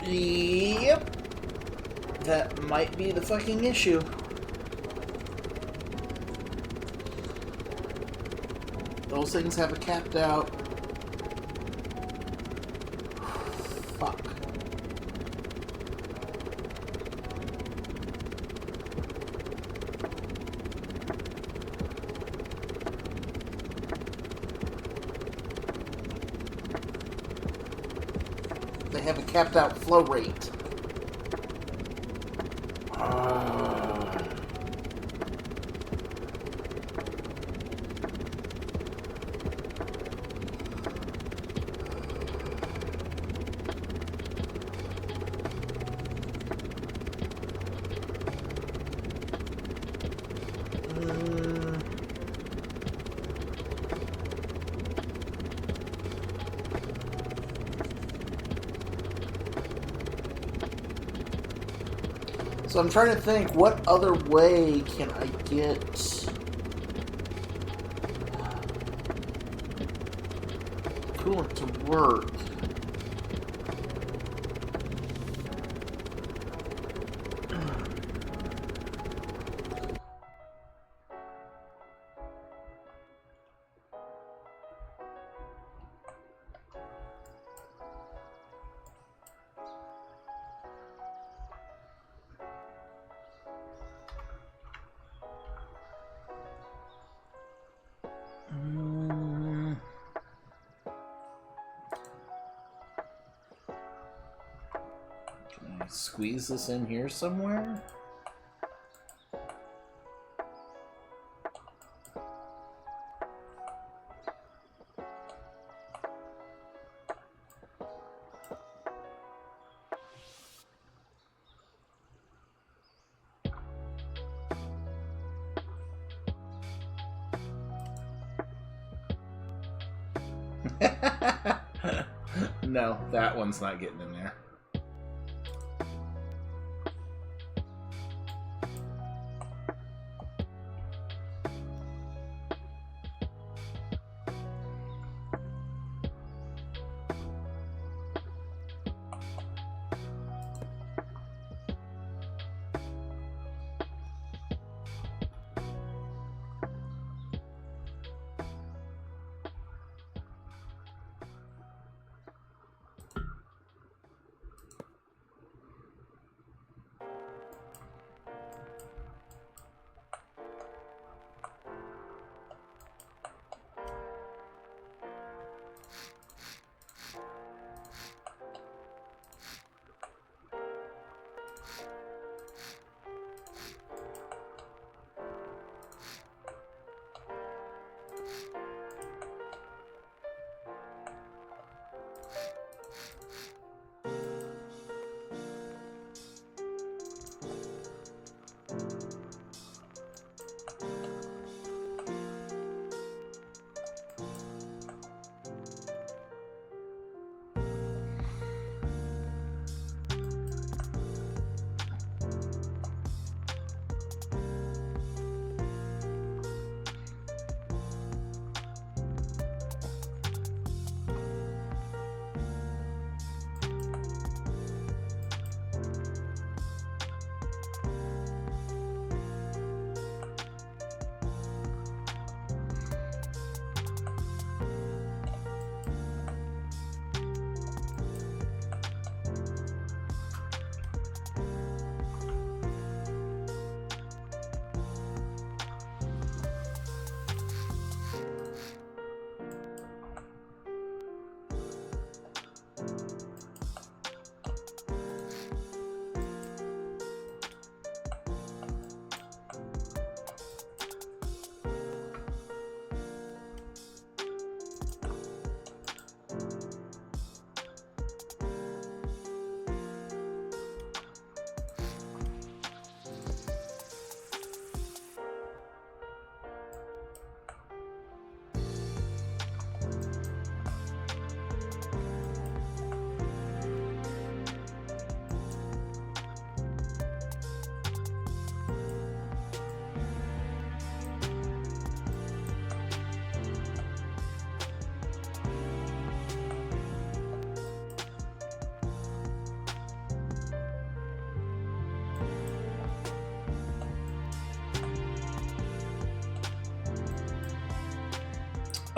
Yep. That might be the fucking issue. Those things have a capped out. Fuck. They have a capped out flow rate. So I'm trying to think, what other way can I get coolant to work? Can I squeeze this in here somewhere? No, that one's not getting in there.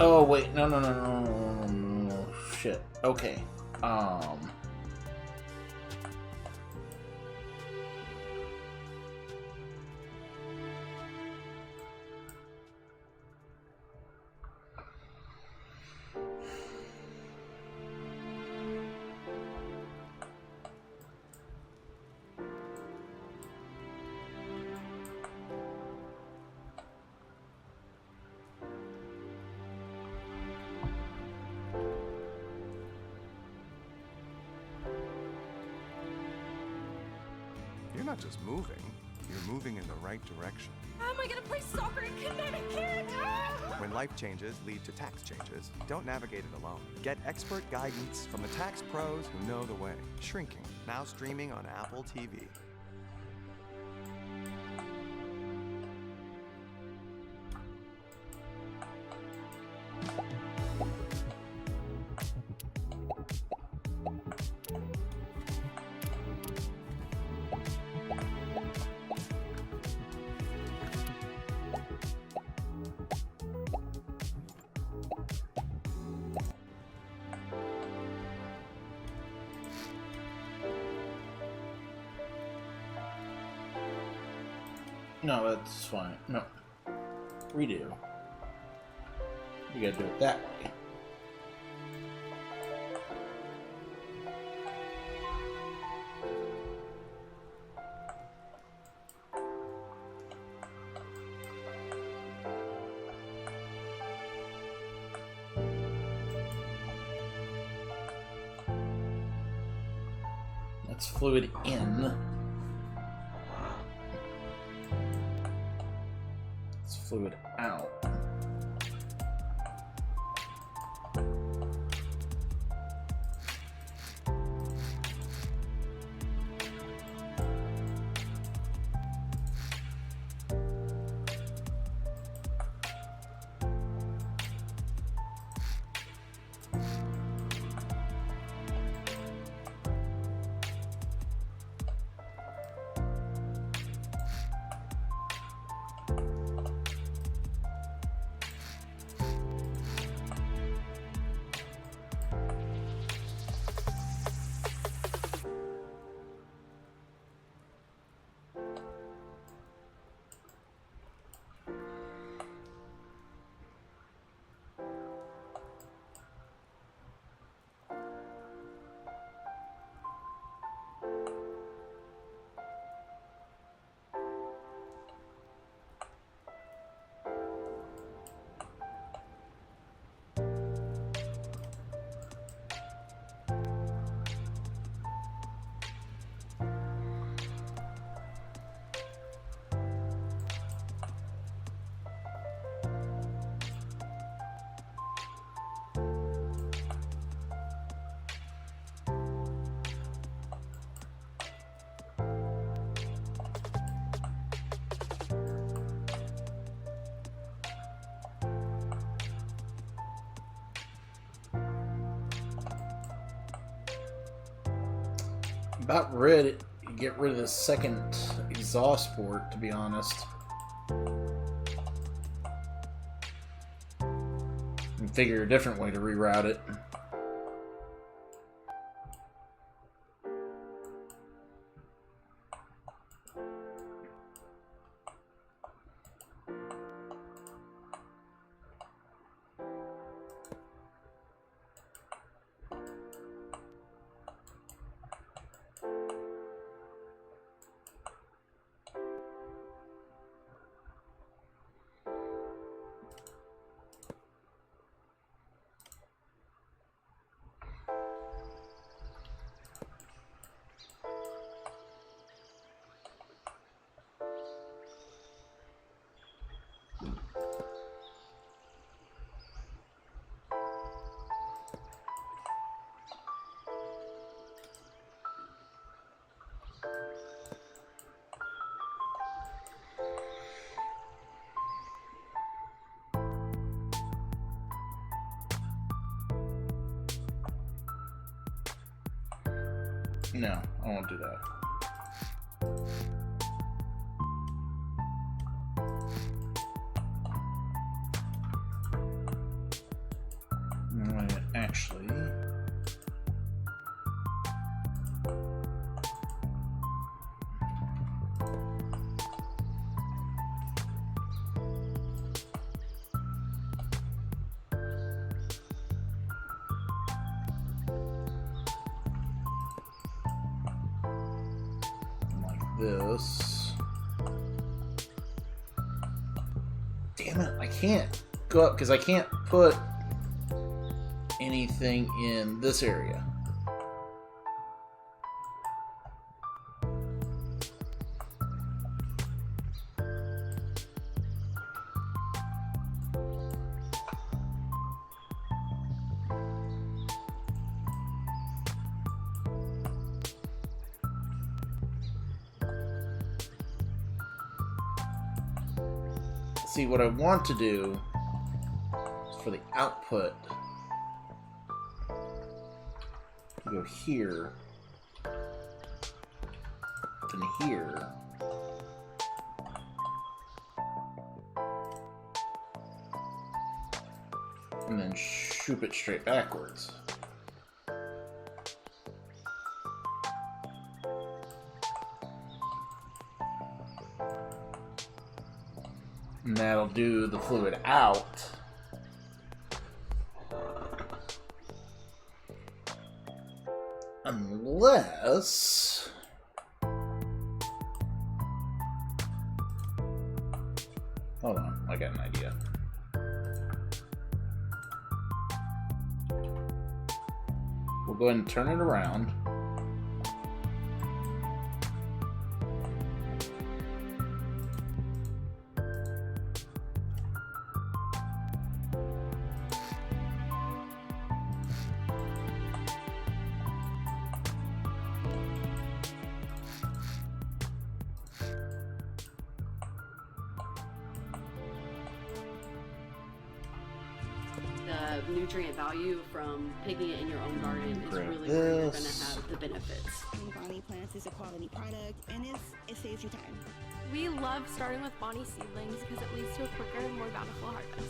Oh wait, no, shit. Okay. You're not just moving, you're moving in the right direction. How am I gonna play soccer in Connecticut? When life changes lead to tax changes, don't navigate it alone. Get expert guidance from the tax pros who know the way. Shrinking, now streaming on Apple TV. No, that's fine. No. Redo. You gotta do it that way. That's fluid in. Fluid out. About ready to get rid of the second exhaust port, to be honest. And figure a different way to reroute it. No, I won't do that. actually. This. Damn it, I can't go up because I can't put anything in this area. See, what I want to do is for the output to go here, then here, and then shoot it straight backwards. And that'll do the fluid out. Unless... Hold on, I got an idea. We'll go ahead and turn it around. The nutrient value from picking it in your own garden is really where you're going to have the benefits. Bonnie Plants is a quality product, and it saves you time. We love starting with Bonnie seedlings because it leads to a quicker and more bountiful harvest.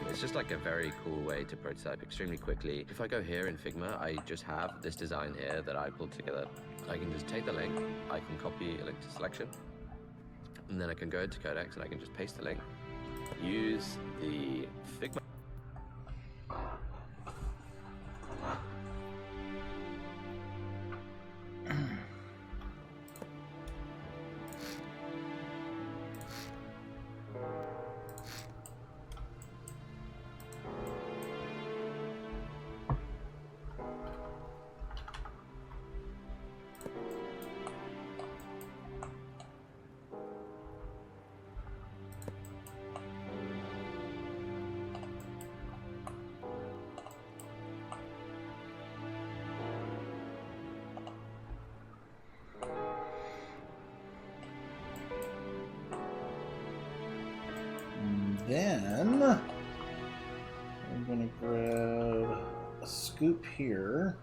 It's just like a very cool way to prototype extremely quickly. If I go here in Figma, I just have this design here that I pulled together. I can just take the link, I can copy a link to selection, and then I can go into Codex and I can just paste the link. Use the Figma. Then I'm going to grab a scoop here.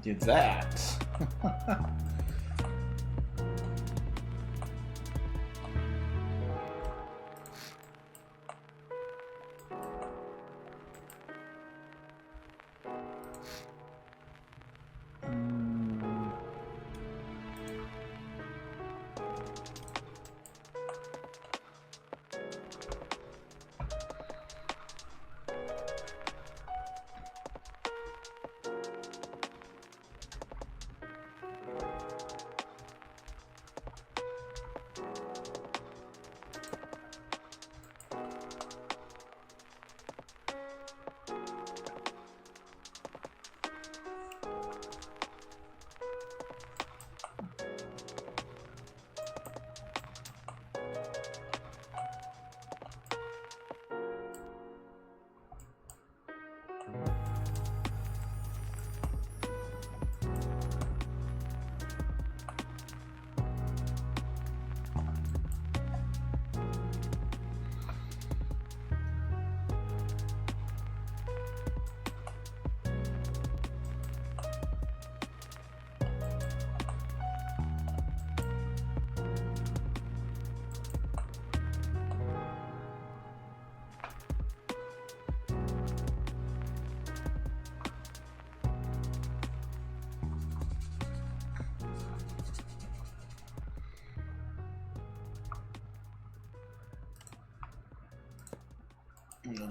Did that.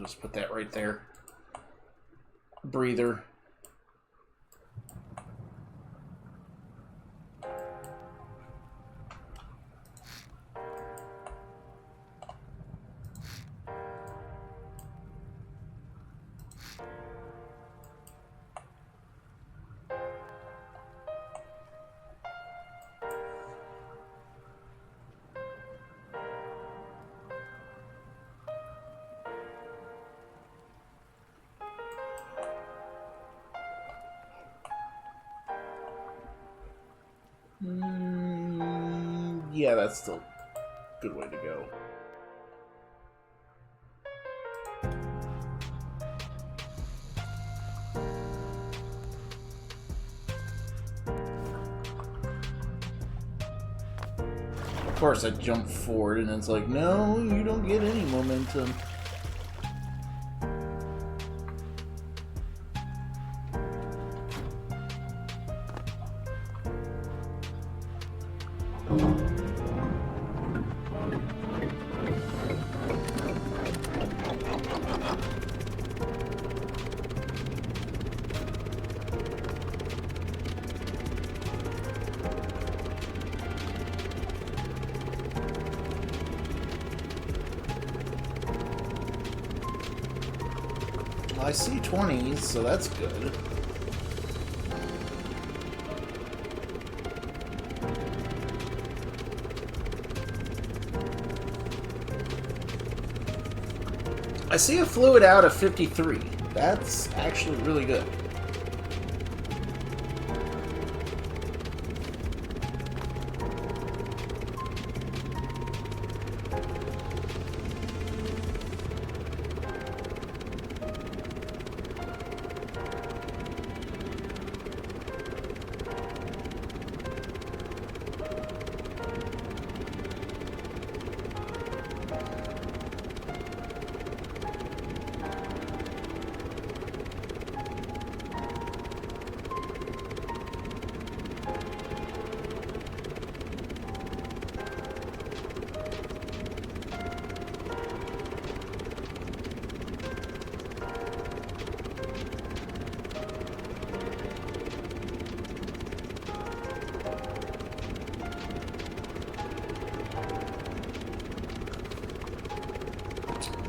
just put that right there. Breather. Yeah, that's still a good way to go. Of course, I jump forward, and it's like, no, you don't get any momentum. I see 20s, so that's good. I see a fluid out of 53. That's actually really good.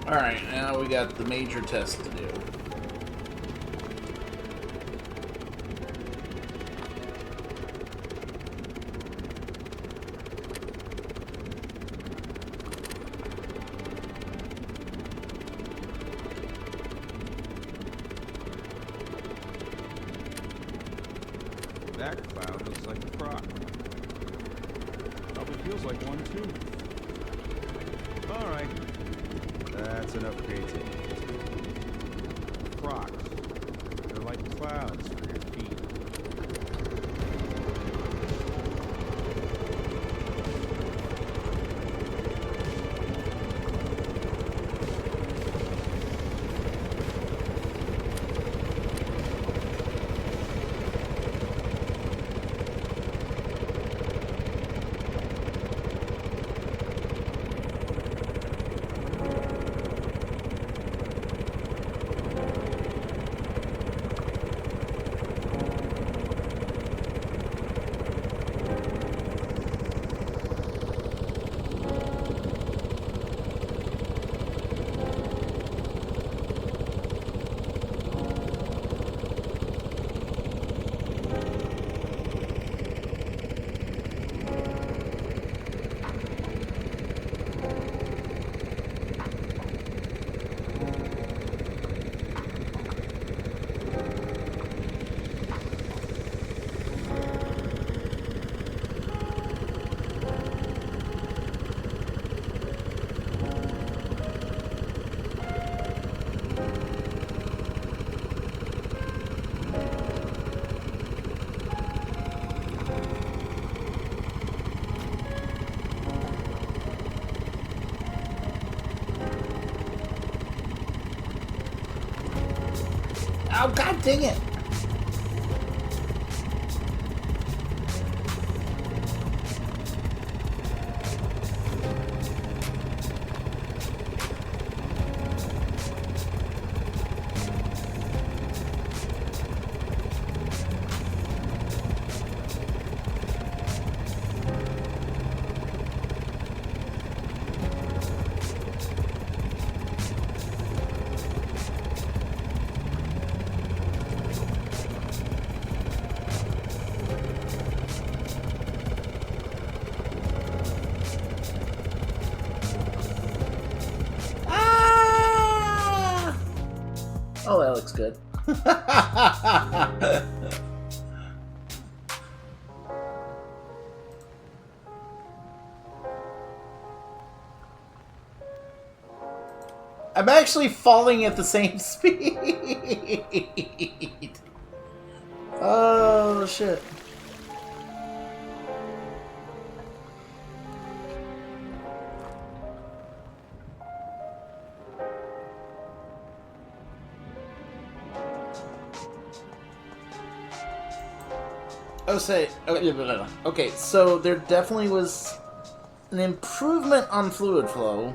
Alright, now we got the major test to do. That cloud looks like a croc. Probably feels like one too. Alright. That's enough creativity. Crocs. They're like clouds for your feet. Oh, god dang it! Oh, that looks good. I'm actually falling at the same speed. Oh, shit. Okay, so there definitely was an improvement on fluid flow.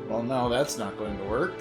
Well, no, that's not going to work.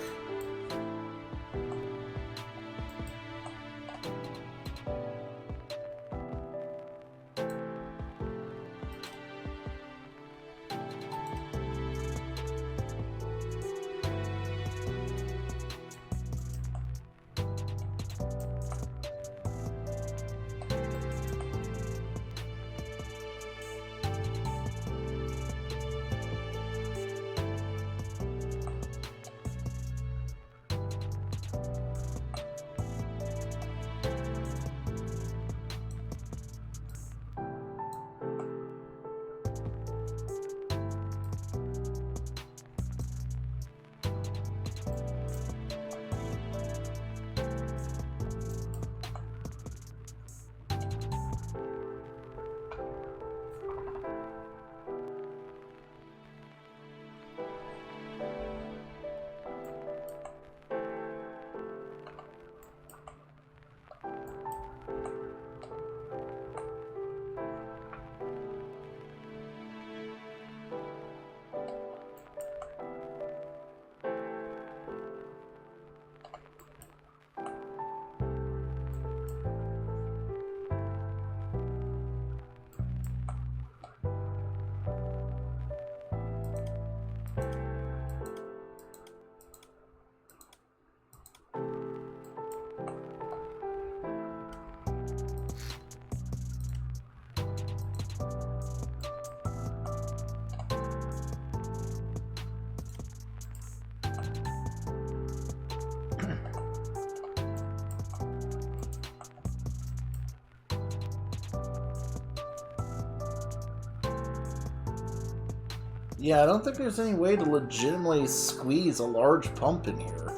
Yeah, I don't think there's any way to legitimately squeeze a large pump in here.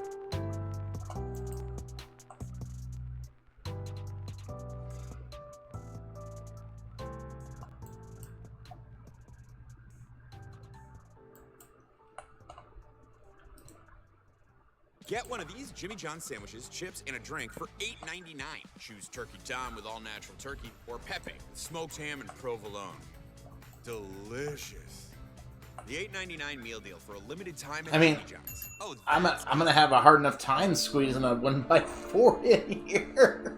Get one of these Jimmy John's sandwiches, chips, and a drink for $8.99. Choose Turkey Tom with all-natural turkey or Pepe with smoked ham and provolone. Delicious. The $8.99 meal deal for a limited time at Jimmy John's. Oh, I'm gonna have a hard enough time squeezing a 1x4 in here.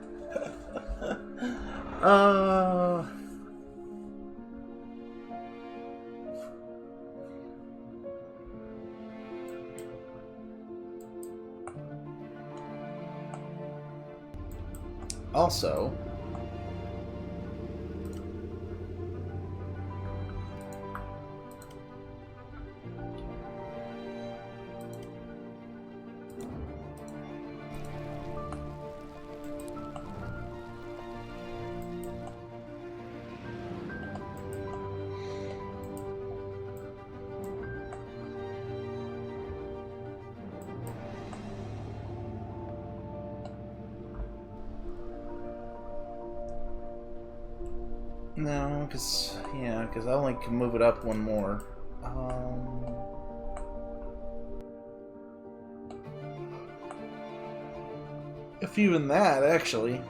Also, No, because I only can move it up one more. If even that, actually.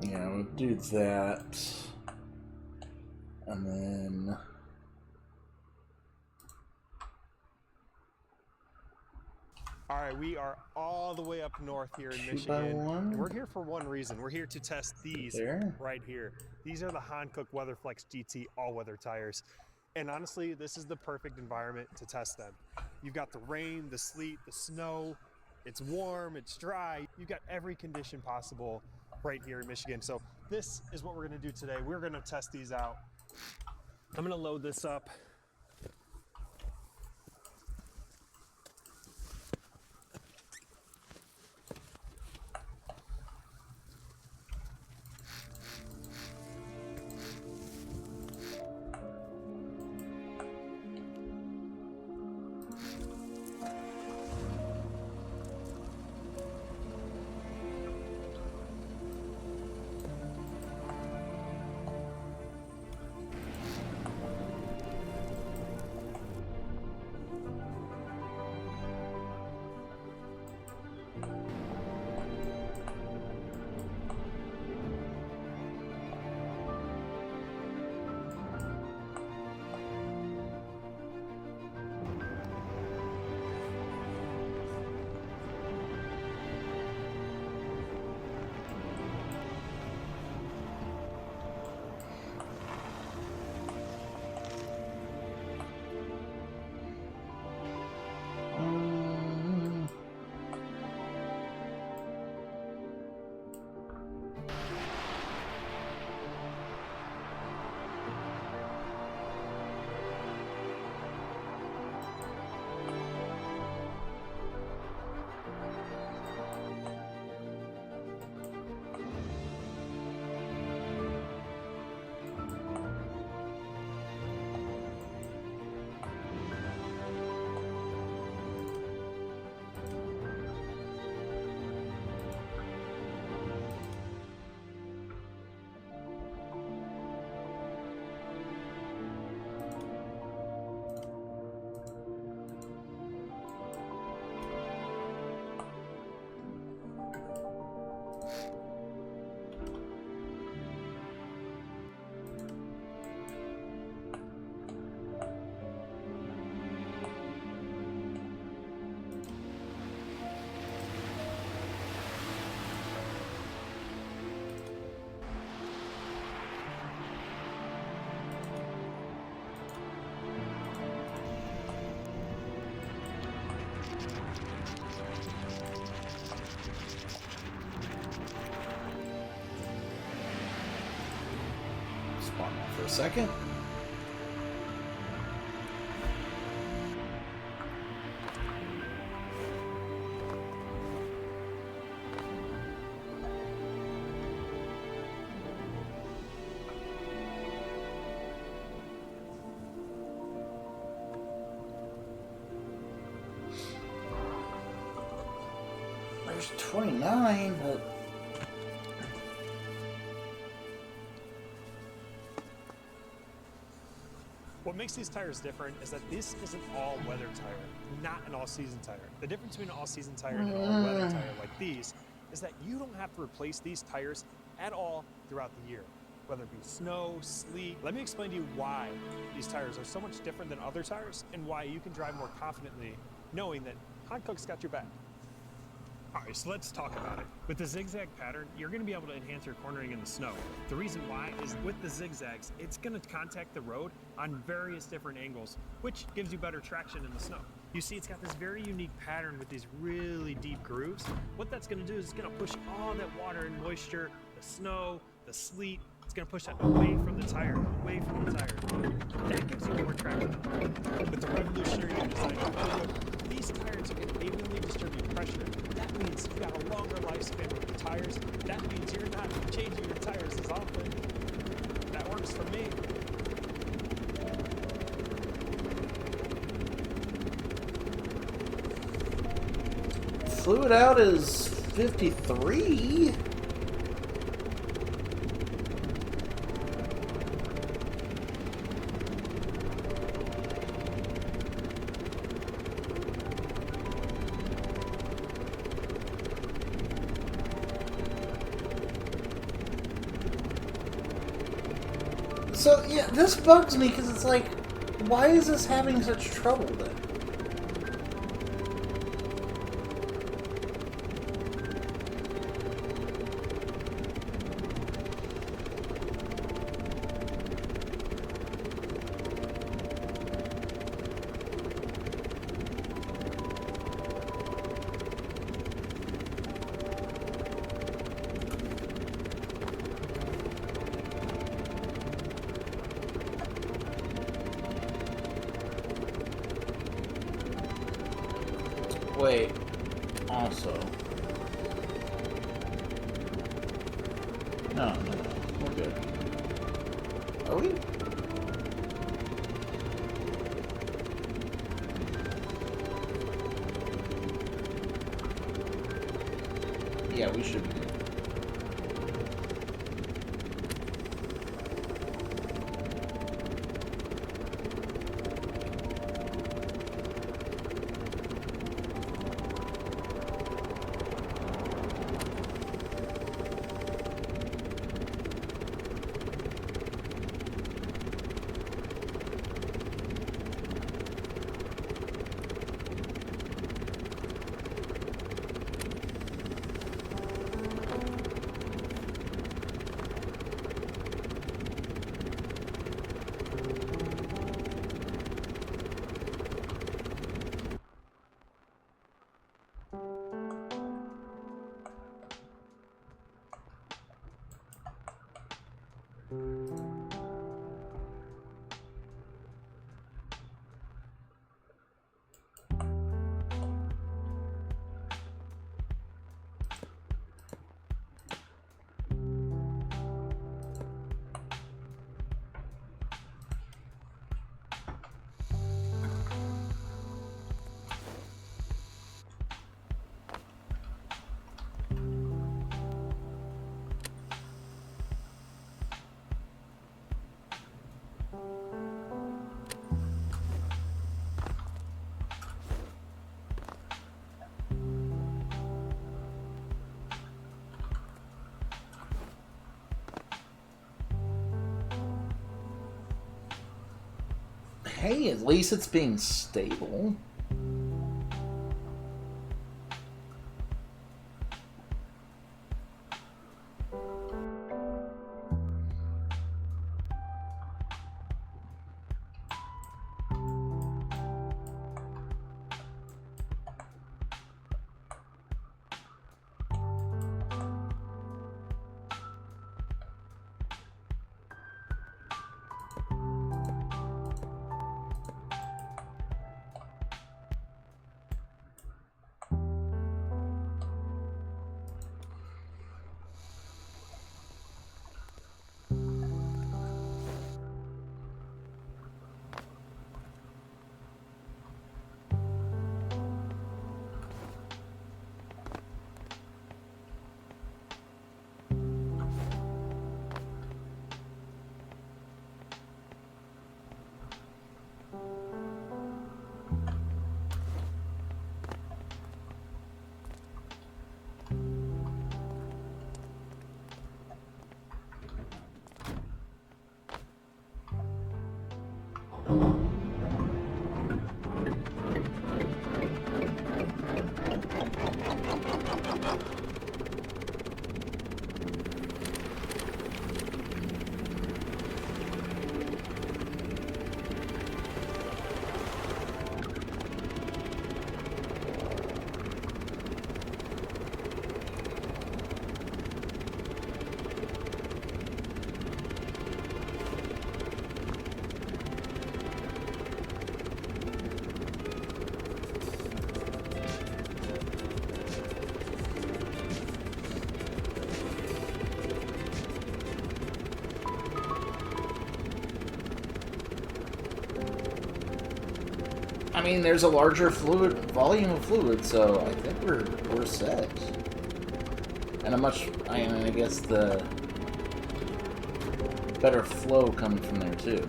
Yeah, we'll do that. And then... All right, we are all the way up north here in 2x1? Michigan. And we're here for one reason. We're here to test these There? right here. These are the Hankook WeatherFlex GT all-weather tires. And honestly, this is the perfect environment to test them. You've got the rain, the sleet, the snow. It's warm, it's dry. You've got every condition possible right here in Michigan. So this is what we're gonna do today. We're gonna test these out. I'm gonna load this up. For a second. There's 29, but What makes these tires different is that this is an all-weather tire, not an all-season tire. The difference between an all-season tire and an all-weather tire like these is that you don't have to replace these tires at all throughout the year, whether it be snow, sleet. Let me explain to you why these tires are so much different than other tires and why you can drive more confidently knowing that Hankook's got your back. Alright, so let's talk about it. With the zigzag pattern, you're going to be able to enhance your cornering in the snow. The reason why is with the zigzags, it's going to contact the road on various different angles, which gives you better traction in the snow. You see, it's got this very unique pattern with these really deep grooves. What that's going to do is it's going to push all that water and moisture, the snow, the sleet, it's going to push that away from the tire, away from the tire. That gives you more traction. With the revolutionary new design of the these tires are going to evenly distribute pressure. That means you've got a longer lifespan with the tires. That means you're not changing your tires as often. That works for me. Fluid out is 53. So, yeah, this bugs me because it's like, why is this having such trouble then? Wait, also. No, we're good. Are we? Yeah, we should be good. Hey, at least it's being stable. I mean, there's a larger volume of fluid, so I think we're set. And I guess the better flow coming from there too.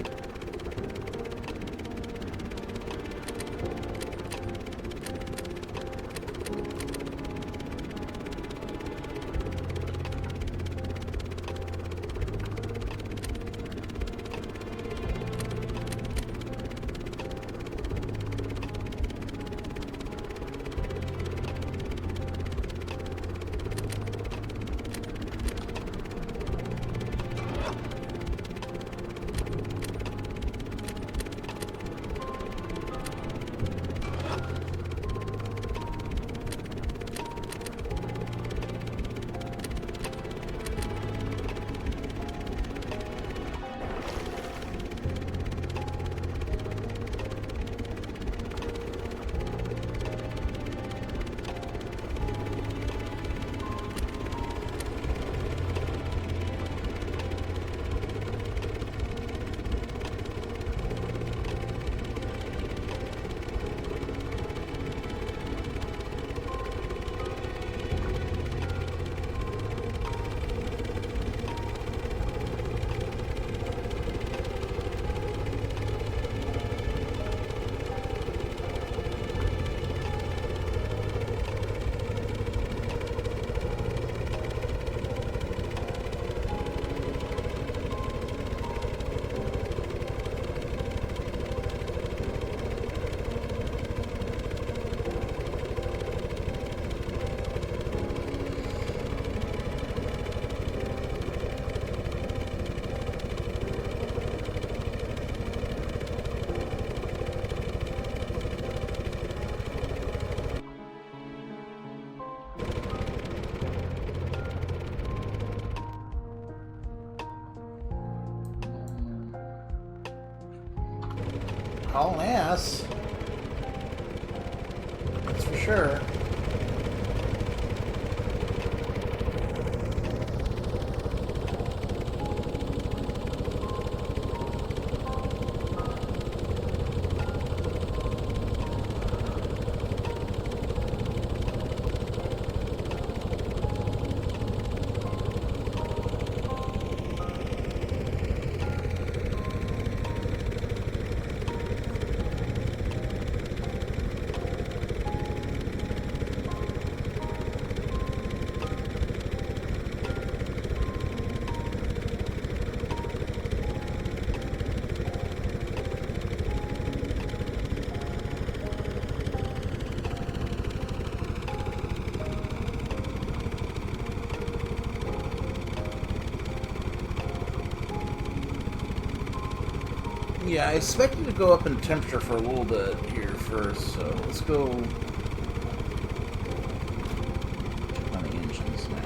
Hauling ass. That's for sure. Yeah, I expect it to go up in temperature for a little bit here first, so let's go on the engines now.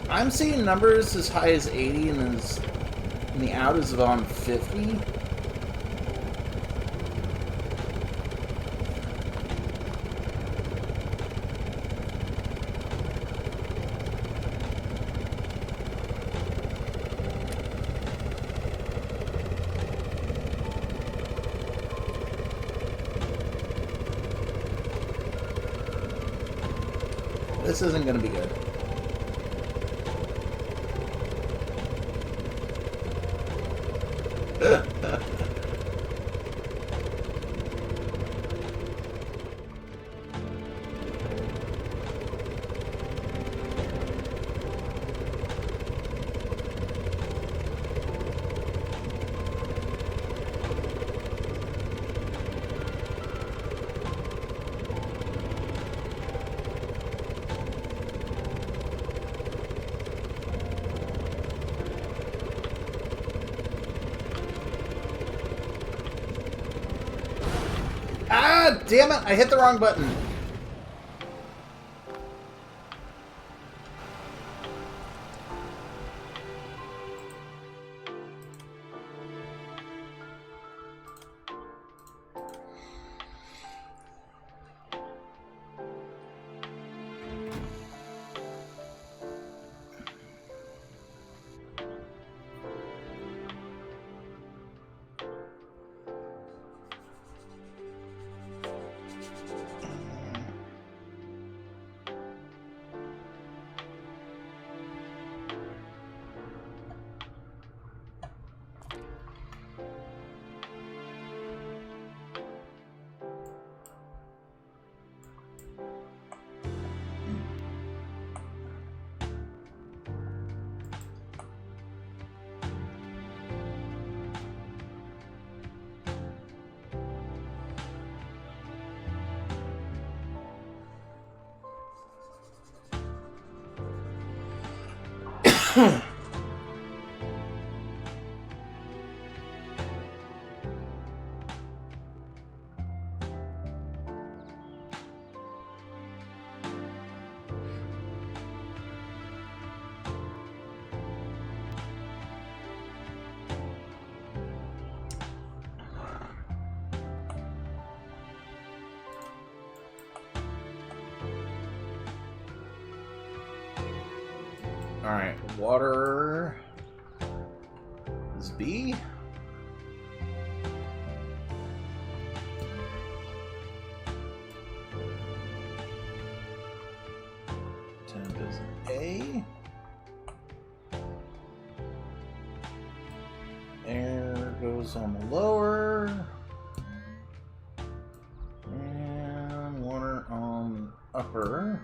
I'm seeing numbers as high as 80 and the out is on 50. This isn't going to be good. Ah, damn it! I hit the wrong button. Alright, water is B. Temp is A. Air goes on the lower. And water on upper.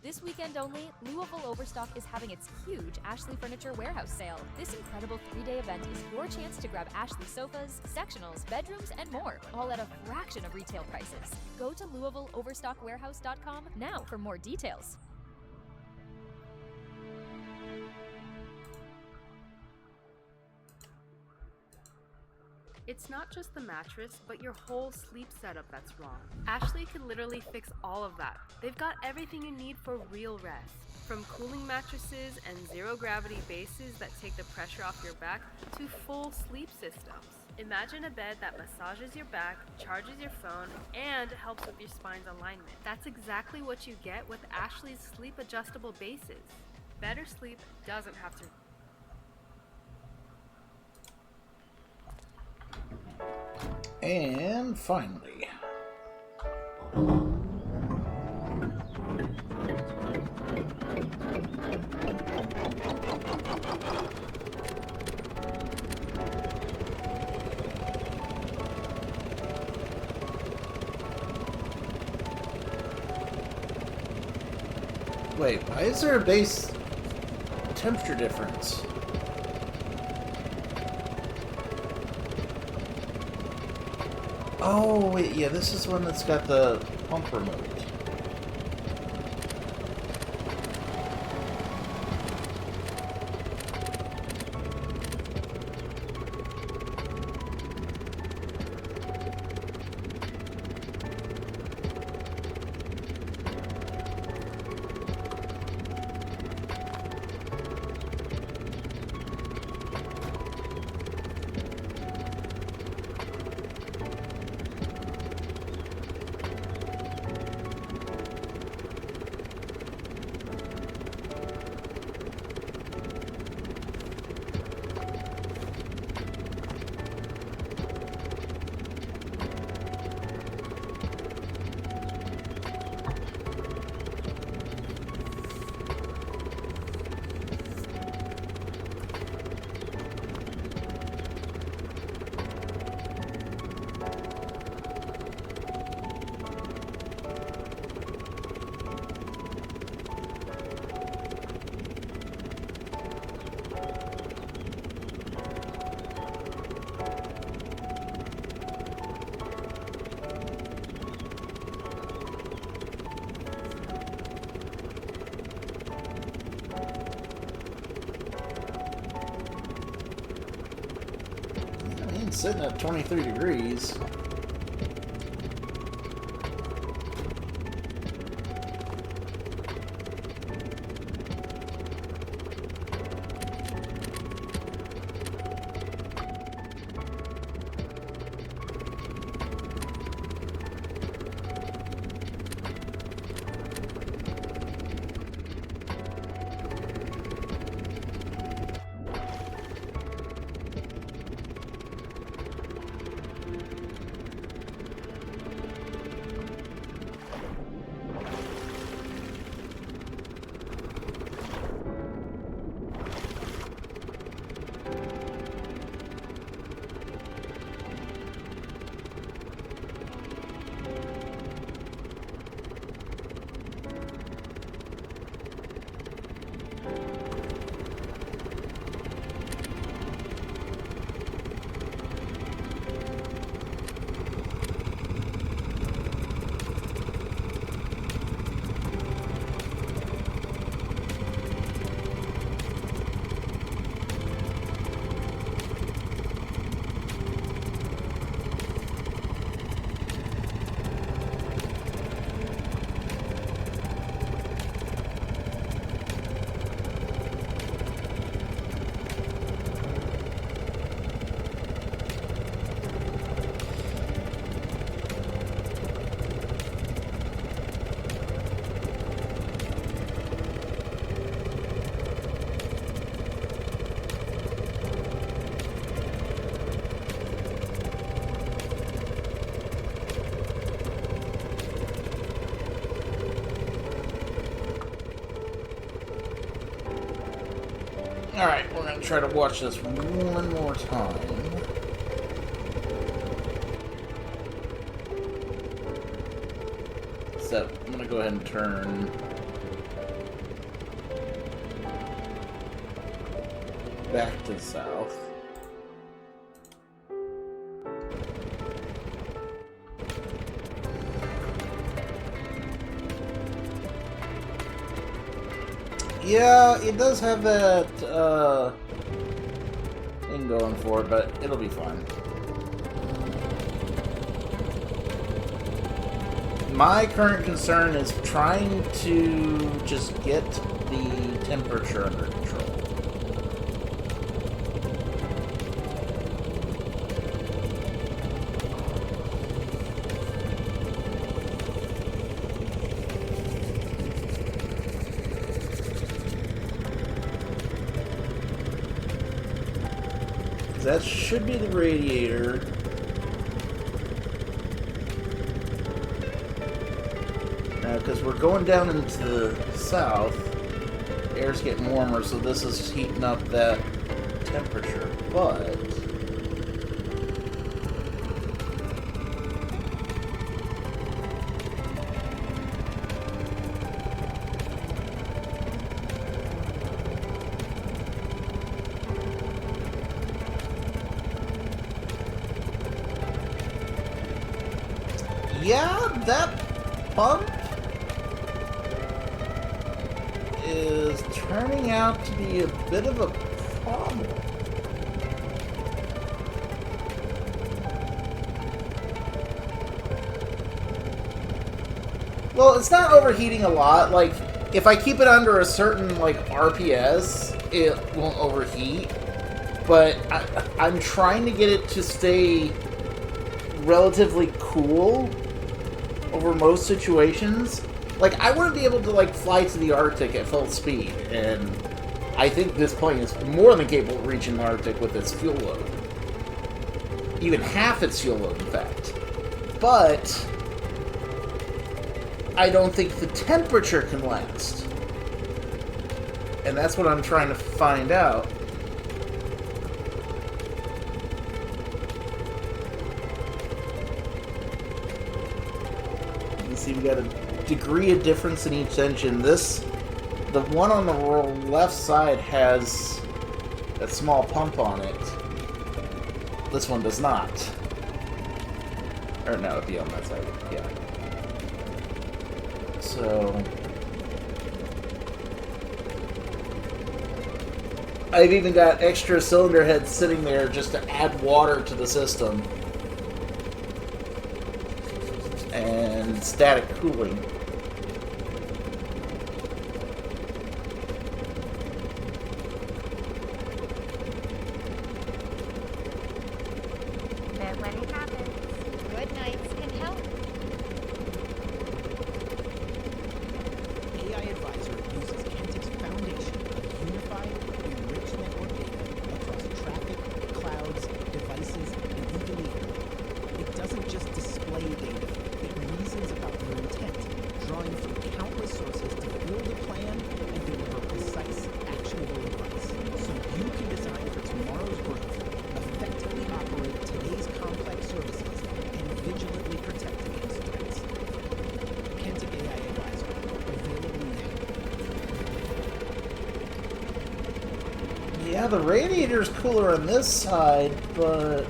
This weekend only, Louisville Overstock is having its huge Ashley Furniture Warehouse sale. This incredible 3-day event is your chance to grab Ashley sofas, sectionals, bedrooms, and more, all at a fraction of retail prices. Go to LouisvilleOverstockWarehouse.com now for more details. It's not just the mattress, but your whole sleep setup that's wrong. Ashley can literally fix all of that. They've got everything you need for real rest. From cooling mattresses and zero-gravity bases that take the pressure off your back to full sleep systems. Imagine a bed that massages your back, charges your phone, and helps with your spine's alignment. That's exactly what you get with Ashley's sleep-adjustable bases. Better sleep doesn't have to... And finally, wait, why is there a base temperature difference? Oh, wait, yeah, this is one that's got the pump remote. Sitting at 23 degrees. Alright, we're gonna try to watch this one more time. So, I'm gonna go ahead and turn back to the south. Yeah, it does have that thing going for it, but it'll be fine. My current concern is trying to just get the temperature under control. That should be the radiator. Now, because we're going down into the south, air's getting warmer, so this is heating up that temperature. But yeah, that pump is turning out to be a bit of a problem. Well, it's not overheating a lot. Like, if I keep it under a certain, like, RPS, it won't overheat. But I'm trying to get it to stay relatively cool over most situations. Like, I wouldn't be able to, like, fly to the Arctic at full speed, and I think this plane is more than capable of reaching the Arctic with its fuel load. Even half its fuel load, in fact. But I don't think the temperature can last. And that's what I'm trying to find out. See, we got a degree of difference in each engine. The one on the left side has a small pump on it. This one does not. Or no, it'd be on that side. Yeah. So I've even got extra cylinder heads sitting there just to add water to the system. And static cooling. But when it happens, good nights can help. AI Advisor uses Kentic's foundation of unified, enriched network data across traffic, clouds, devices, and even email. It doesn't just display data. About your intent, drawing from countless sources to build a plan and deliver precise, actionable advice, so you can design for tomorrow's growth, effectively operate today's complex services, and vigilantly protect against threats. Kentic AI Advisor, available now. Yeah, the radiator's cooler on this side, but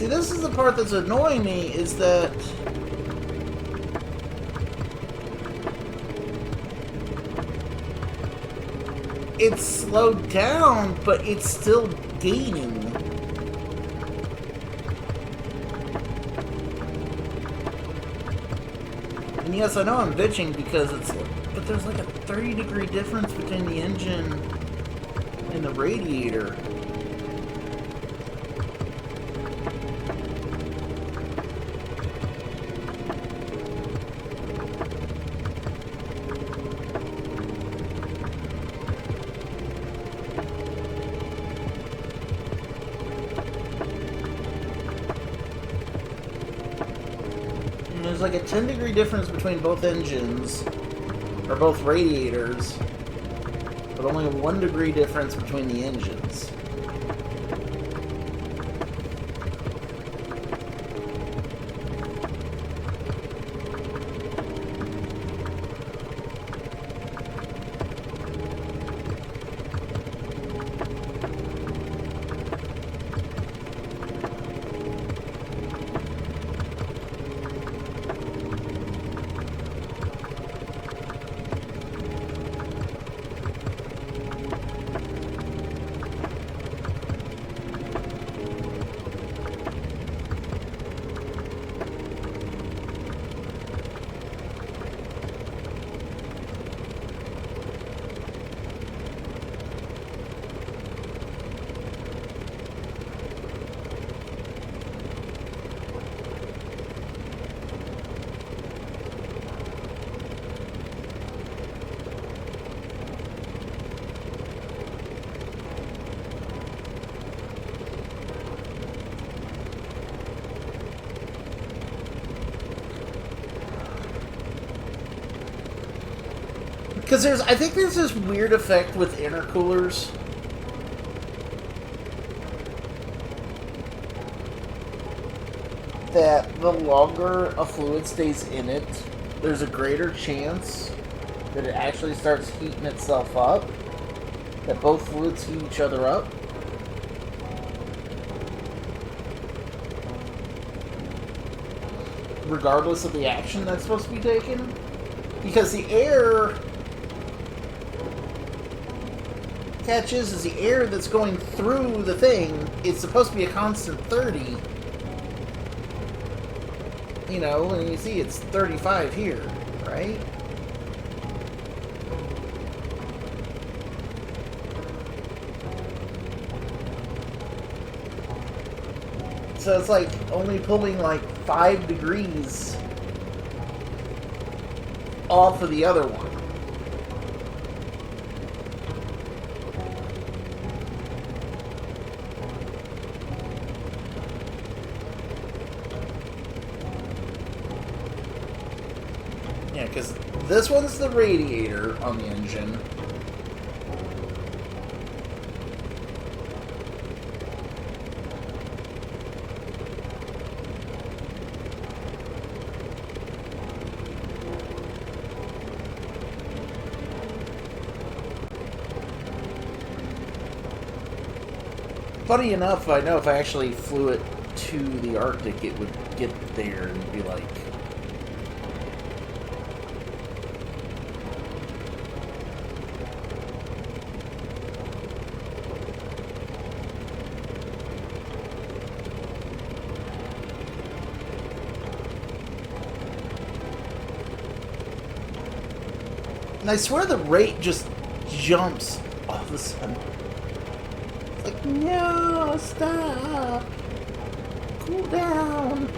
See, this is the part that's annoying me, is that it's slowed down, but it's still gaining. And yes, I know I'm bitching because it's, but there's like a 30-degree difference between the engine and the radiator. There's like a 10-degree difference between both engines, or both radiators, but only a 1-degree difference between the engines. Because I think there's this weird effect with intercoolers. That the longer a fluid stays in it, there's a greater chance that it actually starts heating itself up. That both fluids heat each other up. Regardless of the action that's supposed to be taken. Because the air... catch is the air that's going through the thing, it's supposed to be a constant 30. You know, and you see it's 35 here, right? So it's like only pulling like 5 degrees off of the other one. Yeah, because this one's the radiator on the engine. Funny enough, I know if I actually flew it to the Arctic, it would get there and be like... And I swear the rate just jumps all of a sudden. It's like, no, stop. Cool down.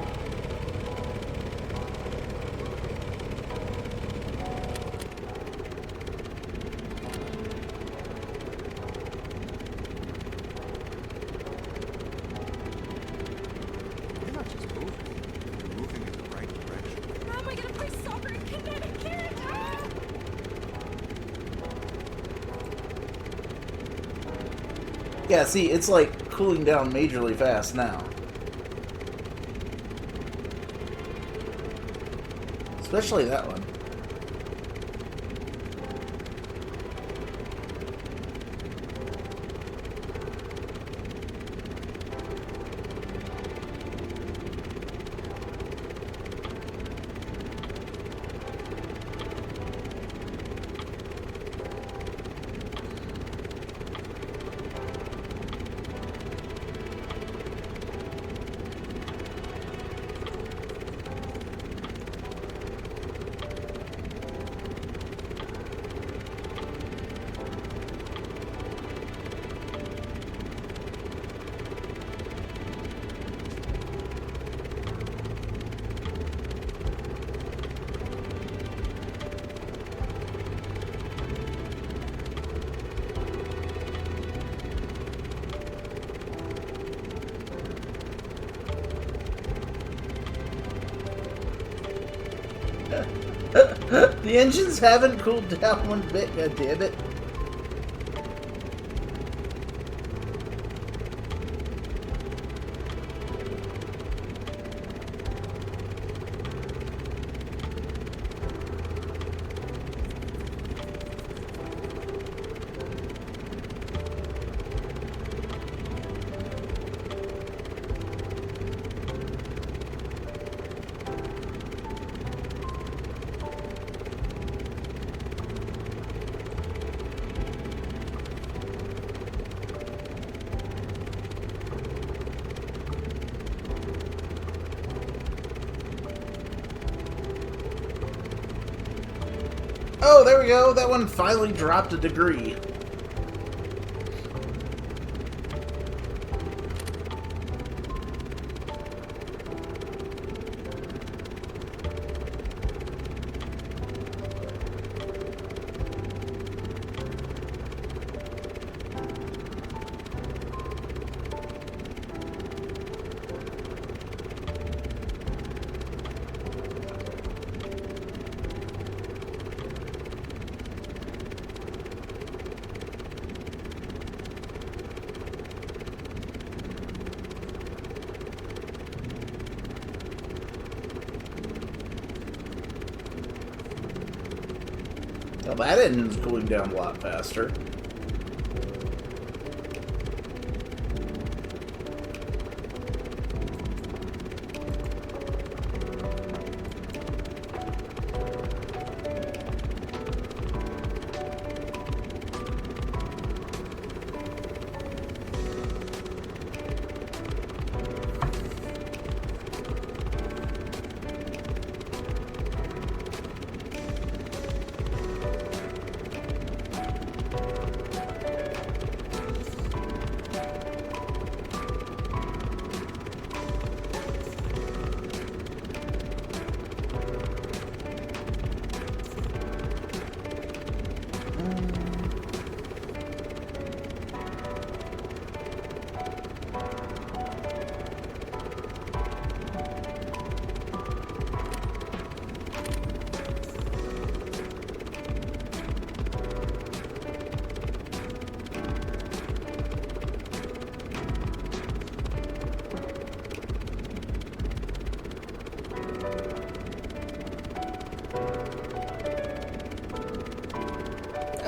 You're not just moving. You're moving in the right direction. How am I gonna play soccer in Connecticut? Yeah, see, it's like cooling down majorly fast now. Especially that one. The engines haven't cooled down one bit, goddammit. Oh, there we go. That one finally dropped a degree. Well, that engine's cooling down a lot faster.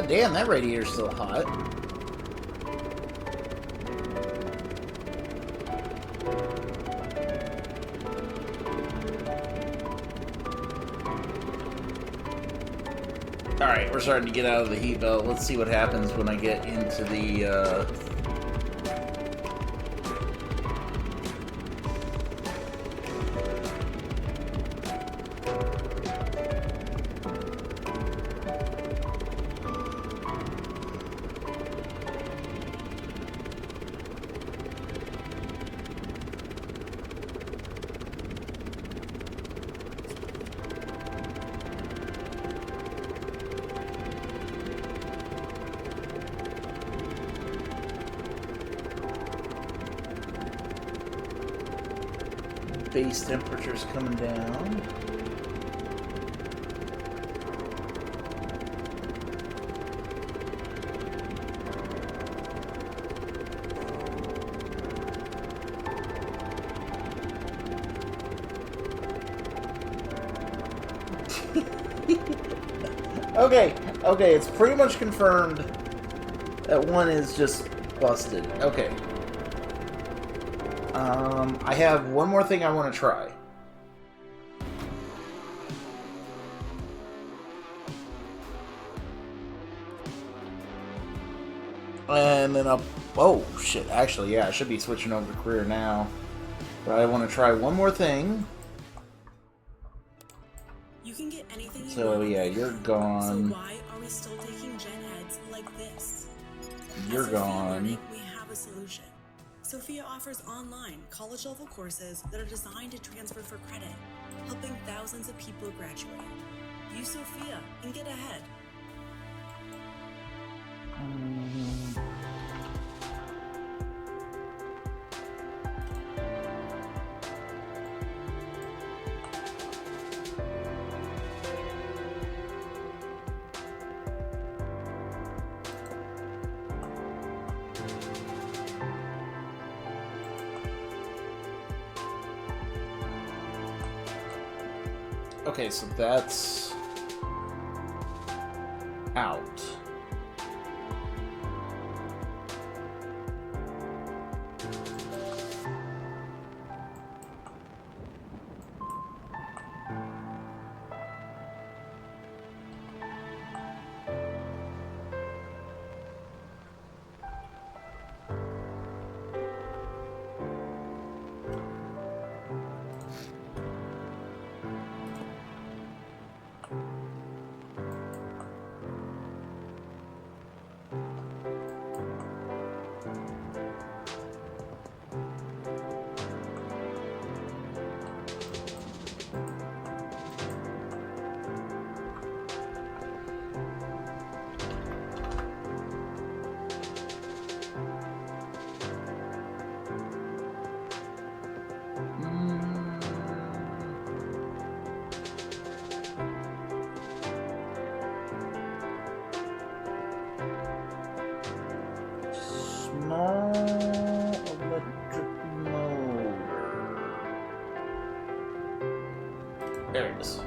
God damn, that radiator's still hot. Alright, we're starting to get out of the heat belt. Let's see what happens when I get into the, base temperature's coming down. Okay, it's pretty much confirmed that one is just busted. Okay. I have one more thing I want to try. And then up... Oh, shit. Actually, yeah, I should be switching over to career now. But I want to try one more thing. You can get anything you So, want. yeah, you're gone. So why are we still taking gen heads like this? You're At Sophia gone. Learning, we have a solution. Sophia offers online college-level courses that are designed to transfer for credit, helping thousands of people graduate. Use Sophia and get ahead. Okay, so that's out. Small electric motor. There it is.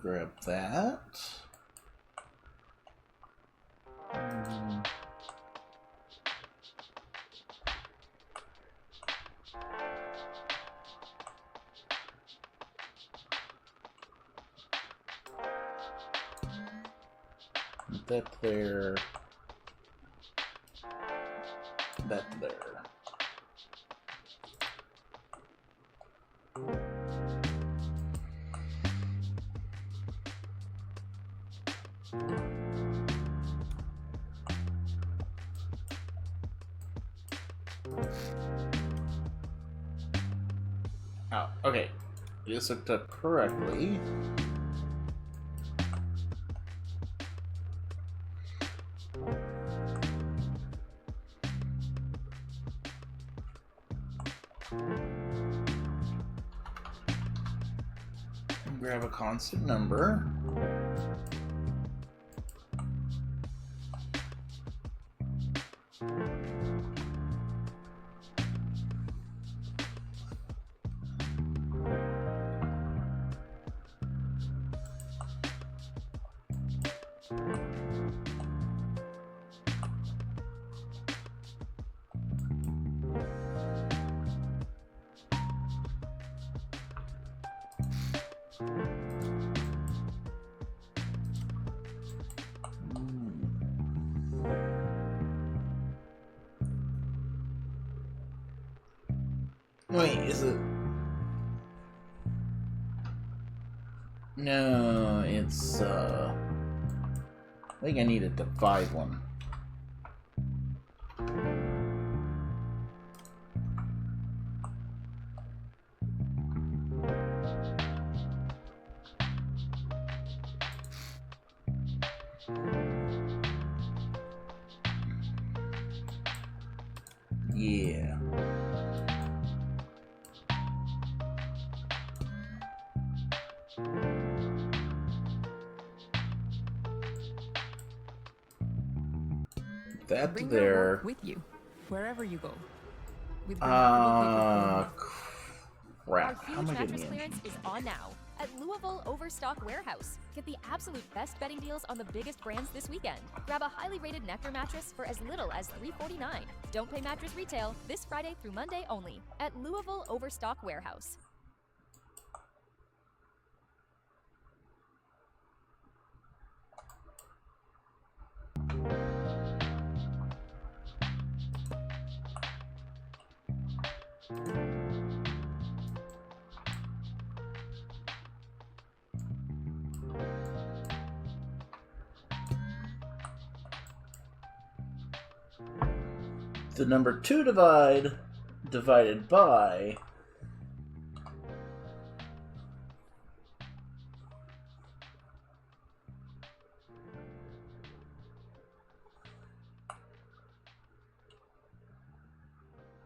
Grab that. That there. That there. Oh, okay. This hooked up correctly. Grab a constant number. Wait, is it? No, it's, I think I need a divide one. Yeah. That Bring there. your work with you, wherever you go. With remarkable Crap. Our How am huge I getting mattress the clearance engine? is on now. at Louisville Overstock Warehouse. Get the absolute best bedding deals on the biggest brands this weekend. Grab a highly rated Nectar mattress for as little as $349. Don't pay mattress retail this Friday through Monday only at Louisville Overstock Warehouse. The number 2 divided by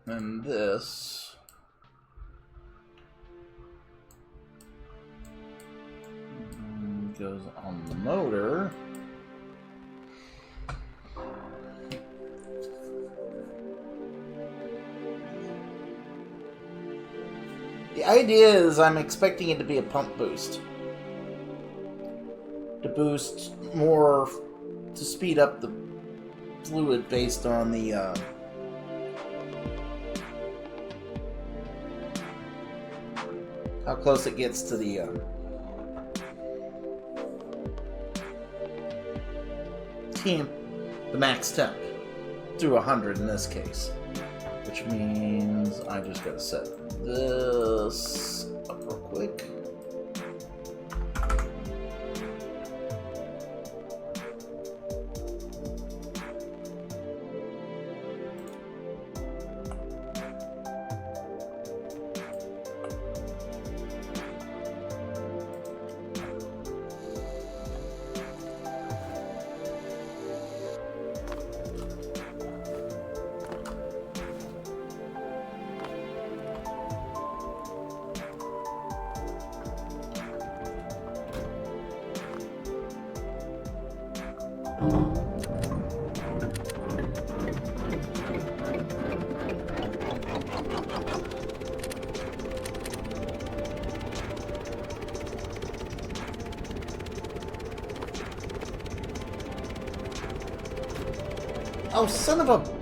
and this goes on the motor. The idea is I'm expecting it to be a pump boost. To boost more, to speed up the fluid based on the how close it gets to the max temp, through 100 in this case. Which means I just gotta set this up real quick. Oh, son of a...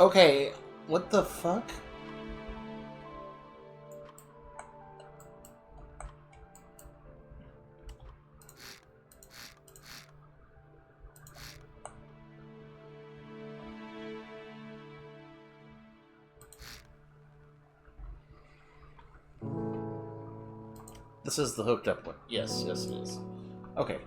Okay, what the fuck? This is the hooked up one. Yes, yes it is. Okay.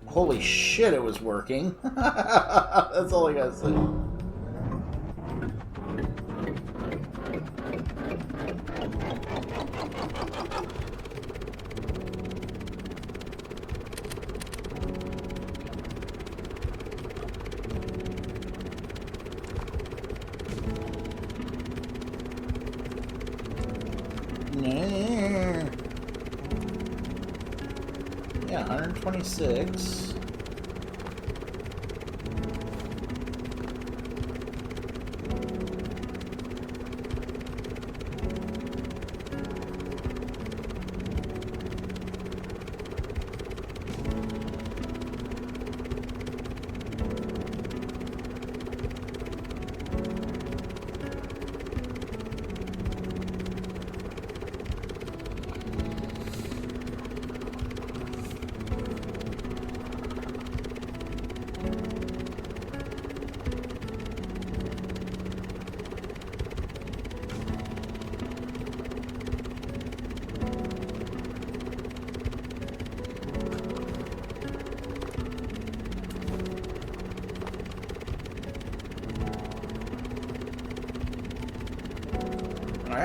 Holy shit, it was working. That's all I gotta say. Yeah, 126.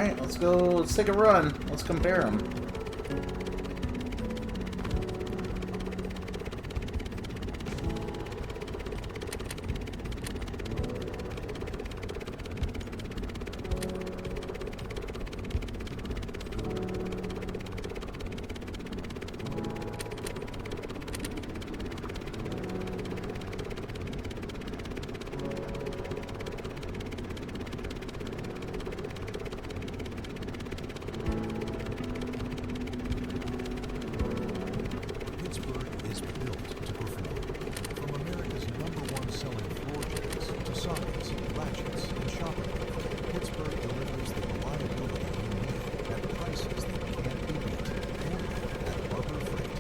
Alright, let's go. Let's take a run. Let's compare them. Pittsburgh is built to perform. From America's #1 selling floor jacks to sockets, ratchets, and shopping carts, Pittsburgh delivers the reliability you need at prices that can't be beat. Only at Harbor Freight.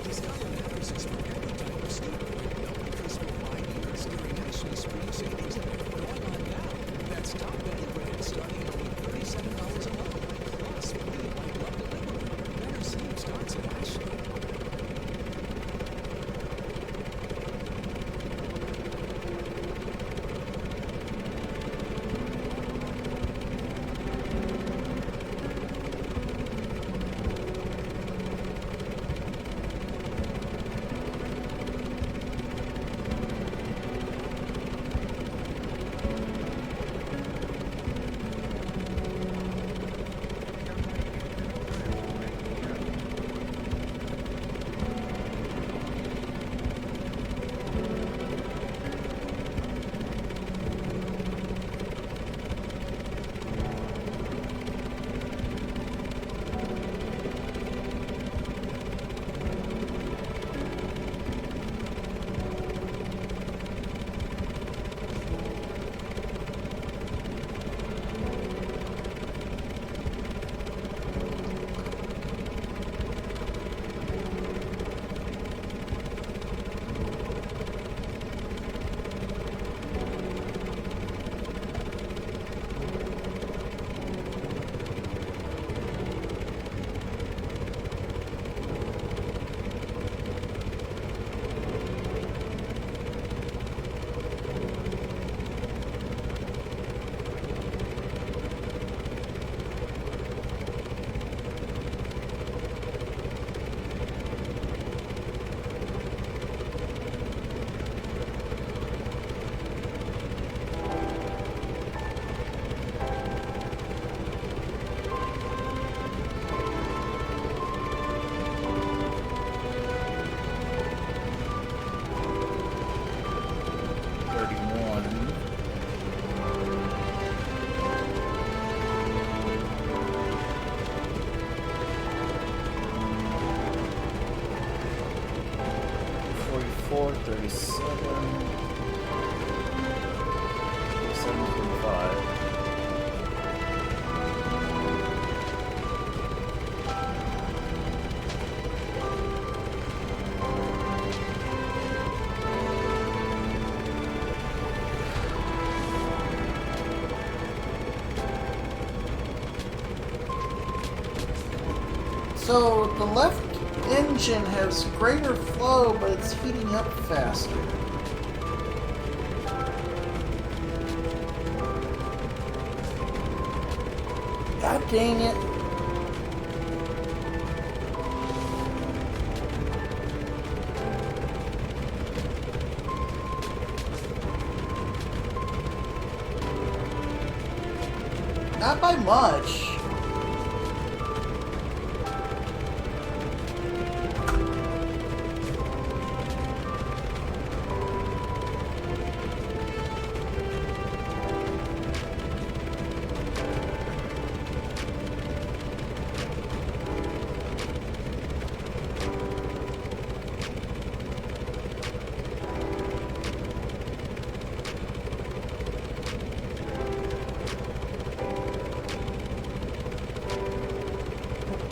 Discover mattresses for every type of sleep. No mattress will buy years during national spring savings and they're going on now. That's top bedding brand starting at only $37 a month. Plus, free white glove delivery. Better sleep starts at Ashley. So the left engine has greater flow, but it's heating up faster. God dang it. Not by much.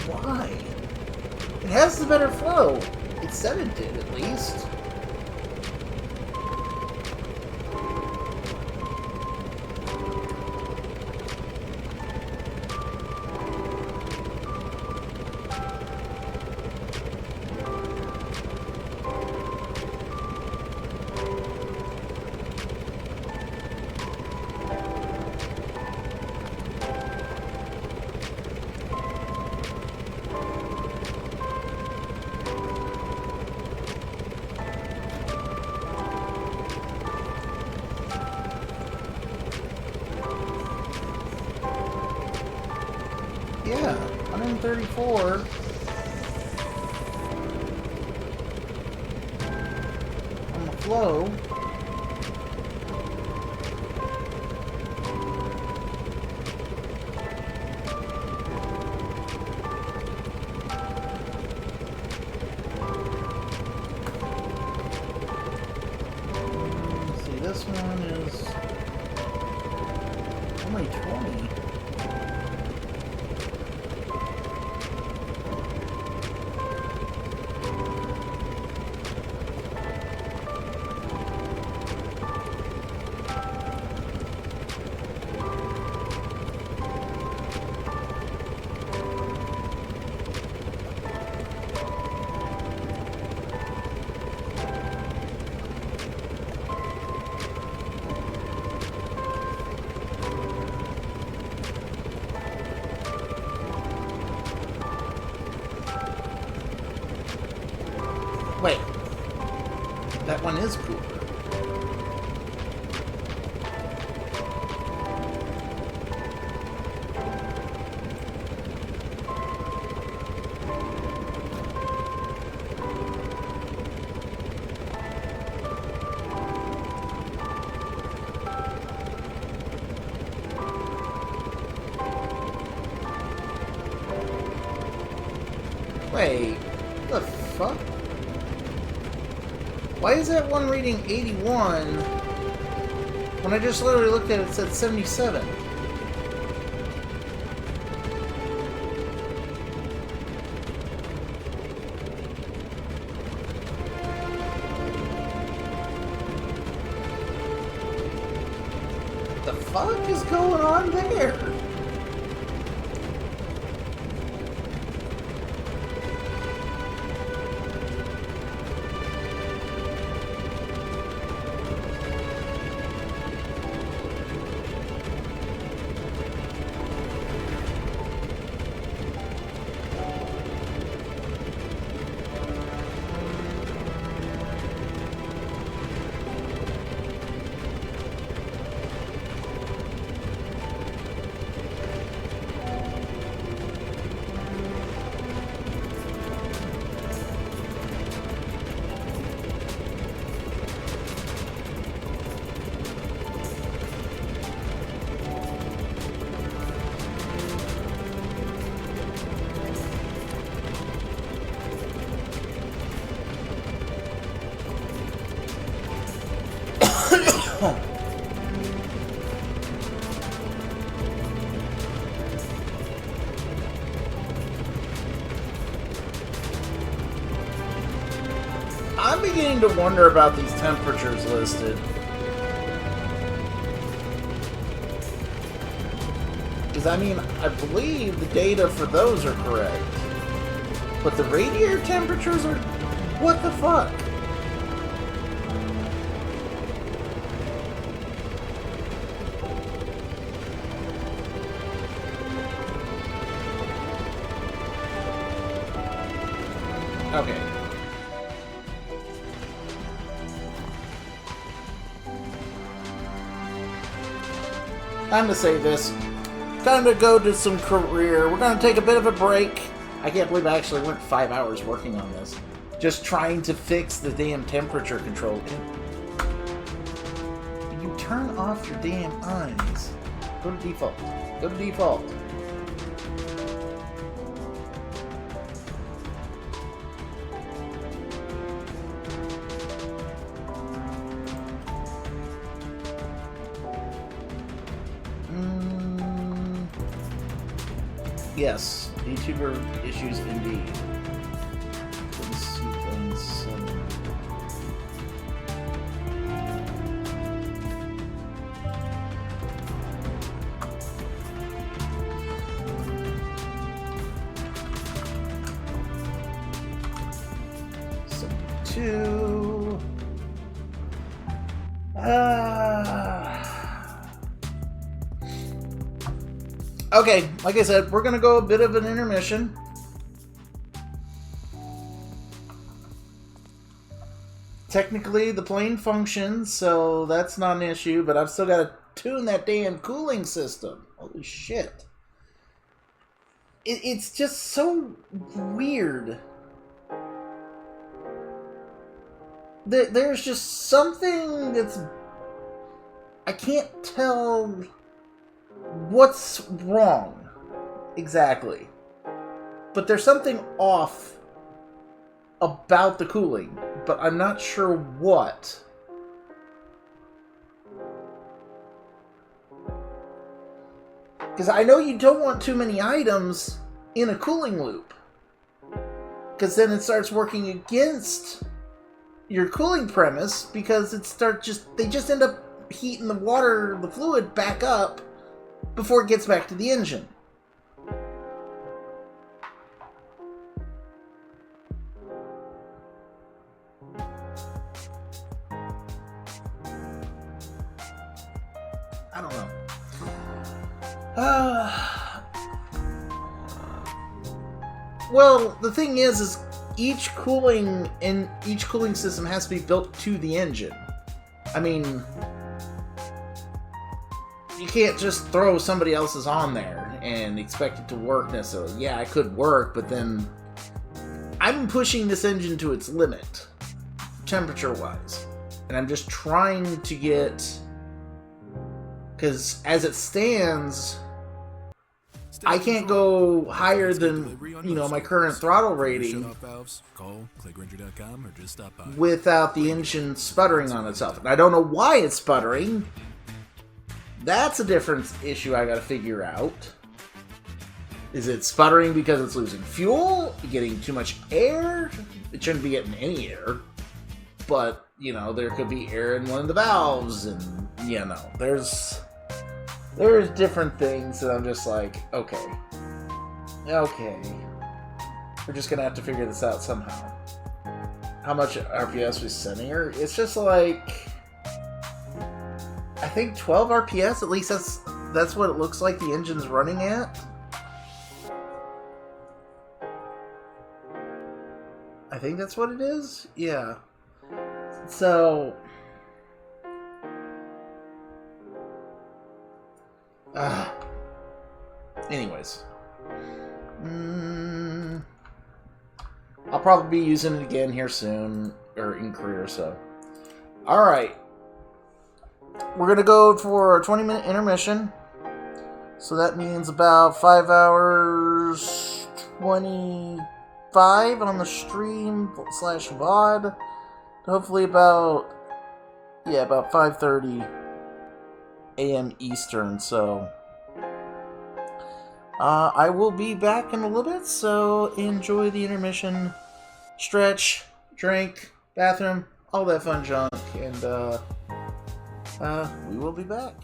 Why? It has the better flow. It said it did, at least. 134. On the flow. This one is only 20. Wait, that one is cool. Wait, what the fuck? Why is that one reading 81 when I just literally looked at it, it said 77? What the fuck is going on there? I'm beginning to wonder about these temperatures listed. Because, I mean, I believe the data for those are correct. But the radiator temperatures are... What the fuck? Okay. Time to say this. Time to go to some career. We're going to take a bit of a break. I can't believe I actually went 5 hours working on this. Just trying to fix the damn temperature control. Can you turn off your damn eyes? Go to default. Go to default. Yes, YouTuber issues indeed. Seaplane 7. Okay, like I said, we're gonna go a bit of an intermission. Technically, the plane functions, so that's not an issue, but I've still got to tune that damn cooling system. Holy shit. it's just so weird. There's just something that's... I can't tell what's wrong exactly. But there's something off about the cooling, but I'm not sure what. Because I know you don't want too many items in a cooling loop. Because then it starts working against your cooling premise, because they just end up heating the fluid back up before it gets back to the engine. I don't know. Well, the thing is each cooling system has to be built to the engine. I mean, you can't just throw somebody else's on there and expect it to work necessarily. Yeah, it could work, but then I'm pushing this engine to its limit, temperature-wise. And I'm just trying to get... Because as it stands, I can't go higher than, my current throttle rating without the engine sputtering on itself. And I don't know why it's sputtering. That's a different issue I gotta figure out. Is it sputtering because it's losing fuel? Getting too much air? It shouldn't be getting any air. But, there could be air in one of the valves, and, there's different things that I'm just like, okay. We're just gonna have to figure this out somehow. How much RPS we're sending her? It's just like, I think 12 RPS, at least that's what it looks like the engine's running at. I think that's what it is? Yeah. So... anyways. I'll probably be using it again here soon, or in career, so. Alright. We're gonna go for a 20-minute intermission. So that means about 5 hours 25 on the stream / VOD. Hopefully about 5:30 a.m. Eastern, so I will be back in a little bit, so enjoy the intermission, stretch, drink, bathroom, all that fun junk, and we will be back.